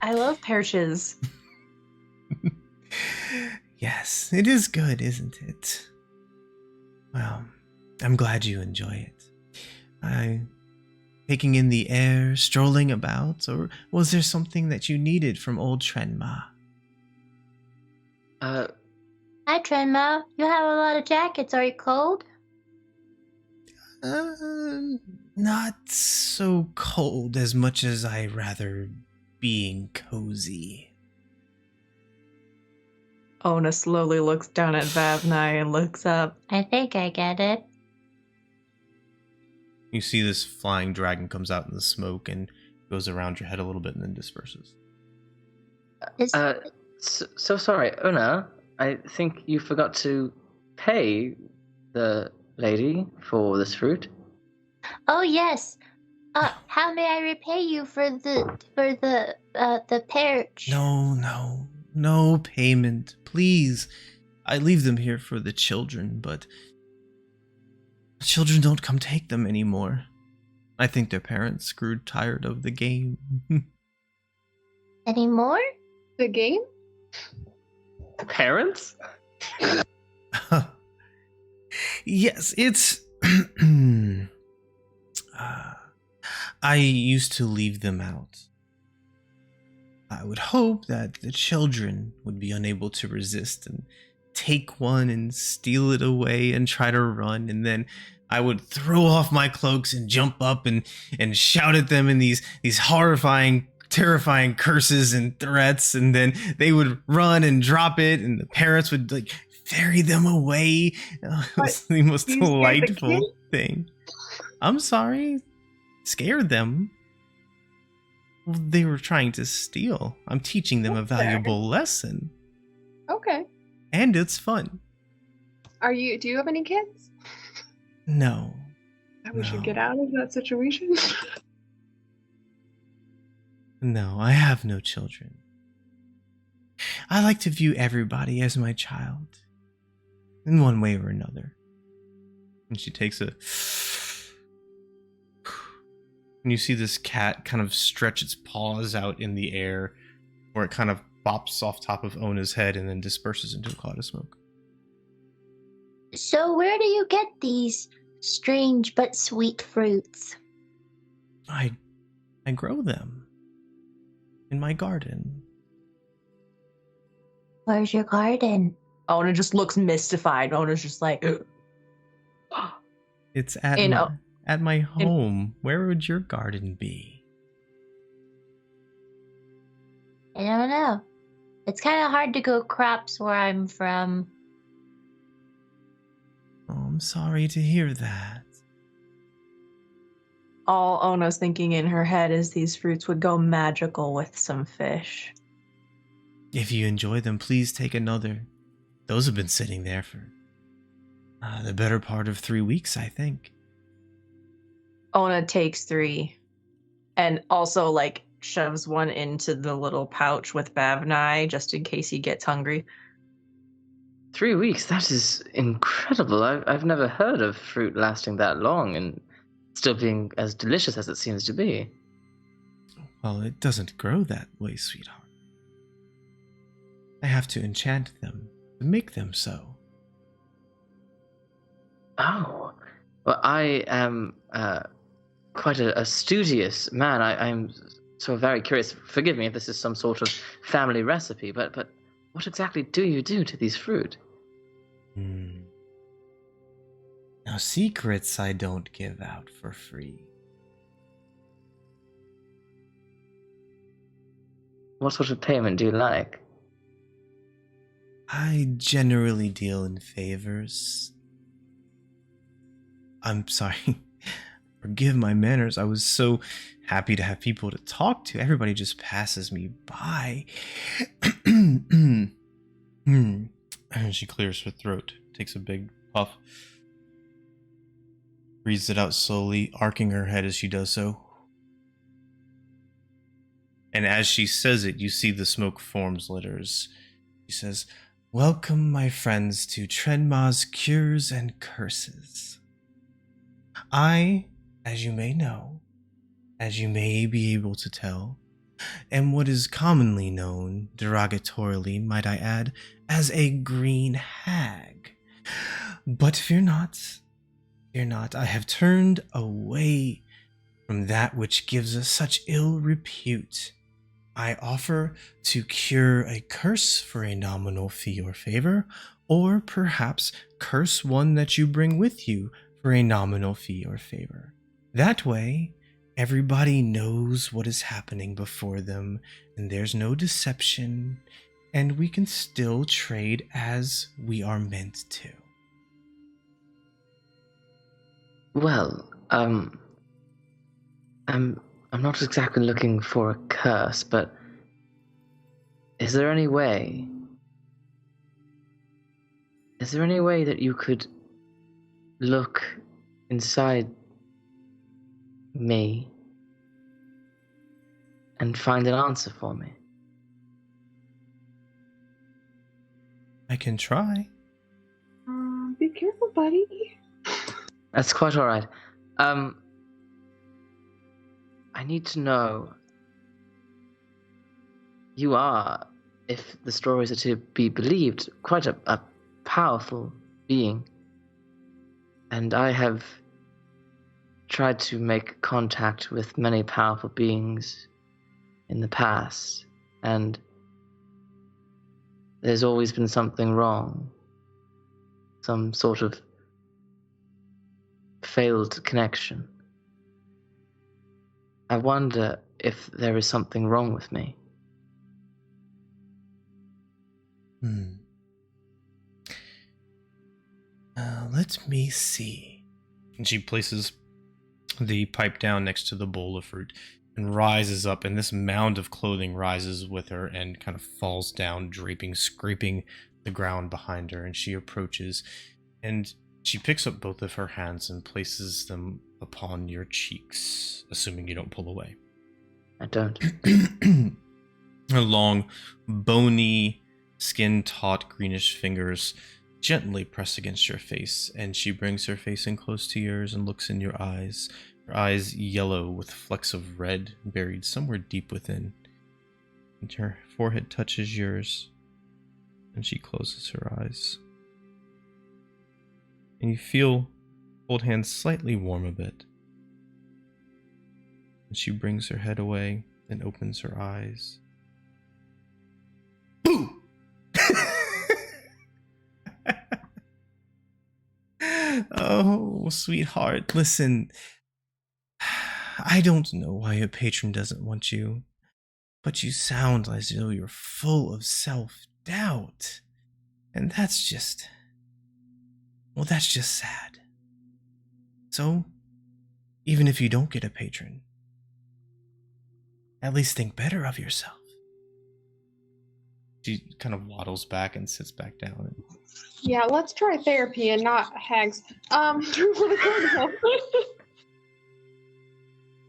I love peaches. Yes, it is good, isn't it? Well, I'm glad you enjoy it. Taking in the air, strolling about, or was there something that you needed from old Trenma? Uh, Hi, Trenma. You have a lot of jackets. Are you cold? Not so cold as much as I rather being cozy. Ona slowly looks down at Vavnai and looks up. I think I get it. You see this flying dragon comes out in the smoke and goes around your head a little bit and then disperses. Is, so sorry, Una. I think you forgot to pay the lady for this fruit. oh yes. How may I repay you for the perch? No payment, please. I leave them here for the children, but the children don't come take them anymore. I think their parents grew tired of the game. Any more? The game? Parents? Yes, it's. I used to leave them out. I would hope that the children would be unable to resist and take one and steal it away and try to run, and then I would throw off my cloaks and jump up and shout at them in these horrifying, terrifying curses and threats, and then they would run and drop it, and the parents would like ferry them away. It was the most You scared the delightful kid? thing. I'm sorry, scared them. Well, they were trying to steal. I'm teaching them a That's fair. valuable lesson, Okay. and it's fun. Do you have any kids? No. We should No. get out of that situation. No, I have no children. I like to view everybody as my child, in one way or another. And she takes a... And you see this cat kind of stretch its paws out in the air, where it kind of bops off top of Ona's head and then disperses into a cloud of smoke. So where do you get these strange but sweet fruits? I grow them in my garden. Where's your garden? Ona just looks mystified. Ona's just like, It's at In my, a- at my home. Where would your garden be? I don't know. It's kind of hard to grow crops where I'm from. Oh, I'm sorry to hear that. all Ona's thinking in her head is these fruits would go magical with some fish. If you enjoy them, please take another. Those have been sitting there for the better part of 3 weeks, I think. Ona takes 3 and also like shoves one into the little pouch with Bavnai just in case he gets hungry. 3 weeks? That is incredible. I've never heard of fruit lasting that long and still being as delicious as it seems to be. Well, it doesn't grow that way, sweetheart. I have to enchant them to make them so. Oh. Well, I am quite a studious man. I'm so very curious. Forgive me if this is some sort of family recipe, but what exactly do you do to these fruit? Now, secrets I don't give out for free. What sort of payment do you like? I generally deal in favors. I'm sorry. Forgive my manners. I was so happy to have people to talk to. Everybody just passes me by. And she clears her throat, takes a big puff, breathes it out slowly, arcing her head as she does so. And as she says it, you see the smoke forms letters. She says, Welcome, my friends, to Trenma's Cures and Curses. I, as you may know, as you may be able to tell, am what is commonly known, derogatorily, might I add, as a green hag. But fear not, I have turned away from that which gives us such ill repute, I offer to cure a curse for a nominal fee or favor, or perhaps curse one that you bring with you for a nominal fee or favor. That way, everybody knows what is happening before them, and there's no deception, and we can still trade as we are meant to. Well, I'm not exactly looking for a curse, but is there any way that you could look inside me and find an answer for me? I can try. Be careful, buddy. That's quite all right. I need to know. You are, if the stories are to be believed, quite a powerful being. And I have tried to make contact with many powerful beings in the past, and there's always been something wrong. Some sort of failed connection. I wonder if there is something wrong with me. Let me see. And she places the pipe down next to the bowl of fruit and rises up, and this mound of clothing rises with her and kind of falls down, draping, scraping the ground behind her. And she approaches, and she picks up both of her hands and places them upon your cheeks, assuming you don't pull away. I don't. Her long, bony, skin-taut, greenish fingers gently press against your face, and she brings her face in close to yours and looks in your eyes. Her eyes yellow with flecks of red buried somewhere deep within. And her forehead touches yours, and she closes her eyes. And you feel both hands slightly warm a bit. And she brings her head away and opens her eyes. Boo! Oh, sweetheart, listen. I don't know why your patron doesn't want you, but you sound as though you're full of self-doubt. And that's just sad. So, even if you don't get a patron, at least think better of yourself. She kind of waddles back and sits back down. Yeah, let's try therapy and not hags.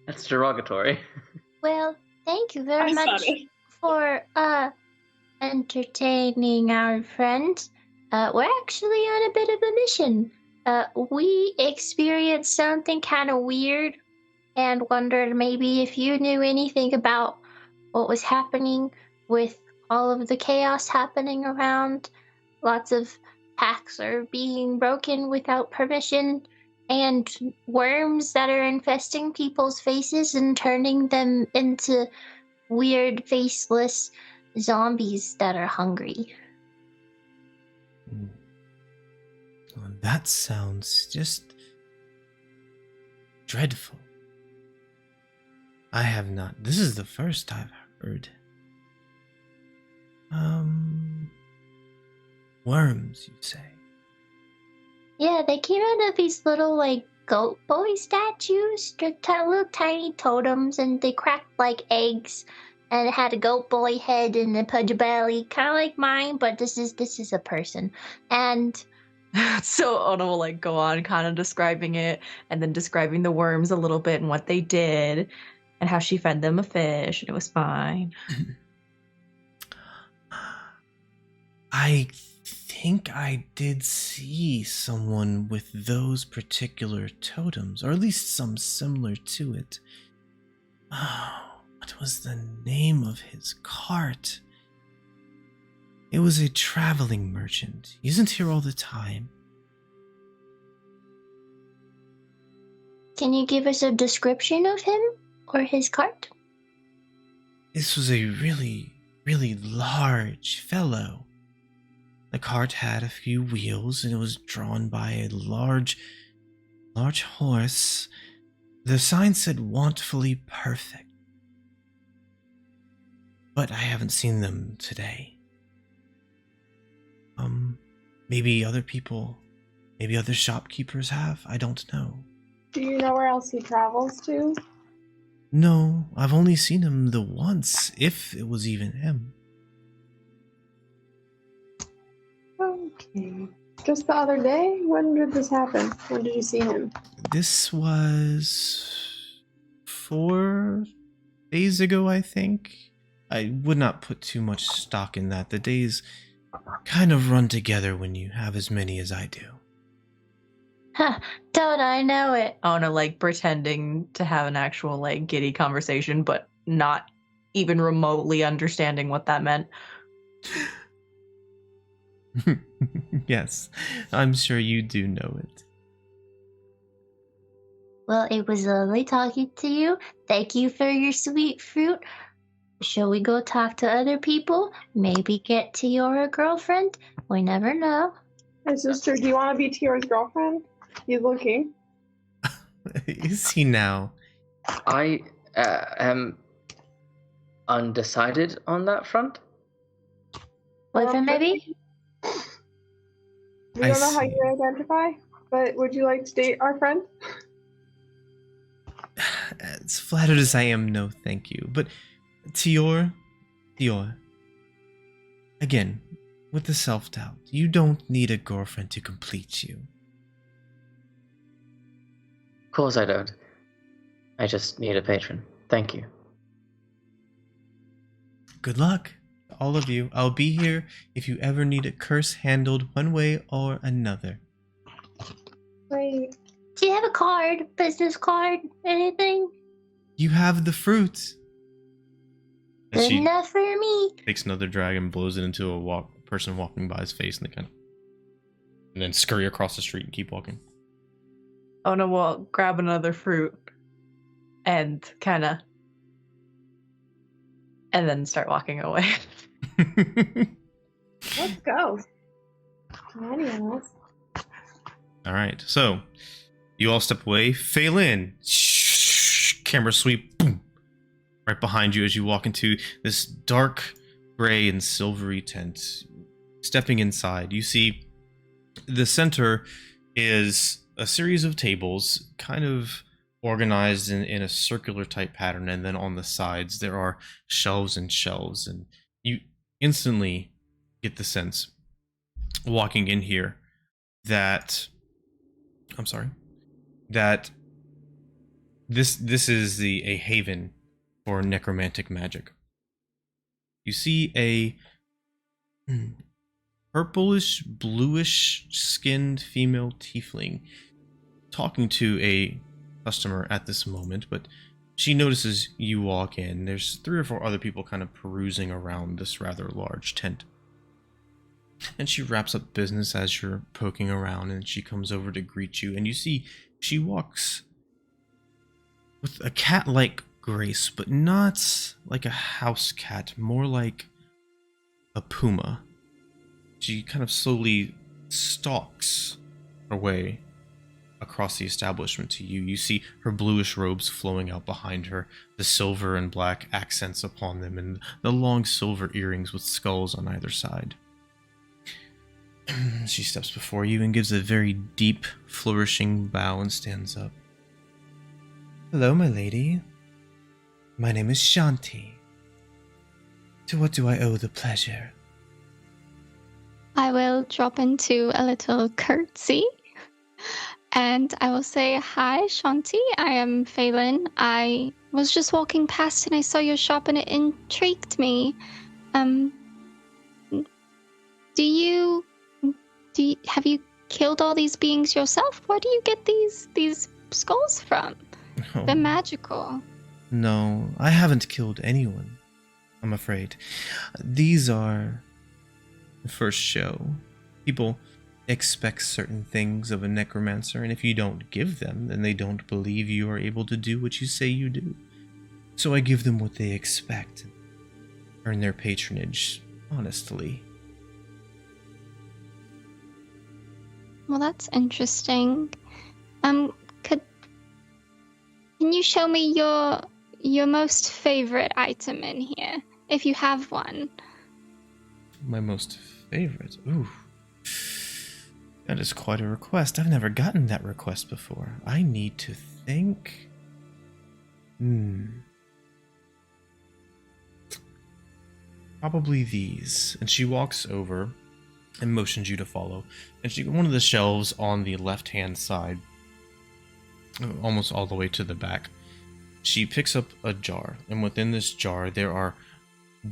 That's derogatory. Well, thank you very I'm much sorry. for entertaining our friend. We're actually on a bit of a mission. We experienced something kind of weird and wondered maybe if you knew anything about what was happening with all of the chaos happening around. Lots of packs are being broken without permission, and worms that are infesting people's faces and turning them into weird, faceless zombies that are hungry. Well, that sounds just dreadful. This is the first I've heard. Worms, you say? Yeah, they came out of these little, goat boy statues. They're little tiny totems, and they cracked like eggs, and it had a goat boy head and a pudgy belly, kind of like mine, but this is a person. And So Ona will go on kind of describing it and then describing the worms a little bit and what they did and how she fed them a fish and it was fine. I think I did see someone with those particular totems, or at least some similar to it. Oh, what was the name of his cart? It was a traveling merchant. He isn't here all the time. can you give us a description of him or his cart? This was a really, really large fellow. The cart had a few wheels and it was drawn by a large horse. The sign said "wantfully perfect." But I haven't seen them today. Maybe other people, maybe other shopkeepers have. I don't know. Do you know where else he travels to? No, I've only seen him the once, if it was even him. Okay. Just the other day? When did this happen? When did you see him? This was 4 days ago, I think. I would not put too much stock in that. The days kind of run together when you have as many as I do. Huh, don't I know it? Ona like pretending to have an actual like giddy conversation, but not even remotely understanding what that meant. Yes, I'm sure you do know it. Well, it was lovely talking to you. Thank you for your sweet fruit. Shall we go talk to other people? Maybe get Tiora a girlfriend? We never know. Hey, sister, do you want to be Tiara's girlfriend? He's looking. Is he now? I am undecided on that front. Boyfriend, maybe? We don't know how see. you identify, but would you like to date our friend? As flattered as I am, no thank you. But Tior, again, with the self-doubt, you don't need a girlfriend to complete you. Of course I don't. I just need a patron. Thank you. Good luck, all of you. I'll be here if you ever need a curse handled one way or another. Wait. Do you have a card? Business card? Anything? You have the fruit. And Good she enough for me. takes another drag and blows it into a person walking by his face, and they kind of, and then scurry across the street and keep walking. Ona will grab another fruit and and then start walking away. Let's go. Anyways. All right, so you all step away. Phelan, camera sweep, boom, right behind you as you walk into this dark gray and silvery tent. Stepping inside, you see the center is a series of tables, kind of organized in a circular type pattern, and then on the sides there are shelves and shelves, and you instantly get the sense, walking in here, that this is a haven for necromantic magic. You see a purplish, bluish skinned female tiefling talking to a customer at this moment, but she notices you walk in. There's 3 or 4 other people kind of perusing around this rather large tent. And she wraps up business as you're poking around, and she comes over to greet you, and you see she walks with a cat-like grace, but not like a house cat, more like a puma. She kind of slowly stalks her way across the establishment to you. You see her bluish robes flowing out behind her, the silver and black accents upon them, and the long silver earrings with skulls on either side. She steps before you and gives a very deep, flourishing bow and stands up. Hello, my lady. My name is Shanti. To what do I owe the pleasure? I will drop into a little curtsy and I will say, "Hi, Shanti. I am Phelan. I was just walking past and I saw your shop and it intrigued me. Have you killed all these beings yourself? Where do you get these skulls from? Oh, They're magical." no, I haven't killed anyone, I'm afraid. These are the first show. People expect certain things of a necromancer, and if you don't give them, then they don't believe you are able to do what you say you do. So I give them what they expect. earn their patronage honestly. Well, that's interesting. Can you show me your most favorite item in here, if you have one? My most favorite? Ooh. That is quite a request. I've never gotten that request before. I need to think. Probably these. And she walks over and motions you to follow. And one of the shelves on the left-hand side, almost all the way to the back, she picks up a jar. And within this jar, there are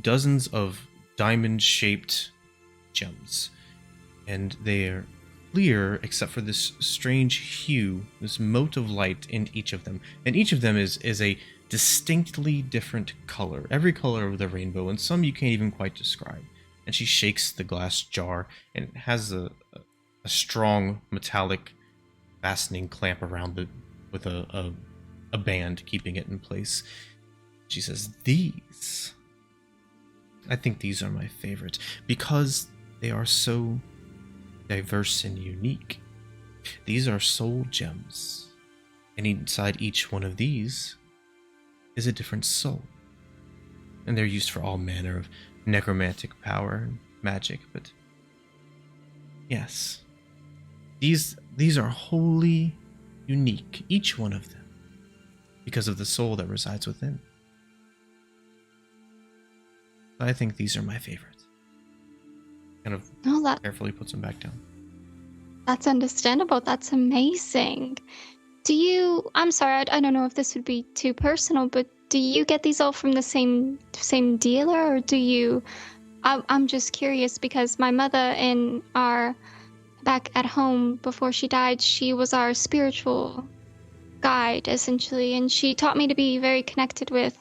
dozens of diamond-shaped gems. And they are clear except for this strange hue, this mote of light in each of them. And each of them is a distinctly different color, every color of the rainbow, and some you can't even quite describe. And she shakes the glass jar, and it has a strong metallic fastening clamp around it with a band keeping it in place. She says, "These. I think these are my favorite because they are so diverse and unique. These are soul gems, and inside each one of these is a different soul. And they're used for all manner of necromantic power and magic, but yes, these are wholly unique, each one of them, because of the soul that resides within. I think these are my favorite." Kind of carefully puts them back down. That's understandable. That's amazing. I'm sorry, I don't know if this would be too personal, but do you get these all from the same dealer, or do you... I'm just curious because my mother back at home before she died, she was our spiritual guide, essentially, and she taught me to be very connected with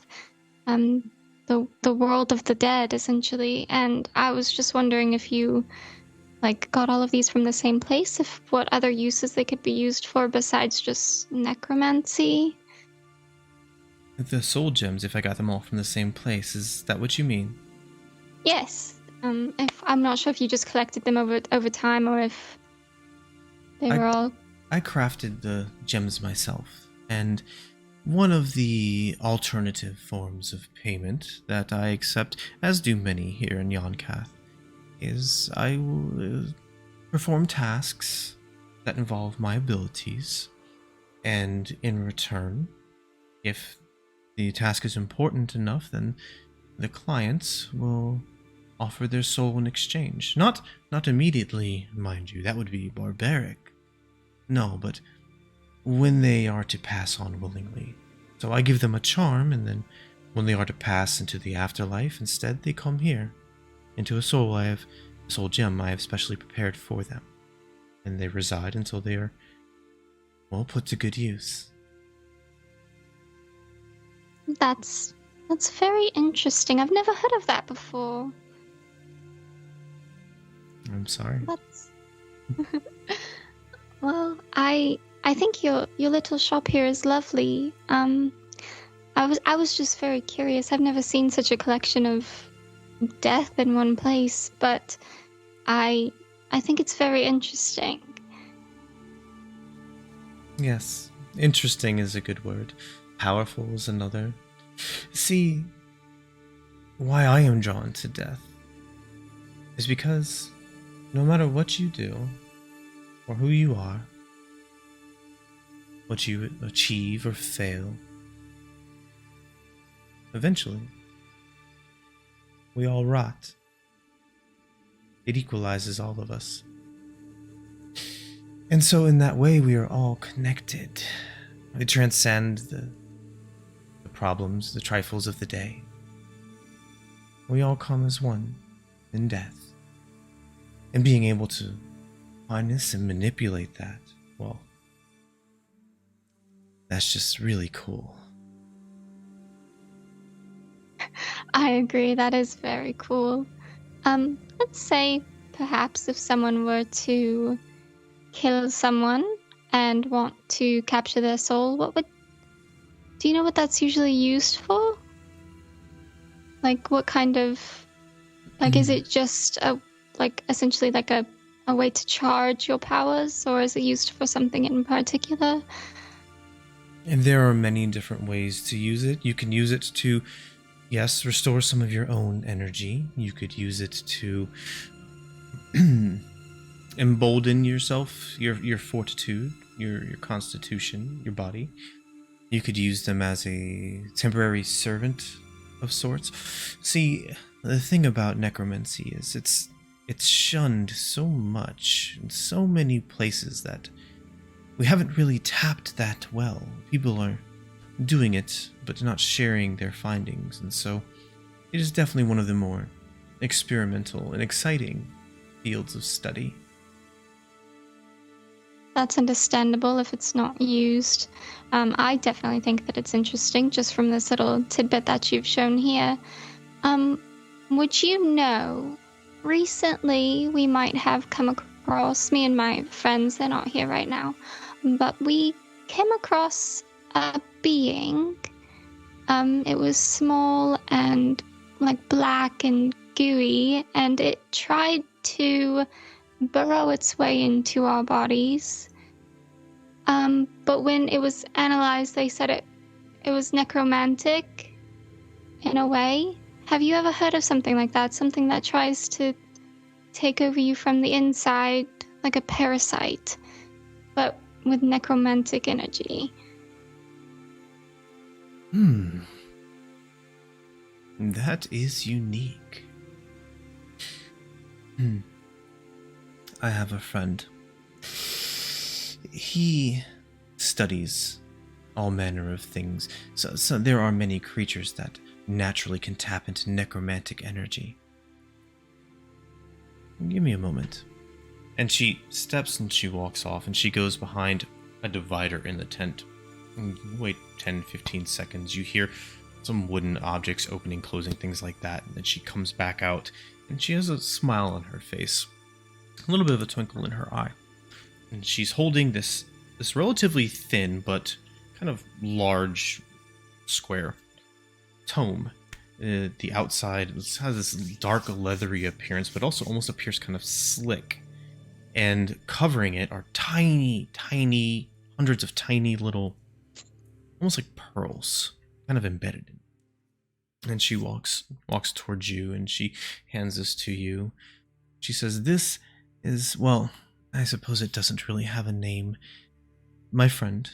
the world of the dead, essentially. And I was just wondering if you got all of these from the same place, if what other uses they could be used for besides just necromancy. The soul gems, if I got them all from the same place, is that what you mean? Yes. If I'm not sure if you just collected them over time, or if they were all... I crafted the gems myself, and one of the alternative forms of payment that I accept, as do many here in Yonkath, is I will perform tasks that involve my abilities, and in return, if the task is important enough, then the clients will offer their soul in exchange. Not immediately, mind you, that would be barbaric. No, but when they are to pass on willingly. So I give them a charm, and then when they are to pass into the afterlife, instead they come here, into a soul gem I have specially prepared for them. And they reside until they are, well, put to good use. That's very interesting. I've never heard of that before. I'm sorry. Well, I think your little shop here is lovely. I was just very curious. I've never seen such a collection of death in one place, but I think it's very interesting. Yes, interesting is a good word. Powerful is another. See, why I am drawn to death is because no matter what you do, or who you are, what you achieve or fail, eventually, we all rot. It equalizes all of us. And so in that way, we are all connected. We transcend the problems, the trifles of the day. We all come as one in death. And being able to harness and manipulate that, well, that's just really cool. I agree, that is very cool. Let's say perhaps if someone were to kill someone and want to capture their soul, do you know what that's usually used for? Like, what kind of, like, is it just essentially like a way to charge your powers, or is it used for something in particular? And there are many different ways to use it. You can use it to, yes, restore some of your own energy. You could use it to embolden yourself, your fortitude, your constitution, your body. You could use them as a temporary servant of sorts. See, the thing about necromancy is it's shunned so much in so many places that we haven't really tapped that well. People are doing it, but not sharing their findings, and so it is definitely one of the more experimental and exciting fields of study. That's understandable if it's not used. I definitely think that it's interesting just from this little tidbit that you've shown here. Would you know, recently we might have come across, me and my friends, they're not here right now, but we came across a being. It was small and like black and gooey, and it tried to burrow its way into our bodies. But when it was analyzed, they said it was necromantic in a way. Have you ever heard of something like that? Something that tries to take over you from the inside, like a parasite, but with necromantic energy. That is unique. I have a friend. He studies all manner of things. So there are many creatures that naturally can tap into necromantic energy. Give me a moment. And she steps and she walks off and she goes behind a divider in the tent. And you wait 10, 15 seconds. You hear some wooden objects opening, closing, things like that. And then she comes back out and she has a smile on her face. A little bit of a twinkle in her eye. And she's holding this relatively thin but kind of large square tome. The outside has this dark leathery appearance, but also almost appears kind of slick. And covering it are tiny, hundreds of tiny little, almost like pearls, kind of embedded in. And she walks towards you and she hands this to you. She says, "This is, well, I suppose it doesn't really have a name. My friend,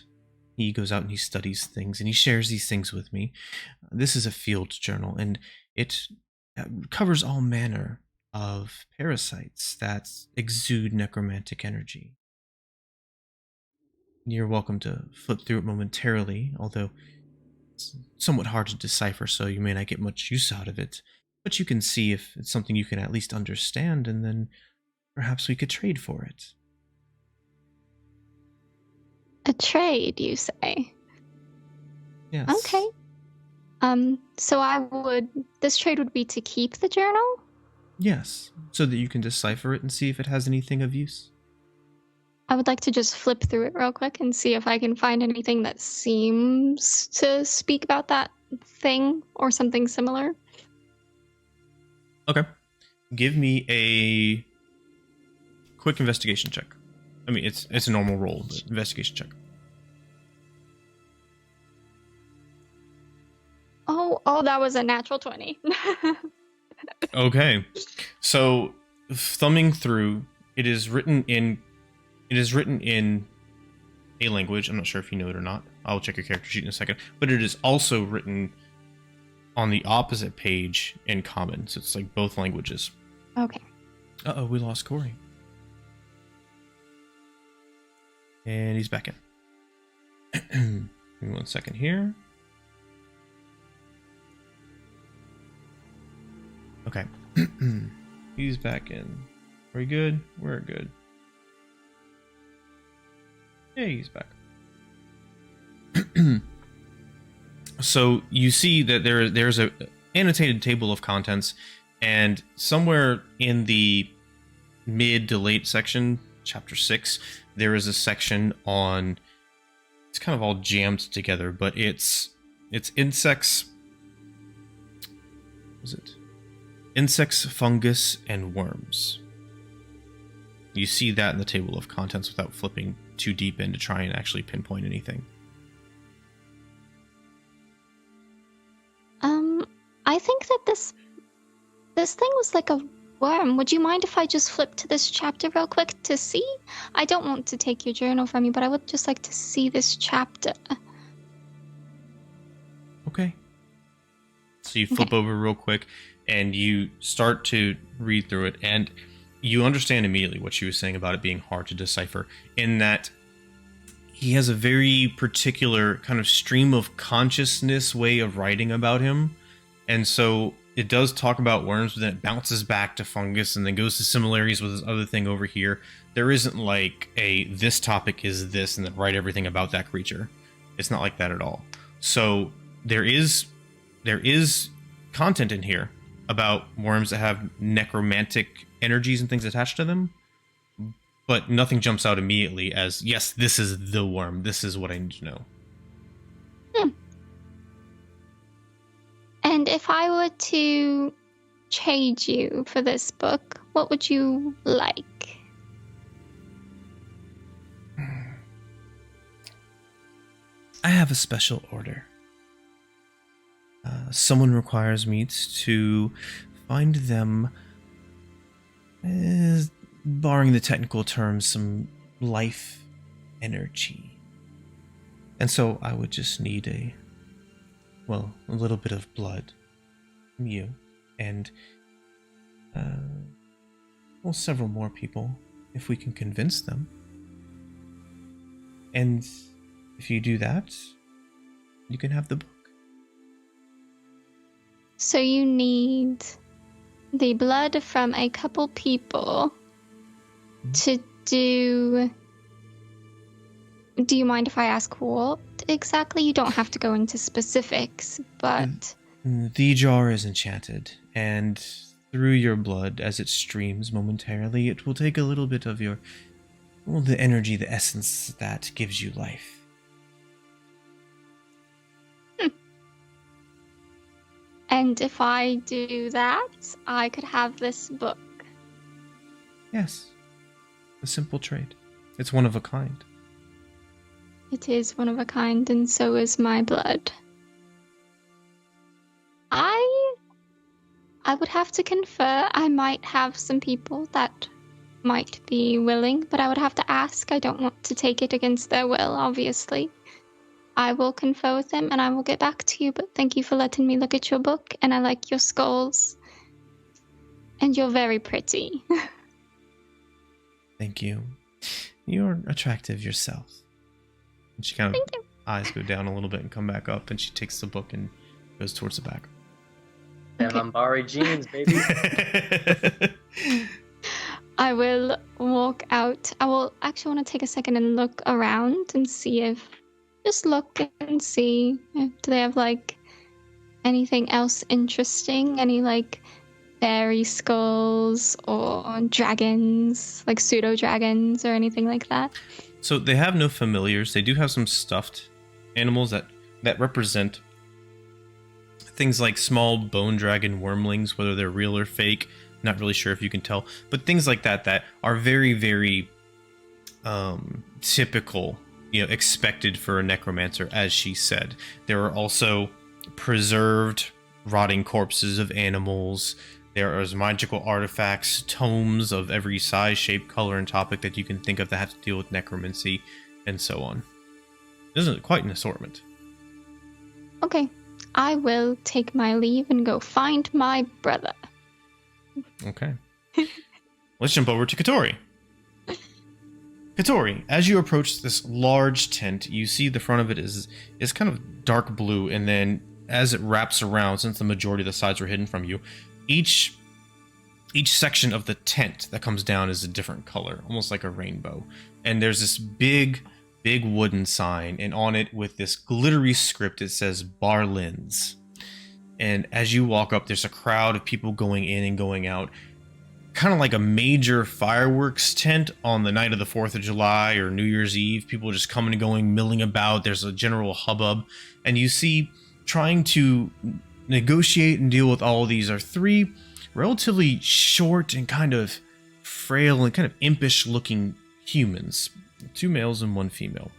he goes out and he studies things and he shares these things with me. This is a field journal and it covers all manner of parasites that exude necromantic energy. You're welcome to flip through it momentarily, although it's somewhat hard to decipher, so you may not get much use out of it. But you can see if it's something you can at least understand, and then perhaps we could trade for it." A trade, you say? Yes. Okay. So this trade would be to keep the journal? Yes, so that you can decipher it and see if it has anything of use. I would like to just flip through it real quick and see if I can find anything that seems to speak about that thing or something similar. Okay. Give me a quick investigation check. I mean, it's a normal roll, but investigation check. Oh, that was a natural 20. Okay. So, thumbing through, it is written in a language. I'm not sure if you know it or not. I'll check your character sheet in a second. But it is also written on the opposite page in common. So it's like both languages. Okay. Uh-oh, we lost Corey. And he's back in. Give me 1 second here. Okay. He's back in. Are we good? We're good. Yeah, he's back. So you see that there's a annotated table of contents, and somewhere in the mid to late section, chapter 6, there is a section on, it's kind of all jammed together, but it's insects. is it? Insects, fungus, and worms. You see that in the table of contents without flipping too deep in to try and actually pinpoint anything. I think that this thing was like a worm. Would you mind if I just flip to this chapter real quick to see? I don't want to take your journal from you, but I would just like to see this chapter. Okay. So you flip over real quick, and you start to read through it, and you understand immediately what she was saying about it being hard to decipher, in that he has a very particular kind of stream of consciousness way of writing about him. And so it does talk about worms, but then it bounces back to fungus and then goes to similarities with this other thing over here. There isn't like this topic is this and then write everything about that creature. It's not like that at all. So there is content in here about worms that have necromantic energies and things attached to them, but nothing jumps out immediately as, yes, this is the worm. This is what I need to know. And if I were to trade you for this book, what would you like? I have a special order. Someone requires me to find them, barring the technical terms, some life energy. And so I would just need a little bit of blood from you and several more people if we can convince them. And if you do that, you can have the book. So you need the blood from a couple people to do... Do you mind if I ask what exactly? You don't have to go into specifics, but... The jar is enchanted, and through your blood, as it streams momentarily, it will take a little bit of your... the energy, the essence that gives you life. And if I do that, I could have this book. Yes. A simple trade. It's one of a kind. It is one of a kind, and so is my blood. I would have to confer. I might have some people that might be willing, but I would have to ask. I don't want to take it against their will, obviously. I will confer with them, and I will get back to you, but thank you for letting me look at your book, and I like your skulls. And you're very pretty. Thank you. You're attractive yourself. And she kind of eyes go down a little bit and come back up, and she takes the book and goes towards the back. Them Ambari jeans, baby. I will walk out. I will actually want to take a second and look around and see if... Just look and see if do they have, like, anything else interesting? Any, like, fairy skulls or dragons, like pseudo-dragons or anything like that? So they have no familiars. They do have some stuffed animals that represent things like small bone dragon wormlings, whether they're real or fake. Not really sure if you can tell, but things like that are very, very typical, expected for a necromancer, as she said. There are also preserved rotting corpses of animals. There are magical artifacts, tomes of every size, shape, color, and topic that you can think of that have to deal with necromancy, and so on. This is quite an assortment. Okay, I will take my leave and go find my brother. Okay. Let's jump over to Katori. Katori, as you approach this large tent, you see the front of it is kind of dark blue, and then as it wraps around, since the majority of the sides are hidden from you, each section of the tent that comes down is a different color, almost like a rainbow. And there's this big wooden sign, and on it with this glittery script, it says Barlins. And as you walk up, there's a crowd of people going in and going out, kind of like a major fireworks tent on the night of the 4th of July or New Year's Eve. People just coming and going, milling about. There's a general hubbub. And you see, trying to negotiate and deal with all of these are three relatively short and kind of frail and kind of impish looking humans, 2 males and 1 female.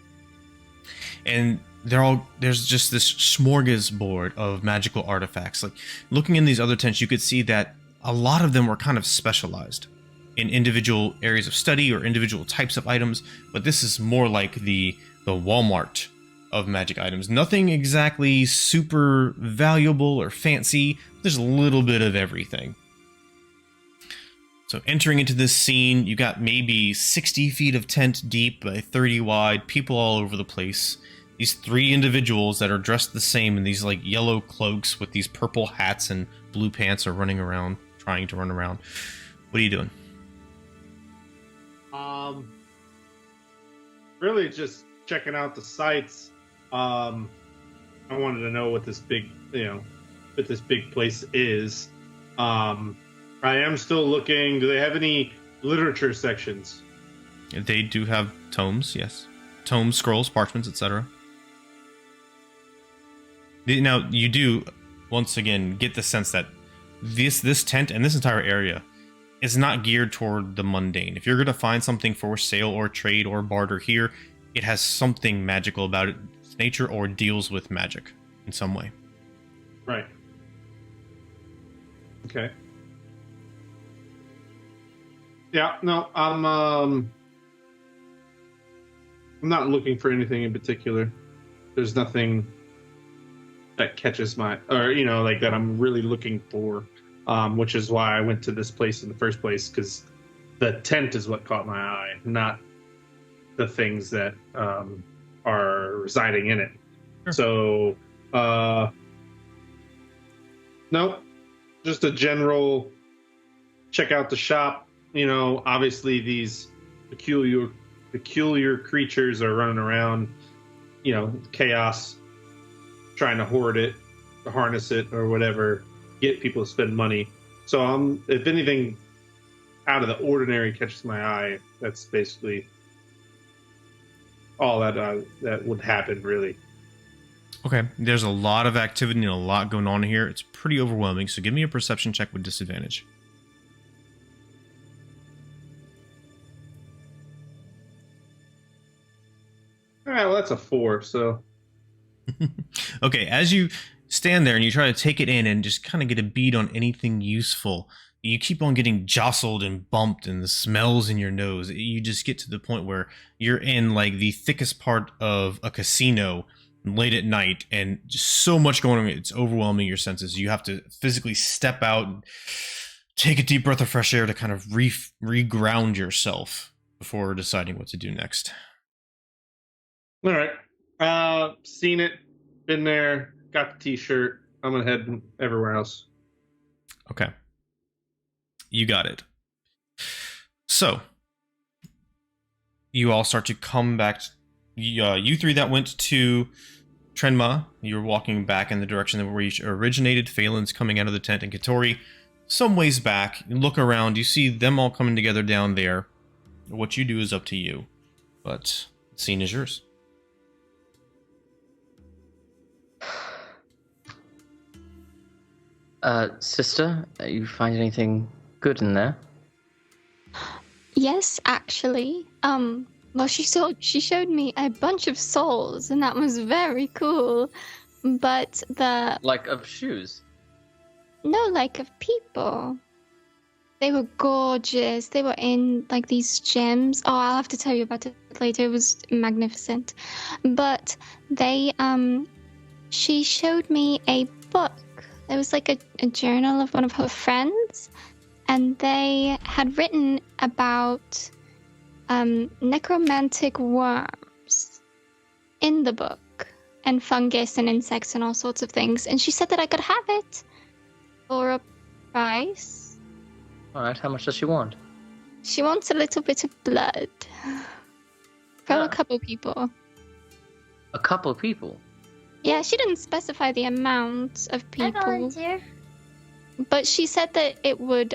And there's just this smorgasbord of magical artifacts. Like, looking in these other tents, you could see that a lot of them were kind of specialized in individual areas of study or individual types of items, but this is more like the Walmart of magic items. Nothing exactly super valuable or fancy. There's a little bit of everything. So entering into this scene, you got maybe 60 feet of tent deep by 30 wide, people all over the place. These 3 individuals that are dressed the same in these like yellow cloaks with these purple hats and blue pants are running around, trying to run around. What are you doing? Really just checking out the sights. I wanted to know what this big place is. I am still looking. Do they have any literature sections? They do have tomes, yes. Tomes, scrolls, parchments, etc. Now, you do, once again, get the sense that this tent and this entire area is not geared toward the mundane. If you're going to find something for sale or trade or barter here, it has something magical about its nature or deals with magic in some way. Right. Okay. Yeah, no, I'm not looking for anything in particular. There's nothing that catches my, or, like that I'm really looking for, which is why I went to this place in the first place, because the tent is what caught my eye, not the things that are residing in it. Sure. So, no, just a general check out the shop. Obviously these peculiar creatures are running around, chaos, trying to hoard it, to harness it, or whatever, get people to spend money. So if anything out of the ordinary catches my eye, that's basically all that would happen, really. Okay, there's a lot of activity and a lot going on here. It's pretty overwhelming, so give me a perception check with disadvantage. All right, well, that's a 4, so... Okay, as you stand there and you try to take it in and just kind of get a bead on anything useful, you keep on getting jostled and bumped, and the smells in your nose. You just get to the point where you're in like the thickest part of a casino late at night, and just so much going on. It's overwhelming your senses. You have to physically step out and take a deep breath of fresh air to kind of reground yourself before deciding what to do next. All right. Seen it, been there, got the t-shirt. I'm gonna head everywhere else. Okay. You got it. So, you all start to come back. You 3 that went to Trenma, you're walking back in the direction where you originated. Phelan's coming out of the tent, and Katori some ways back. You look around, you see them all coming together down there. What you do is up to you, but the scene is yours. Sister, you find anything good in there? Yes, actually. Well, she showed me a bunch of souls, and that was very cool. But Like of shoes? No, like of people. They were gorgeous. They were in like these gems. Oh, I'll have to tell you about it later. It was magnificent. But she showed me a book. It was like a journal of one of her friends, and they had written about necromantic worms in the book, and fungus and insects and all sorts of things. And she said that I could have it for a price. All right, how much does she want? She wants a little bit of blood from a couple people. A couple people? Yeah, she didn't specify the amount of people. I volunteer. But she said that it would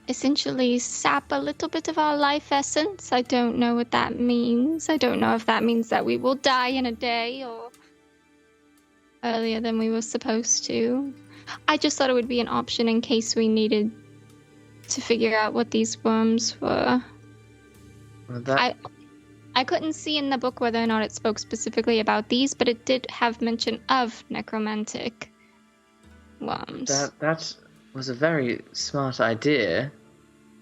essentially sap a little bit of our life essence. I don't know what that means. I don't know if that means that we will die in a day, or earlier than we were supposed to. I just thought it would be an option in case we needed to figure out what these worms were. Well, I couldn't see in the book whether or not it spoke specifically about these, but it did have mention of necromantic worms. that was a very smart idea,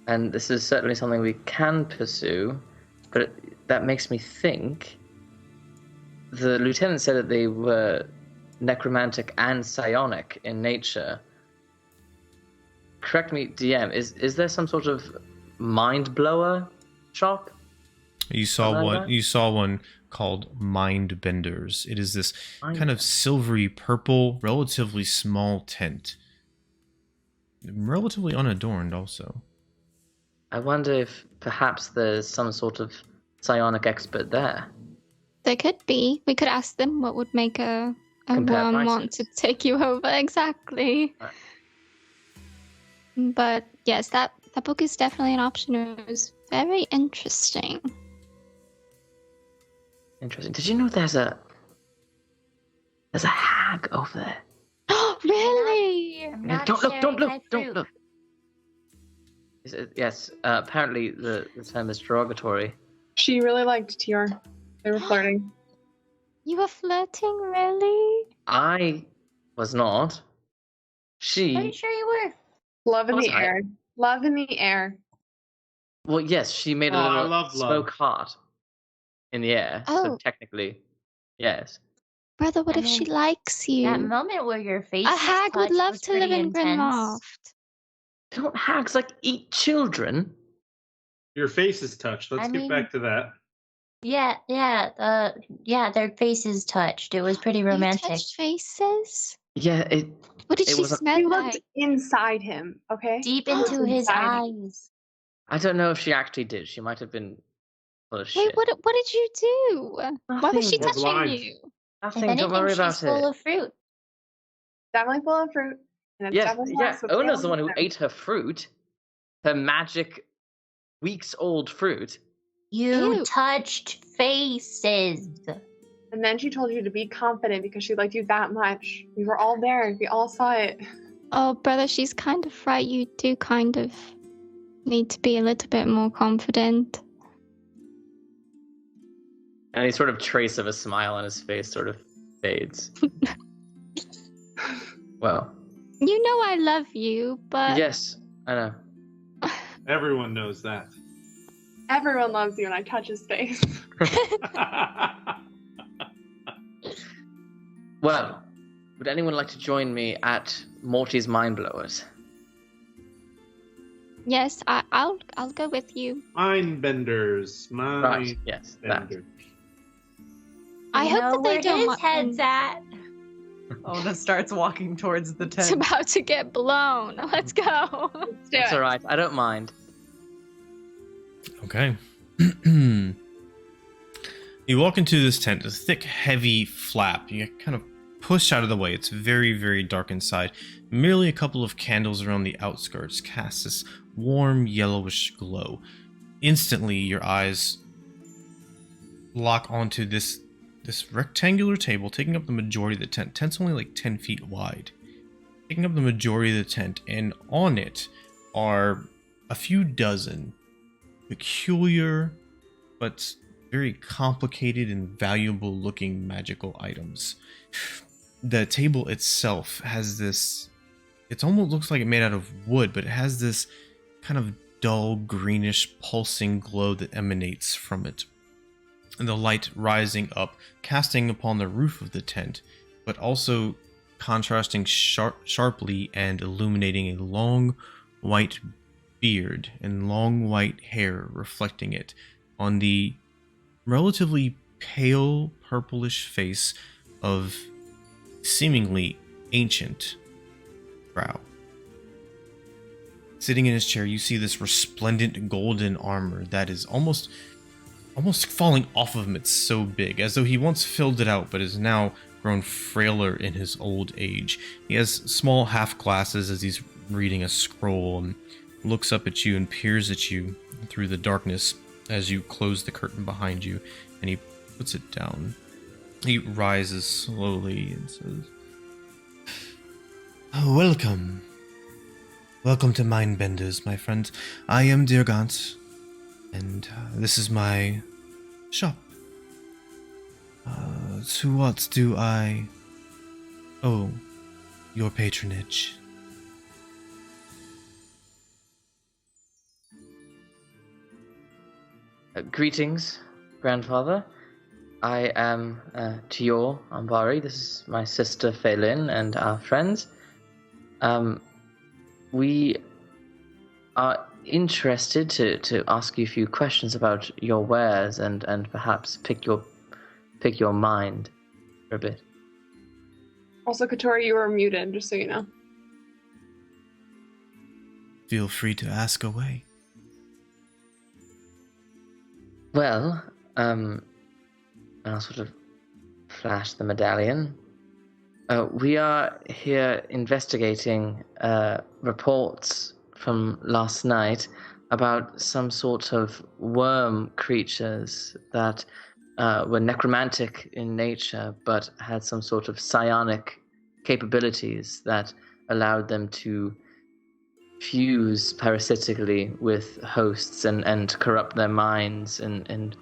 and this is certainly something we can pursue, but that makes me think. The lieutenant said that they were necromantic and psionic in nature. Correct me, DM, is there some sort of mind blower shop? You saw one called Mind Benders. It is this kind of silvery purple, relatively small tent. Relatively unadorned also. I wonder if perhaps there's some sort of psionic expert there. There could be. We could ask them what would make a Compare worm want to prices. take you over. Exactly. Right. But yes, that book is definitely an option. It was very interesting. Interesting. Did you know there's a hag over there? Oh, really? I'm Yeah, not don't look! sharing Don't my look! Don't fruit. look! Yes. Apparently, the term is derogatory. She really liked Tior. They were flirting. You were flirting, really? I was not. She. Are you sure you were? Love in Was the I? air. Love in the air. Well, yes, she made a Oh, I little love smoke love. heart in the air. So Oh. technically, yes. Brother, what I if she mean, likes you? That moment where your face A hag would love to live in Grimloft. Don't hags eat children? Your face is touched. Let's I get mean- back to that. Yeah, their faces touched. It was pretty You romantic. touched faces? Yeah, What did It she was a- smell She like? looked inside him, okay? Deep She looked into his inside him. eyes. I don't know if she actually did. She might have been full of shit. Wait, what did you do? Why was she Nothing. We're touching blind. you? If Nothing. anything, Don't worry she's about full it. of fruit. Definitely full of fruit. And it's Yes, definitely yeah. nice with Ona's tails the one who and ate her fruit. Her magic, weeks-old fruit. You Ew. touched faces. And then she told you to be confident because she liked you that much. We were all there. We all saw it. Oh, brother, she's kind of right. You do kind of need to be a little bit more confident. And any sort of trace of a smile on his face sort of fades. Well, You know I love you, but yes, I know. Everyone knows that. Everyone loves you, and I touch his face. Well, would anyone like to join me at Morty's Mind Blowers? yes, I'll go with you. Mind benders. Mind Right, yes, that. benders. I You hope know that they where don't his want head's at. Ona starts walking towards the It's tent. about to get blown. Let's go. Let's do It's it. alright, I don't mind. Okay. You walk into this tent, a thick, heavy flap. You get kind of pushed out of the way. It's very, very dark inside. Merely a couple of candles around the outskirts cast this warm, yellowish glow. Instantly, your eyes lock onto this rectangular table, taking up the majority of the tent. Tent's only like 10 feet wide. Taking up the majority of the tent, and on it are a few dozen peculiar but very complicated and valuable looking magical items. The table itself has this, it almost looks like it made out of wood, but it has this kind of dull greenish pulsing glow that emanates from it. And the light rising up, casting upon the roof of the tent, but also contrasting sharply and illuminating a long white beard and long white hair, reflecting it on the relatively pale purplish face of seemingly ancient Brow. Sitting in his chair, you see this resplendent golden armor that is almost falling off of him. It's so big, as though he once filled it out, but is now grown frailer in his old age. He has small half glasses as he's reading a scroll and looks up at you and peers at you through the darkness as you close the curtain behind you, and he puts it down. He rises slowly and says, "Oh, welcome. Welcome to Mindbenders, my friend. I am Dirgant, and this is my shop. To what do I owe your patronage?" Greetings, grandfather. I am Tior Ambari. This is my sister Phelan and our friends. We are interested to ask you a few questions about your wares and perhaps pick your mind for a bit. Also, Katori, you are muted, just so you know. Feel free to ask away. Well, I'll sort of flash the medallion. We are here investigating reports from last night about some sort of worm creatures that were necromantic in nature, but had some sort of psionic capabilities that allowed them to fuse parasitically with hosts and corrupt their minds in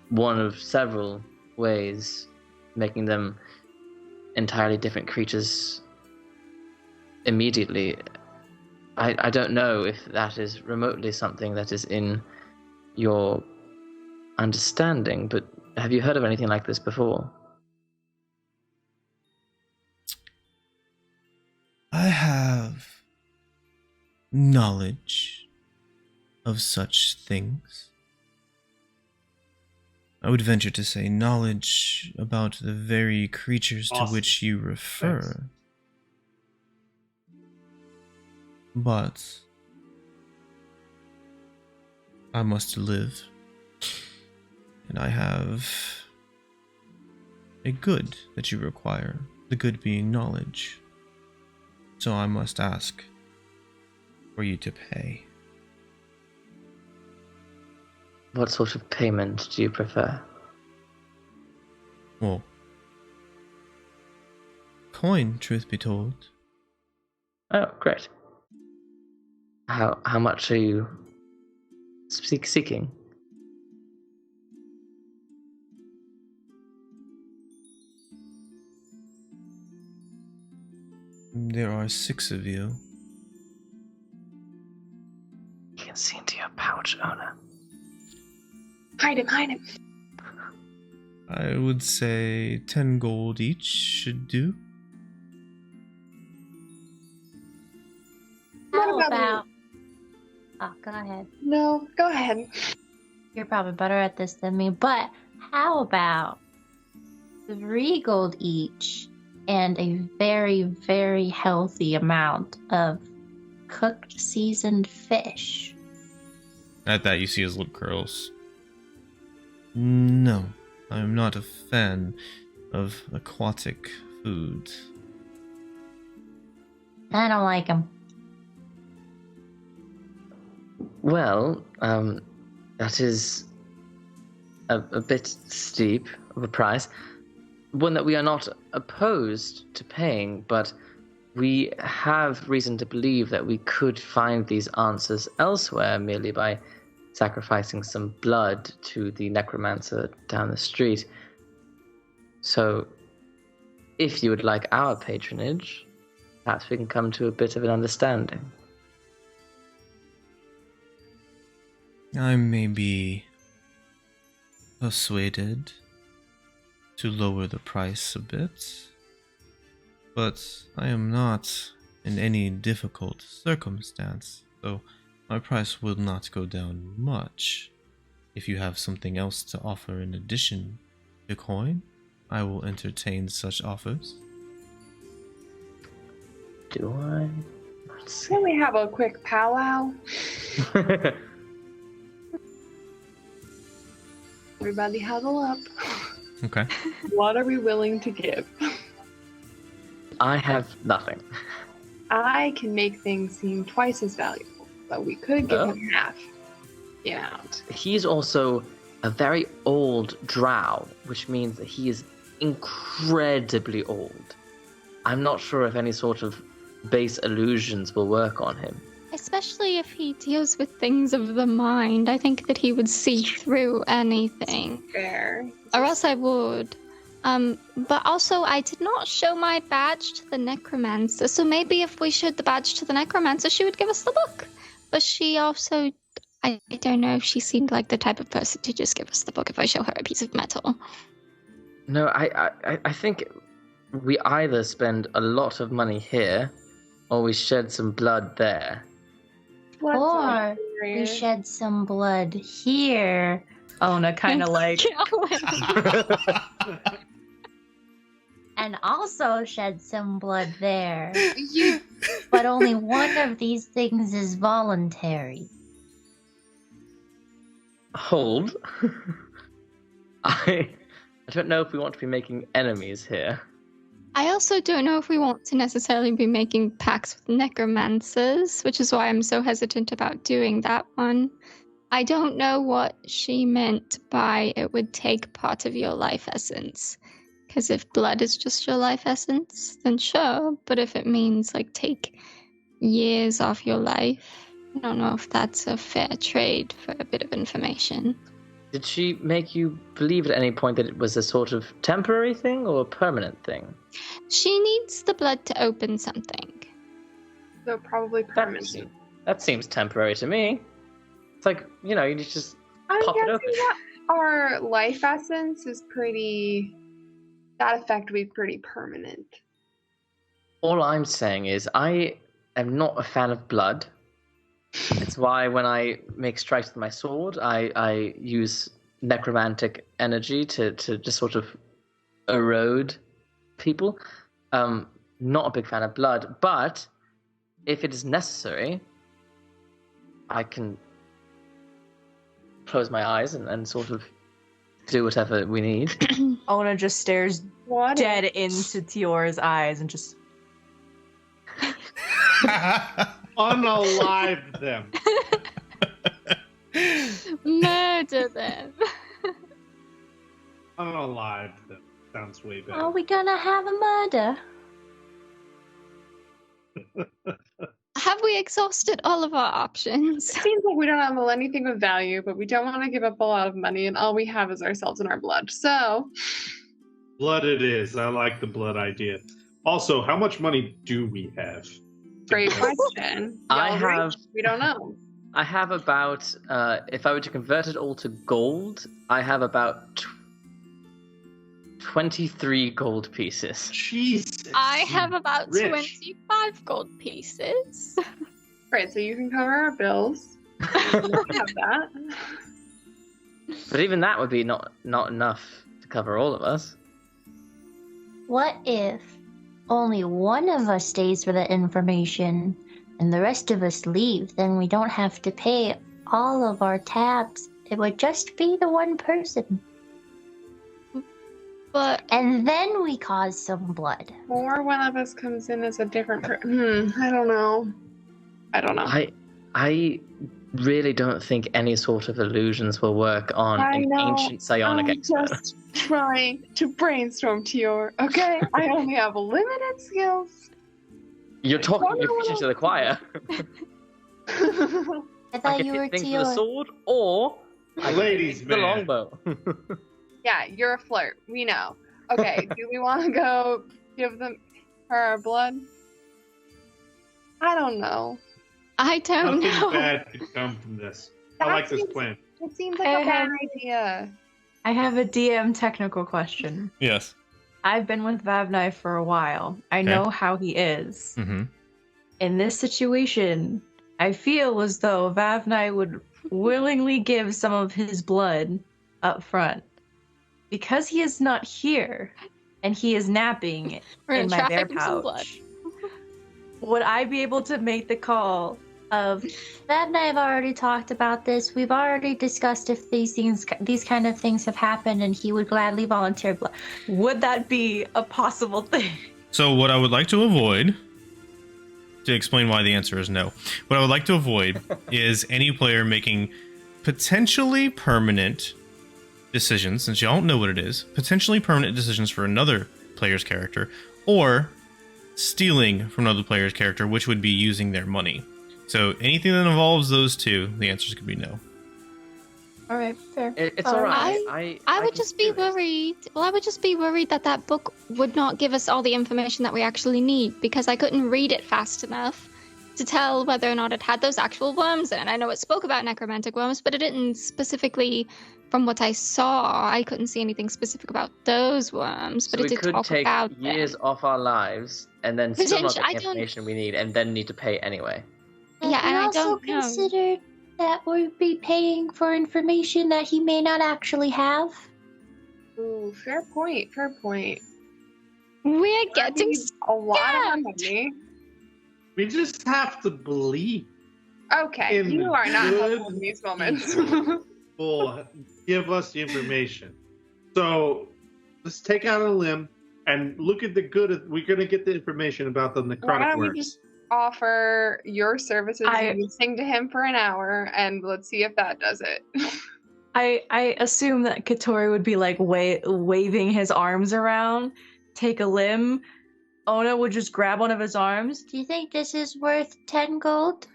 one of several ways, making them entirely different creatures immediately. I don't know if that is remotely something that is in your understanding, but have you heard of anything like this before? I have knowledge of such things. I would venture to say knowledge about the very creatures Awesome. to which you refer. Thanks. But I must live. And I have a good that you require, the good being knowledge. So I must ask for you to pay. What sort of payment do you prefer? Well, coin, truth be told. Oh, great. How much are you seeking? There are 6 of you. You can see into your pouch, owner. Hide him. I would say 10 gold each should do. What How about about? Oh, go ahead. No, go ahead. You're probably better at this than me, but how about 3 gold each and a very, very healthy amount of cooked seasoned fish? At that, you see his lip curls. No, I'm not a fan of aquatic food. I don't like them. Well, that is a bit steep of a price. One that we are not opposed to paying, but we have reason to believe that we could find these answers elsewhere merely by sacrificing some blood to the necromancer down the street. So, if you would like our patronage, perhaps we can come to a bit of an understanding. I may be persuaded to lower the price a bit, but I am not in any difficult circumstance, so my price will not go down much. If you have something else to offer in addition to coin, I will entertain such offers. Do I? Let's see. Can we have a quick powwow? Everybody huddle up. Okay. What are we willing to give? I have nothing. I can make things seem twice as valuable, but we could give Oh. him half the amount. He's also a very old drow, which means that he is incredibly old. I'm not sure if any sort of base illusions will work on him. Especially if he deals with things of the mind. I think that he would see through anything. Fair. Or else I would. But also, I did not show my badge to the necromancer, so maybe if we showed the badge to the necromancer, she would give us the book. But she also, I don't know, she seemed like the type of person to just give us the book if I show her a piece of metal. No, I think we either spend a lot of money here, or we shed some blood there. Or we shed some blood here. Ona kind of like... And also shed some blood there. But only one of these things is voluntary. Hold. I don't know if we want to be making enemies here. I also don't know if we want to necessarily be making pacts with necromancers, which is why I'm so hesitant about doing that one. I don't know what she meant by it would take part of your life essence. Because if blood is just your life essence, then sure. But if it means, like, take years off your life, I don't know if that's a fair trade for a bit of information. Did she make you believe at any point that it was a sort of temporary thing or a permanent thing? She needs the blood to open something. So probably permanent. That seems temporary to me. It's like, you just I'm pop it guessing open. that our life essence is pretty... That effect would be pretty permanent. All I'm saying is I am not a fan of blood. It's why when I make strikes with my sword, I use necromantic energy to just sort of erode people. Not a big fan of blood, but if it is necessary, I can close my eyes and sort of do whatever we need. Ona just stares What? dead into Tior's eyes and just... Unalive them. Murder them. Unalive them. Sounds way better. Are we gonna have a murder? Have we exhausted all of our options? It seems like we don't have anything of value, but we don't want to give up a lot of money, and all we have is ourselves and our blood. So, Blood it is. I like the blood idea. Also, how much money do we have? great question. I Y'all have- rich? We don't know. I have about, if I were to convert it all to gold, I have about 23 gold pieces. Jesus. I have about rich. 25 gold pieces. Right, so you can cover our bills. We don't have that. But even that would be not enough to cover all of us. What if only one of us stays for the information and the rest of us leave? Then we don't have to pay all of our tabs. It would just be the one person. But And then we cause some blood. Or one of us comes in as a different person. I don't know. I really don't think any sort of illusions will work on I an know. ancient psionic I'm expert. just trying to brainstorm, Tior. Okay, I only have limited skills. You're preaching to the choir. I I thought can you were hit things with a Tior. sword, or I can Ladies, hit the man. longbow. Yeah, you're a flirt. We know. Okay, do we want to go give them her our blood? I don't know. I don't Nothing know. bad could come from this. I like this plan. It seems like a bad idea. I have a DM technical question. Yes. I've been with Vavnai for a while. I know how he is. Mm-hmm. In this situation, I feel as though Vavnai would willingly give some of his blood up front. Because he is not here, and he is napping We're in gonna my bear traffic in some blood. pouch, would I be able to make the call of, Matt and I have already talked about this. We've already discussed if these kind of things have happened, and he would gladly volunteer blood. would that be a possible thing? So what I would like to avoid, to explain why the answer is no, what I would like to avoid is any player making potentially permanent decisions, since y'all don't know what it is, potentially permanent decisions for another player's character, or stealing from another player's character, which would be using their money. So anything that involves those two, the answers could be no. All right, fair. It's all right. I would just be worried. Well, I would just be worried that that book would not give us all the information that we actually need, because I couldn't read it fast enough to tell whether or not it had those actual worms in it. I know it spoke about necromantic worms, but it didn't specifically, from what I saw, I couldn't see anything specific about those worms. But So it we did could talk take about years them. off our lives and then still not get I the don't- information we need, and then need to pay anyway. Have Yeah, you and I also don't know. considered that we'd be paying for information that he may not actually have? Ooh, fair point. Fair point. We're getting a lot of scammed. money. We just have to believe. Okay, In you are not good helpful in these moments. Will give us the information. So let's take out a limb and look at the good. We're going to get the information about the Why necrotic don't we worms. just offer your services and sing to him for an hour, and let's see if that does it. I assume that Katori would be like waving his arms around, take a limb. Ona would just grab one of his arms. Do you think this is worth 10 gold?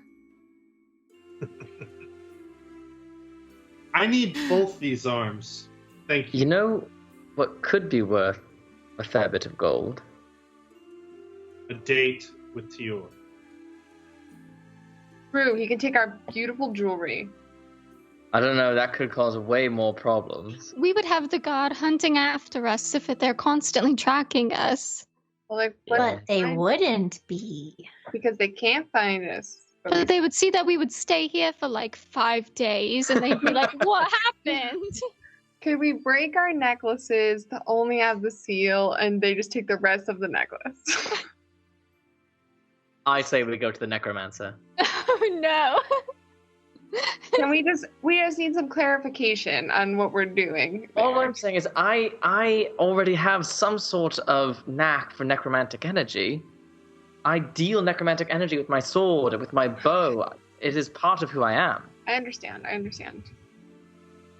I need both these arms. Thank you. You know what could be worth a fair bit of gold? A date with Tior. True, he can take our beautiful jewelry. I don't know, that could cause way more problems. We would have the guard hunting after us if they're constantly tracking us. Well, like, But they fine, wouldn't be. because they can't find us. But they would see that we would stay here for like 5 days, and they'd be like, "What happened?" Could we break our necklaces to only have the seal, and they just take the rest of the necklace? I say we go to the necromancer. Oh no! Can we just need some clarification on what we're doing. All there. I'm saying is I already have some sort of knack for necromantic energy. I deal necromantic energy with my sword and with my bow. It is part of who I am. I understand.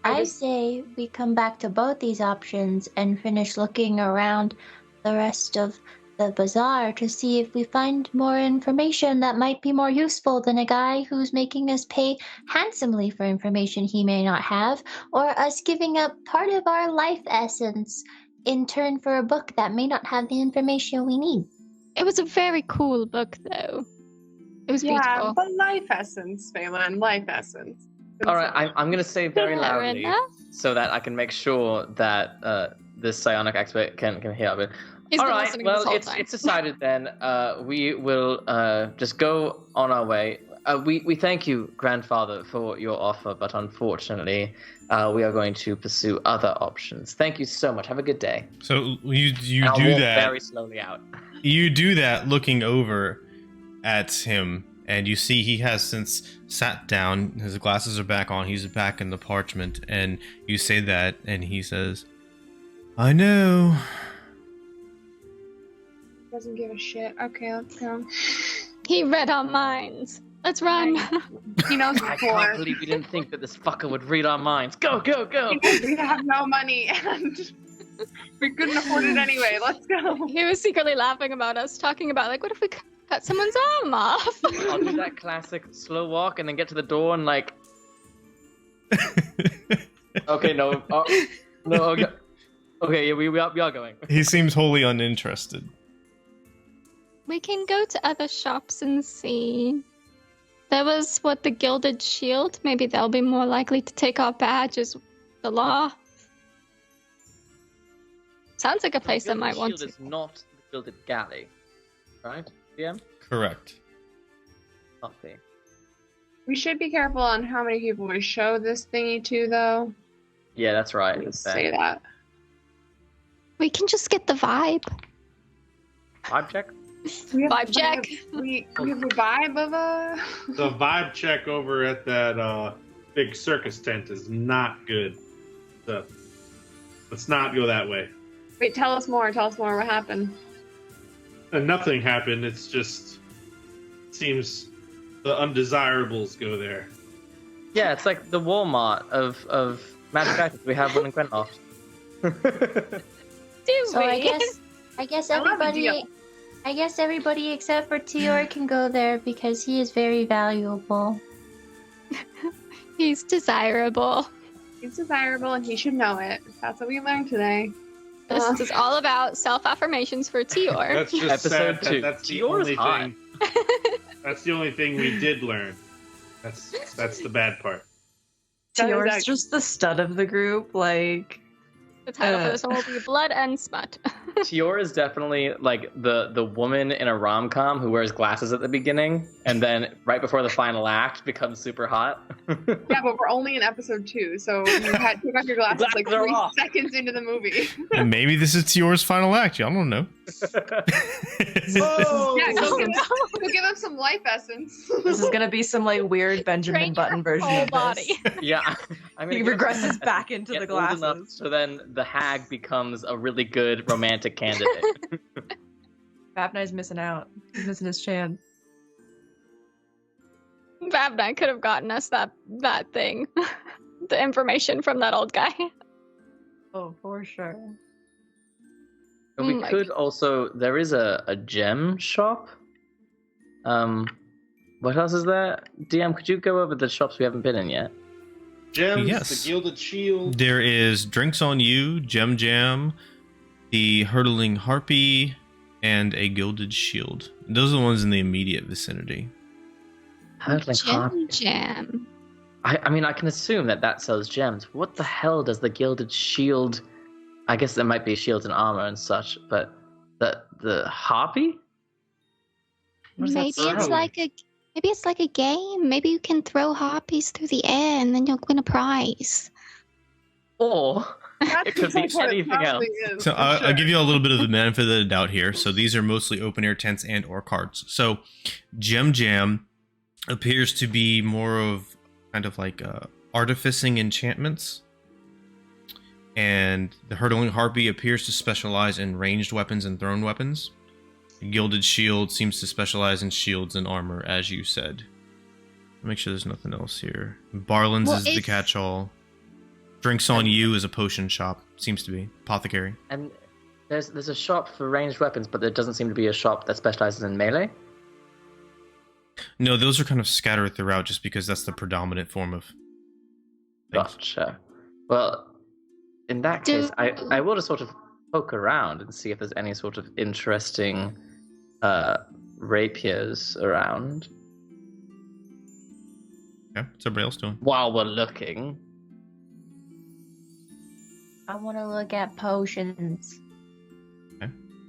I say we come back to both these options and finish looking around the rest of the bazaar to see if we find more information that might be more useful than a guy who's making us pay handsomely for information he may not have, or us giving up part of our life essence in turn for a book that may not have the information we need. It was a very cool book, though. It was Yeah, beautiful. but life essence, Phelan, life essence. All right, I'm going to say very Fair loudly enough. so that I can make sure that this psionic expert can hear it. He's All been right, listening well, this whole it's time. decided then. We will just go on our way. We thank you, grandfather, for your offer, but unfortunately, we are going to pursue other options. Thank you so much. Have a good day. So you And I'll do walk that. very slowly out. You do that looking over at him, and you see he has since sat down. His glasses are back on. He's back in the parchment, and you say that, and he says, "I know." Doesn't give a shit. Okay, let's go. He read our minds. Let's run. He knows I before. can't believe we didn't think that this fucker would read our minds. Go, go, go! We have no money, and we couldn't afford it anyway. Let's go. He was secretly laughing about us, talking about, like, what if we cut someone's arm off? I'll do that classic slow walk and then get to the door and like. Okay, no. No, okay, yeah, we are going. He seems wholly uninterested. We can go to other shops and see. There was, the Gilded Shield? Maybe they'll be more likely to take our badge as the law. Sounds like a place I might want Shield to. is not the Gilded Galley, right? DM? Correct. Copy. We should be careful on how many people we show this thingy to, though. Yeah, that's right. Let's say that. We can just get the vibe. Vibe check? Vibe check. We have a vibe of a. The vibe check over at that big circus tent is not good. So let's not go that way. Wait, tell us more. Tell us more. What happened? And nothing happened. It's just seems the undesirables go there. Yeah, it's like the Walmart of Magic items. We have one in Gwenloft. Do So we? I guess I love a everybody deal. I guess everybody except for Tior can go there because he is very valuable. He's desirable. He's desirable and he should know it. That's what we learned today. This is all about self-affirmations for Tior. That's just Episode sad two. that that's the Tior's only hot. thing. That's the only thing we did learn. That's the bad part. That is Tior's actually- just the stud of the group. Like, The title for this one will be Blood and Smut. Tior is definitely like the woman in a rom-com who wears glasses at the beginning and then right before the final act becomes super hot. Yeah, but we're only in episode 2, so you had took off your glasses like Glasses are 3 off. seconds into the movie. And maybe this is Tior's final act. I don't know. Oh, Yeah, Oh, go give him some life essence. this is gonna be some like weird Benjamin Drain Button your version whole of body. this. Yeah, I mean, He regresses back into the Get old enough glasses. so then the hag becomes a really good romantic candidate. Vapnai's missing out. He's missing his chance. Vavnai could have gotten us that thing. The information from that old guy. Oh, for sure. But we Mm, could also. There is a gem shop. What else is there? DM, could you go over the shops we haven't been in yet? Gems, Yes. the Gilded Shield. There is Drinks on You, Gem Jam, the Hurtling Harpy, and a Gilded Shield. Those are the ones in the immediate vicinity. Hurtling Harp. Gem Jam. I mean, I can assume that sells gems. What the hell does the Gilded Shield? I guess there might be shields and armor and such, but the harpy? What does that Maybe sound? it's like a game. Maybe you can throw harpies through the air and then you'll win a prize. Or That's it could be what it anything probably else. is, So for I'll sure. give you a little bit of the benefit of the doubt here. So these are mostly open air tents and or cards. So Gem Jam appears to be more of kind of like artificing enchantments. And the Hurtling Harpy appears to specialize in ranged weapons and thrown weapons. The Gilded Shield seems to specialize in shields and armor, as you said. Make sure there's nothing else here. Barlin's Well, is the if- catch-all. Drinks on You is a potion shop. Seems to be. Apothecary. And there's a shop for ranged weapons, but there doesn't seem to be a shop that specializes in melee. No, those are kind of scattered throughout just because that's the predominant form of things. Gotcha. Well, in that case, I will just sort of poke around and see if there's any sort of interesting rapiers around Okay, what's everybody else doing? while we're looking. I want to look at potions.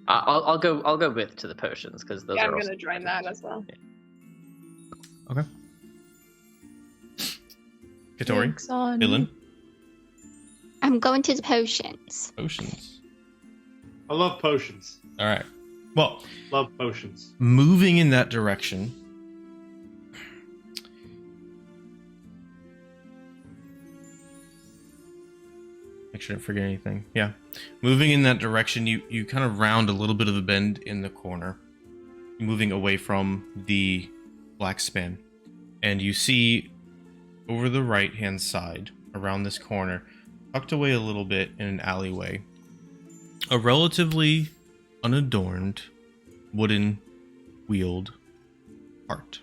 I'll go with to the potions because those Yeah, are I'm also gonna join that as well. Katori, Drinks on Dylan, I'm going to the potions. potions. I love potions. All right. Well, Love potions. moving in that direction. Make sure I didn't forget anything. Yeah. Moving in that direction, you kind of round a little bit of a bend in the corner, moving away from the black span. And you see over the right-hand side, around this corner, tucked away a little bit in an alleyway, a relatively unadorned wooden wheeled cart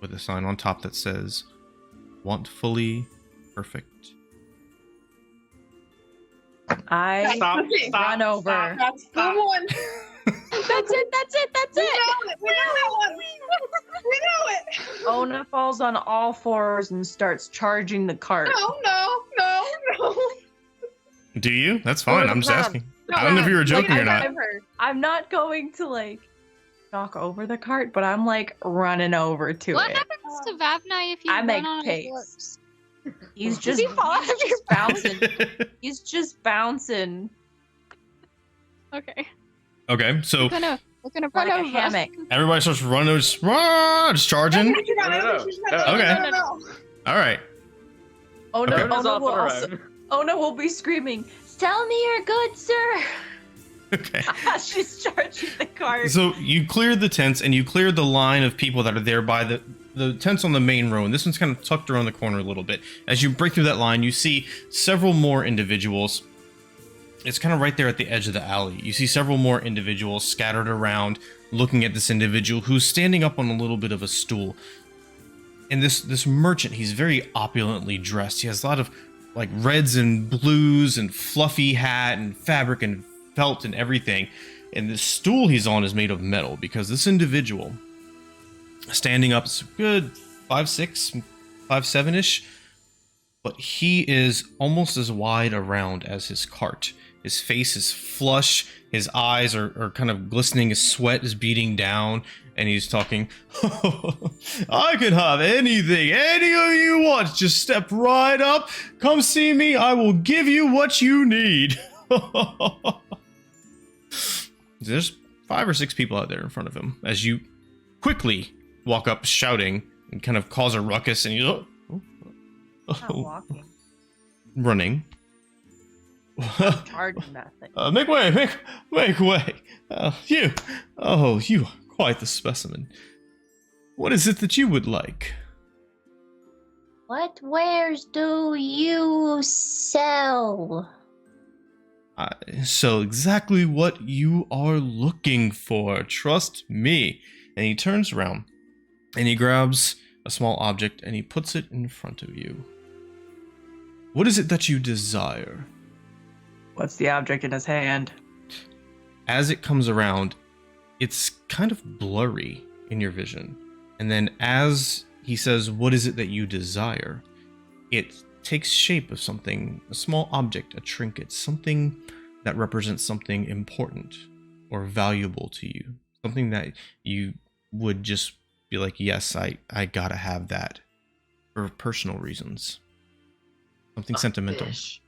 with a sign on top that says "Wantfully Perfect." I Stop, run over. stop. That's the one. That's it. We know it. We know that one. We know it. Ona falls on all fours and starts charging the cart. No. Do you? That's fine. I'm just Mom. asking. I don't know if you were joking or not. I'm not going to like knock over the cart, but I'm like running over to What it. happens to Vavnai if you I run make on pace. a horse? He's Does just, he fall out he's of your just bouncing. He's just bouncing Okay. Okay, so We're gonna run like a over. hammock. everybody starts running, just charging. Okay. All right. Ona, Okay. Ona's Ona, off will on her also, own. Ona will be screaming, Tell me you're good, sir. Okay. She's charging the cart. So you cleared the tents and you cleared the line of people that are there by the tents on the main row, and this one's kind of tucked around the corner a little bit. As you break through that line, you see several more individuals. It's kind of right there at the edge of the alley. You see several more individuals scattered around, looking at this individual who's standing up on a little bit of a stool. And this merchant, he's very opulently dressed. He has a lot of like reds and blues and fluffy hat and fabric and felt and everything. And the stool he's on is made of metal, because this individual standing up is good 5'6", 5'7"-ish, but he is almost as wide around as his cart. His face is flush, his eyes are kind of glistening, his sweat is beating down, and he's talking, I can have anything any of you want. Just step right up, come see me, I will give you what you need. There's 5 or 6 people out there in front of him as you quickly walk up shouting and kind of cause a ruckus, and you Not walking. running. Charging that thing. Make way, make way. You are quite the specimen. What is it that you would like? What wares do you sell? I sell exactly what you are looking for. Trust me. And he turns around and he grabs a small object and he puts it in front of you. What is it that you desire? What's the object in his hand? As it comes around, it's kind of blurry in your vision. And then as he says, what is it that you desire? It takes shape of something, a small object, a trinket, something that represents something important or valuable to you. Something that you would just be like, yes, I gotta have that for personal reasons. Something sentimental. Fish.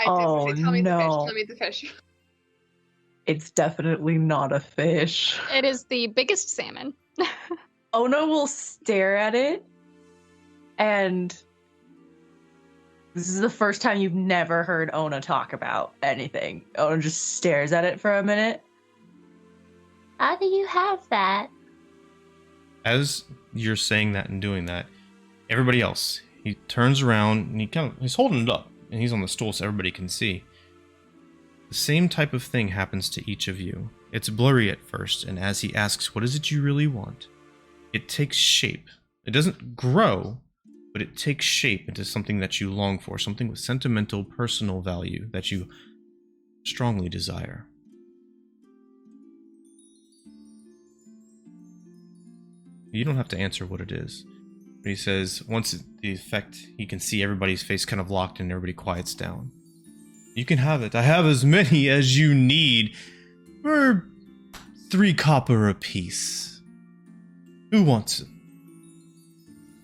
Oh, Tell me the fish. no. Tell me the fish. It's definitely not a fish. It is the biggest salmon. Ona will stare at it, and this is the first time you've never heard Ona talk about anything. Ona just stares at it for a minute. How do you have that? As you're saying that and doing that, everybody else, he turns around and he's holding it up and he's on the stool so everybody can see. The same type of thing happens to each of you. It's blurry at first, and as he asks, what is it you really want? It takes shape. It doesn't grow, but it takes shape into something that you long for, something with sentimental, personal value that you strongly desire. You don't have to answer what it is. But he says, once the effect, he can see everybody's face kind of locked and everybody quiets down. You can have it. I have as many as you need for 3 copper apiece. Who wants it?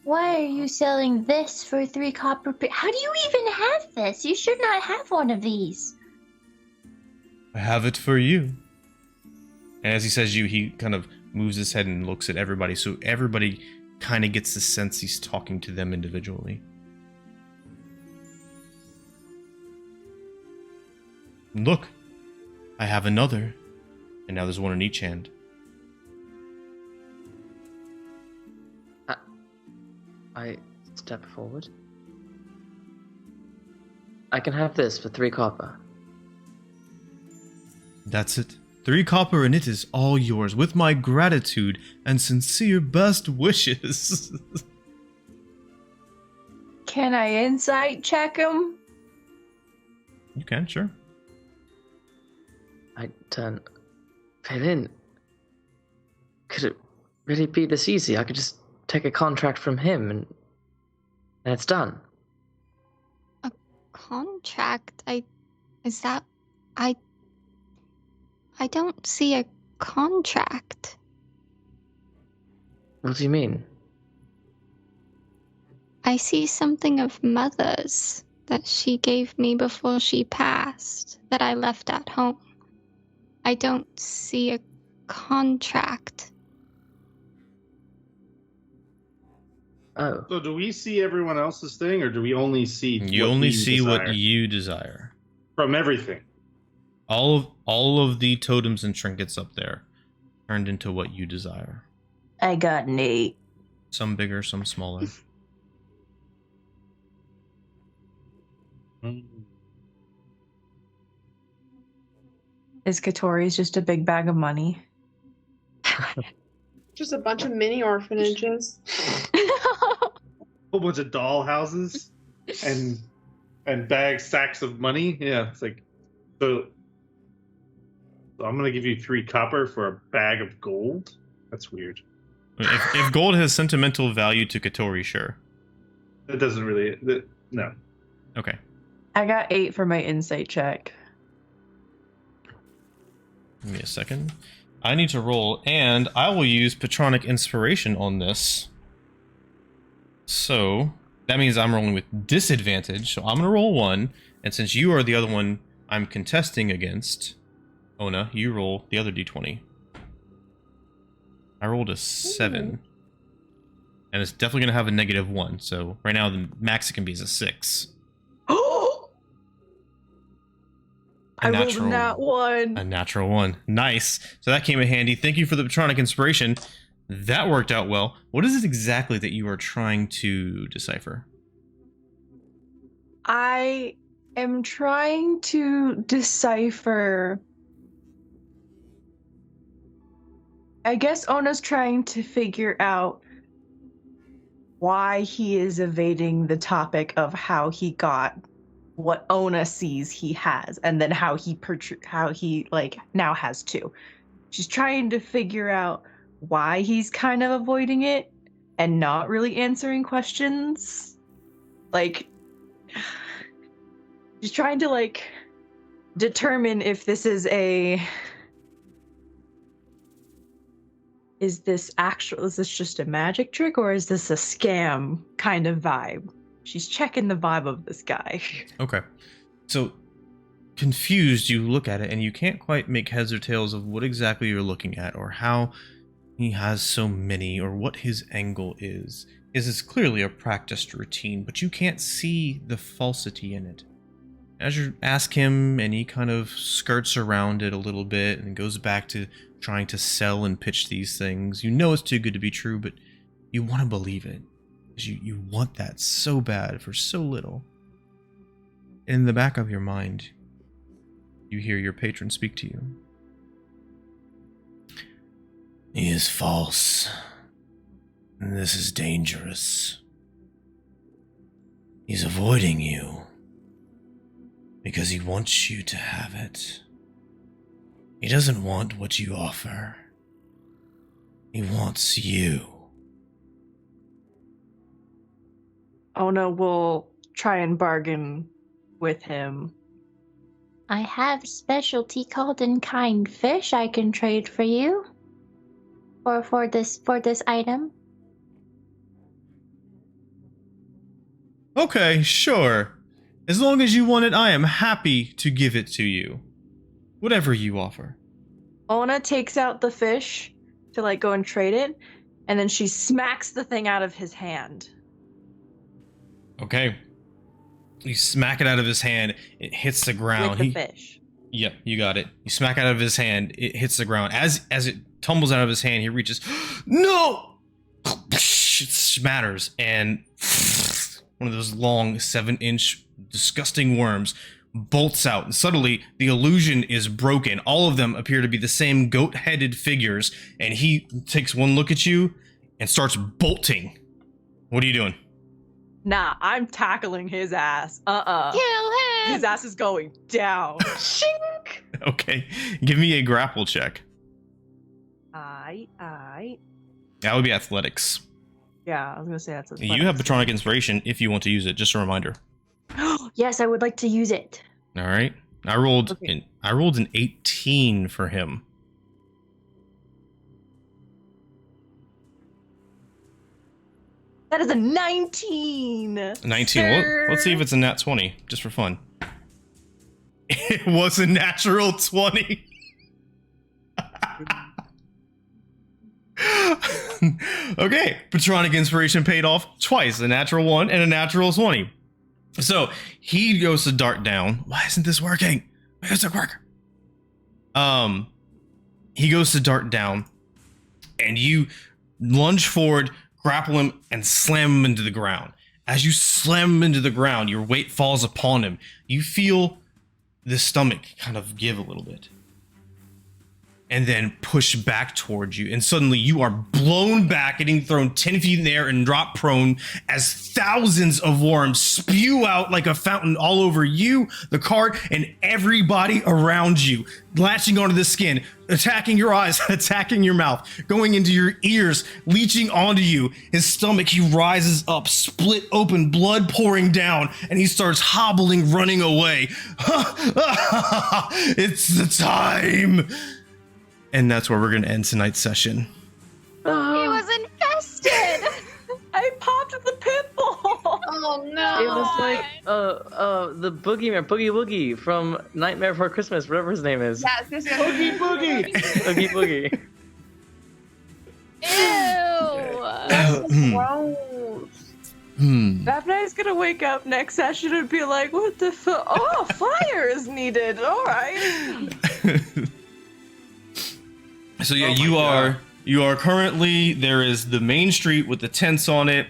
Why are you selling this for 3 copper? How do you even have this? You should not have one of these. I have it for you. And as he says you, he kind of moves his head and looks at everybody, so everybody kind of gets the sense he's talking to them individually. Look, I have another. And now there's one in each hand. I step forward. I can have this for 3 copper. That's it. 3 copper and it is all yours, with my gratitude and sincere best wishes. Can I insight check him? You can, sure. I turn. Phelan, could it really be this easy? I could just take a contract from him and it's done. A contract? I don't see a contract. What do you mean? I see something of Mother's that she gave me before she passed, that I left at home. I don't see a contract. Oh. So do we see everyone else's thing, or do we only see You what only we see desire? what you desire. From everything? All of the totems and trinkets up there turned into what you desire. I got an 8. Some bigger, some smaller. Is Katori's just a big bag of money? Just a bunch of mini orphanages. Whole bunch of doll houses and sacks of money. Yeah, it's like so I'm gonna give you 3 copper for a bag of gold. That's weird. If gold has sentimental value to Katori, sure. That doesn't really. No. Okay. I got 8 for my insight check. Give me a second. I need to roll, and I will use Patronic Inspiration on this. So that means I'm rolling with disadvantage. So I'm gonna roll 1, and since you are the other one I'm contesting against, Ona, you roll the other d20. I rolled a 7. And it's definitely going to have a -1. So right now the max it can be is a 6. I rolled a nat 1. A natural 1. Nice. So that came in handy. Thank you for the Patronic Inspiration. That worked out well. What is it exactly that you are trying to decipher? I am trying to decipher. I guess Ona's trying to figure out why he is evading the topic of how he got what Ona sees he has, and then how he like now has 2. She's trying to figure out why he's kind of avoiding it and not really answering questions. Like, she's trying to like determine if this is is this just a magic trick, or is this a scam kind of vibe? She's checking the vibe of this guy. Okay. So, confused, you look at it and you can't quite make heads or tails of what exactly you're looking at, or how he has so many, or what his angle is. It's clearly a practiced routine, but you can't see the falsity in it. As you ask him, and he kind of skirts around it a little bit and goes back to trying to sell and pitch these things. You know it's too good to be true, but you want to believe it. You want that so bad for so little. In the back of your mind, you hear your patron speak to you. He is false. This is dangerous. He's avoiding you because he wants you to have it. He doesn't want what you offer. He wants you. Ona will try and bargain with him. I have a specialty called in-kind fish I can trade for you. Or for this item. Okay, sure. As long as you want it, I am happy to give it to you. Whatever you offer. Ona takes out the fish to like go and trade it, and then she smacks the thing out of his hand. Okay. You smack it out of his hand, it hits the ground. With the fish. Yep, you got it. You smack it out of his hand, it hits the ground. As it tumbles out of his hand, he reaches, no! It smatters, and one of those long 7-inch disgusting worms bolts out, and suddenly the illusion is broken. All of them appear to be the same goat-headed figures, and he takes one look at you and starts bolting. What are you doing? Nah, I'm tackling his ass. Kill him! His ass is going down. Shink! Okay, give me a grapple check. That would be athletics. Yeah, I was gonna say that's. You have Patronic Inspiration if you want to use it. Just a reminder. Yes, I would like to use it. All right. I rolled an 18 for him. That is a 19. 19. Well, let's see if it's a nat 20, just for fun. It was a natural 20. Okay, Patronic Inspiration paid off twice, a natural 1 and a natural 20. So he goes to dart down. Why isn't this working? Why does it work? He goes to dart down, and you lunge forward, grapple him, and slam him into the ground. As you slam him into the ground, your weight falls upon him. You feel the stomach kind of give a little bit, and then push back towards you, and suddenly you are blown back, getting thrown 10 feet in the air and drop prone as thousands of worms spew out like a fountain all over you, the cart, and everybody around you, latching onto the skin, attacking your eyes, attacking your mouth, going into your ears, leeching onto you. His stomach, he rises up, split open, blood pouring down, and he starts hobbling, running away. It's the time! And that's where we're going to end tonight's session. He was infested. I popped the pimple. Oh no! It was like the boogeyman, Boogie Woogie from Nightmare Before Christmas, whatever his name is. Yes. Boogie Boogie! Oogie Boogie. Ew. Gross. Vavnai's gonna wake up next session and be like, what the fuck? Oh, fire is needed. All right. So yeah, Oh my you are currently, there is the main street with the tents on it,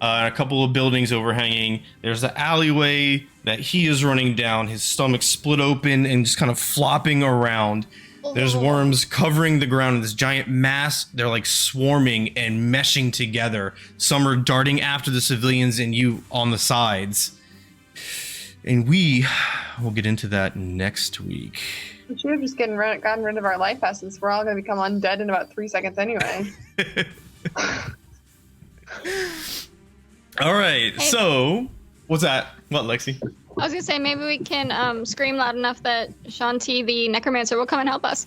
and a couple of buildings overhanging. There's the alleyway that he is running down, his stomach split open and just kind of flopping around. There's worms covering the ground in this giant mass. They're like swarming and meshing together. Some are darting after the civilians and you on the sides. And we will get into that next week. We should have just gotten rid of our life essence. We're all going to become undead in about 3 seconds anyway. All right, so what's that? What, Lexi? I was gonna say maybe we can scream loud enough that Shanti the necromancer will come and help us.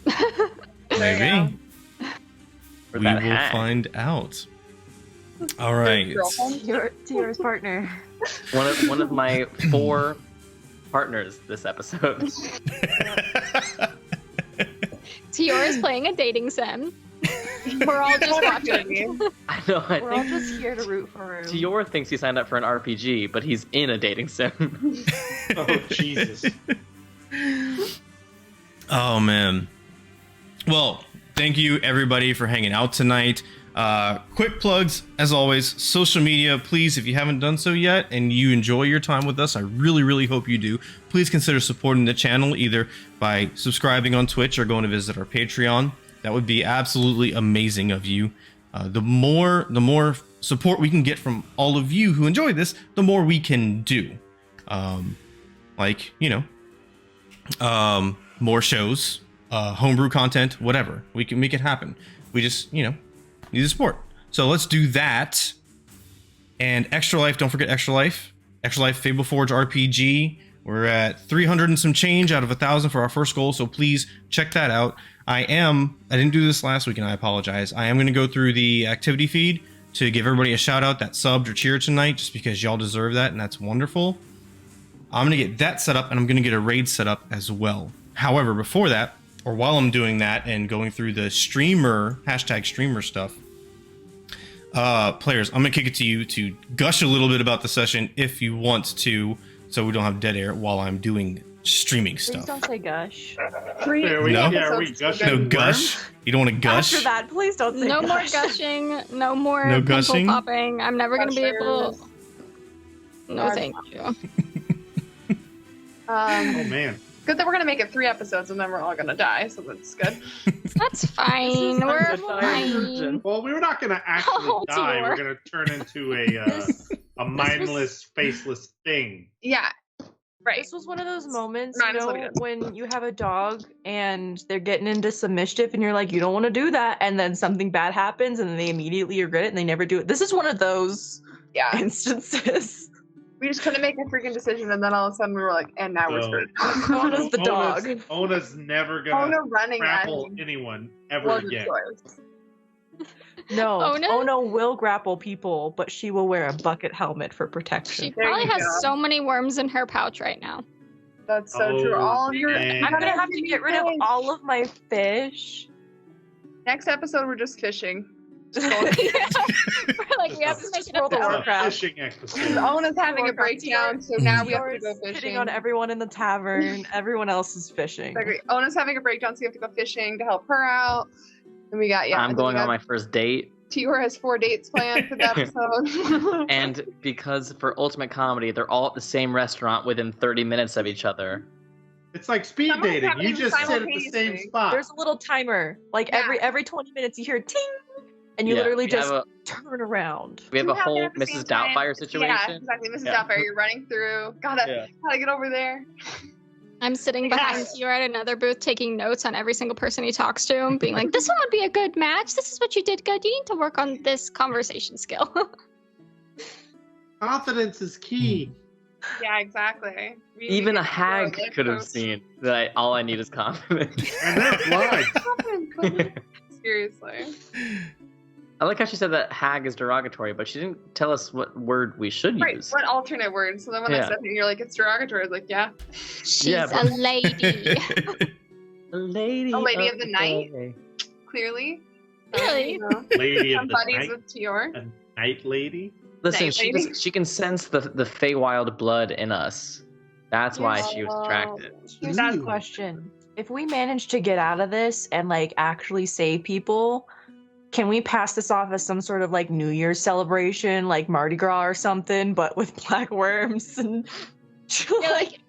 Maybe. Or We that will hat. find out. All right. Tiara's partner. One of my 4 partners this episode. Tiara's playing a dating sim. We're all just watching. I know. We're all just here to root for him. Tior thinks he signed up for an RPG, but he's in a dating sim. Oh, Jesus. Oh, man. Well, thank you, everybody, for hanging out tonight. Quick plugs, as always, social media, please, if you haven't done so yet and you enjoy your time with us, I really, really hope you do. Please consider supporting the channel either by subscribing on Twitch or going to visit our Patreon. That would be absolutely amazing of you. The more support we can get from all of you who enjoy this, the more we can do. Like, you know, more shows, homebrew content, whatever. We can make it happen. We just, you know, need the support. So let's do that. And Extra Life, don't forget Extra Life. Extra Life Fableforge RPG. We're at 300 and some change out of 1,000 for our first goal, so please check that out. I didn't do this last week and I apologize. I am going to go through the activity feed to give everybody a shout out that subbed or cheered tonight, just because y'all deserve that and that's wonderful. I'm going to get that set up and I'm going to get a raid set up as well. However, before that, or while I'm doing that and going through the streamer, #streamer stuff, players, I'm going to kick it to you to gush a little bit about the session if you want to, so we don't have dead air while I'm doing streaming Please stuff. don't say gush. There we No. go. Yeah, are we gushing? No gush? You don't want to gush? After that, please don't say No more gosh. gushing. No more No pimple gushing? popping. I'm never gonna be able. Gushers. No, thank you. Oh, man. Good that we're gonna make it 3 episodes and then we're all gonna die, so that's good. That's fine. We're virgin. fine. Well, we're not going to actually Oh, die. Tior. We're going to turn into a mindless, faceless thing. Yeah, right. This was one of those moments, Mine you is what know, it is. when you have a dog and they're getting into some mischief and you're like, you don't want to do that, and then something bad happens and then they immediately regret it and they never do it. This is one of those Yeah, instances. we just couldn't make a freaking decision, and then all of a sudden we were like, and now we're So- screwed. Ona's the dog. Ona's never going Ona to running at grapple him anyone ever was a again. choice. No, Ona? Ona will grapple people, but she will wear a bucket helmet for She protection. There probably you has go. so many worms in her pouch right now. That's so true. Oh, All of your. man. I'm gonna have to get rid of all of my fish. Next episode, we're just fishing. Just going We're like, we have to make it World up. of It's a Warcraft. fishing exercise. Ona's having a breakdown, so now we have to Yours go fishing. hitting on everyone in the tavern. Everyone else is fishing. Exactly. Ona's having a breakdown, so we have to go fishing to help her out. And we got I'm going on my first date. Tior has 4 dates planned for that episode. And because for Ultimate Comedy, they're all at the same restaurant within 30 minutes of each other. It's like speed Someone's dating. You happening just sit at the same simultaneously. spot. There's a little timer. Like Yeah. every 20 minutes you hear ting, and you Yeah, literally we just have turn around. We have Two a happen whole at the Mrs. same time. Doubtfire Yeah, situation. exactly. Mrs. Yeah. Doubtfire, you're running through. Gotta get over there. I'm sitting behind Yes. you at another booth taking notes on every single person he talks to and being like, this one would be a good match. This is what you did good. You need to work on this conversation skill. Confidence is key. Yeah, exactly. Even a We hag get could have close. seen that all I need is confidence. And they're blind. Confidence, buddy. Seriously. I like how she said that hag is derogatory, but she didn't tell us what word we should Right. use. What alternate word? So then when I Yeah. said it, you're like, it's derogatory. I was like, yeah. She's Yeah, a but- lady. A lady, A lady of the night? day. Clearly. Really? You know, Lady of some the buddies night. with Tior. A night lady. Listen, Night she, lady. she can sense the Feywild blood in us. That's why she was attracted. Here's That's- the question. If we manage to get out of this and like actually save people, can we pass this off as some sort of like New Year's celebration, like Mardi Gras or something, but with black worms and You're like,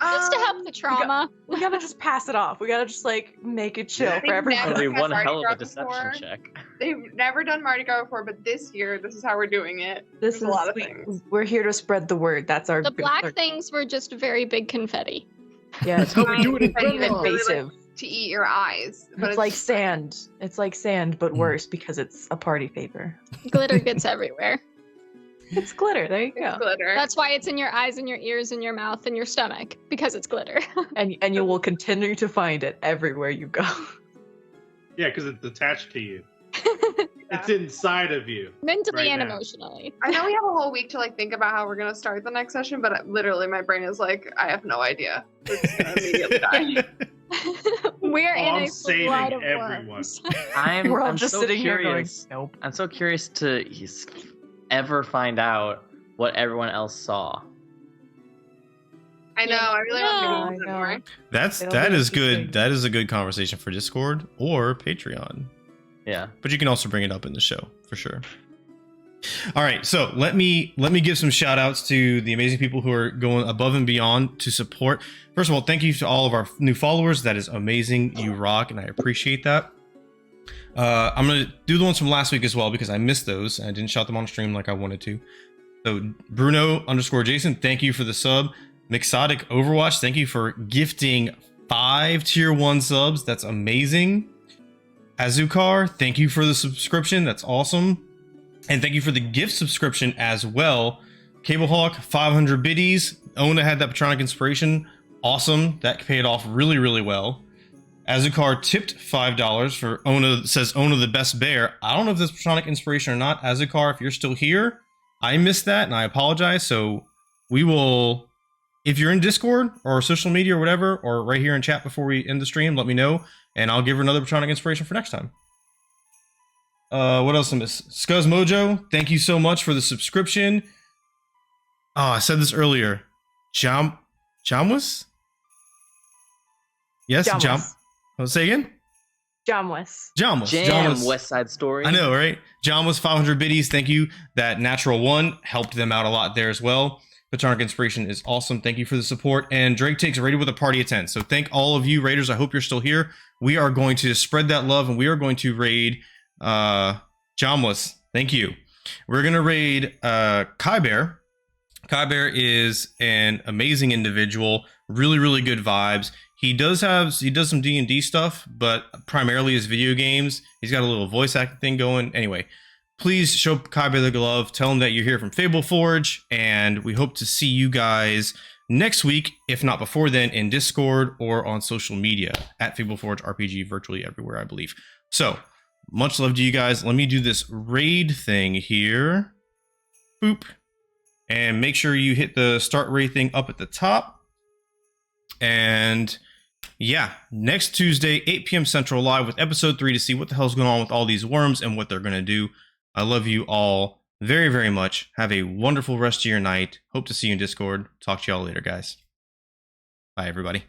just to help the trauma. we gotta just pass it off. We gotta just like make it chill Yeah. for everyone. Never That'd be had one Mardi hell of Gras a deception before. check. They've never done Mardi Gras before, but this year, this is how we're doing it. This There's a lot of we- things. We're here to spread the word. That's our The black our- things were just very big confetti. Yeah, That's how we do it in Confetti that's Grimlock. really, like, invasive. to eat your eyes. But It's like sand. It's like sand, but Mm. worse because it's a party paper. Glitter gets everywhere. It's glitter. There you it's go. glitter. That's why it's in your eyes and your ears and your mouth and your stomach, because it's glitter. And you will continue to find it everywhere you go. Yeah, because it's attached to you. It's inside of you. Mentally Right and now. emotionally. I know we have a whole week to like think about how we're gonna start the next session, but literally my brain is like, I have no idea. We're just gonna immediately die. We're Oh, in I'm a saving flood of everyone. worms. We're all I'm just so sitting here going, curious. nope. I'm so curious to ever find out what everyone else saw. I know, I really want to I do this know. more. It'll That be is good. interesting. That is a good conversation for Discord or Patreon. Yeah. But you can also bring it up in the show for sure. All right, so let me give some shout outs to the amazing people who are going above and beyond to support. First of all, thank you to all of our new followers. That is amazing. You rock, and I appreciate that. I'm gonna do the ones from last week as well because I missed those and I didn't shout them on stream like I wanted to. So Bruno_Jason, thank you for the sub. Mixotic Overwatch, thank you for gifting 5 tier 1 subs. That's amazing. Azukar, thank you for the subscription. That's awesome. And thank you for the gift subscription as well. Cablehawk, 500 biddies. Ona had that Patronic Inspiration. Awesome. That paid off really, really well. Azukar tipped $5 for Ona, says Ona the best bear. I don't know if that's Patronic Inspiration or not. Azukar, if you're still here, I missed that and I apologize. So we will, if you're in Discord or social media or whatever, or right here in chat before we end the stream, let me know. And I'll give her another Patronic Inspiration for next time. What else I miss? Scuzz Mojo, thank you so much for the subscription. Oh, I said this earlier. Jamwas? Yes, Jam. Oh, say again? Jamwas. Jamwas. Jam West Side Story. I know, right? Jamwas, 500 biddies. Thank you. That Natural One helped them out a lot there as well. Patronic Inspiration is awesome. Thank you for the support. And Drake takes raided with a party of 10. So thank all of you raiders. I hope you're still here. We are going to spread that love and we are going to raid Jamwas. Thank you. We're going to raid Kai Bear. Kai Bear is an amazing individual. Really, really good vibes. He does some D&D stuff, but primarily his video games. He's got a little voice acting thing going. Anyway, please show Kai Bear the glove. Tell him that you're here from Fableforge, and we hope to see you guys next week, if not before then, in Discord or on social media at Fableforge RPG, virtually everywhere, I believe. So, much love to you guys. Let me do this raid thing here. Boop. And make sure you hit the start raid thing up at the top. And yeah, next Tuesday, 8 p.m. Central, live with episode 3 to see what the hell's going on with all these worms and what they're going to do. I love you all very, very much. Have a wonderful rest of your night. Hope to see you in Discord. Talk to y'all later, guys. Bye, everybody.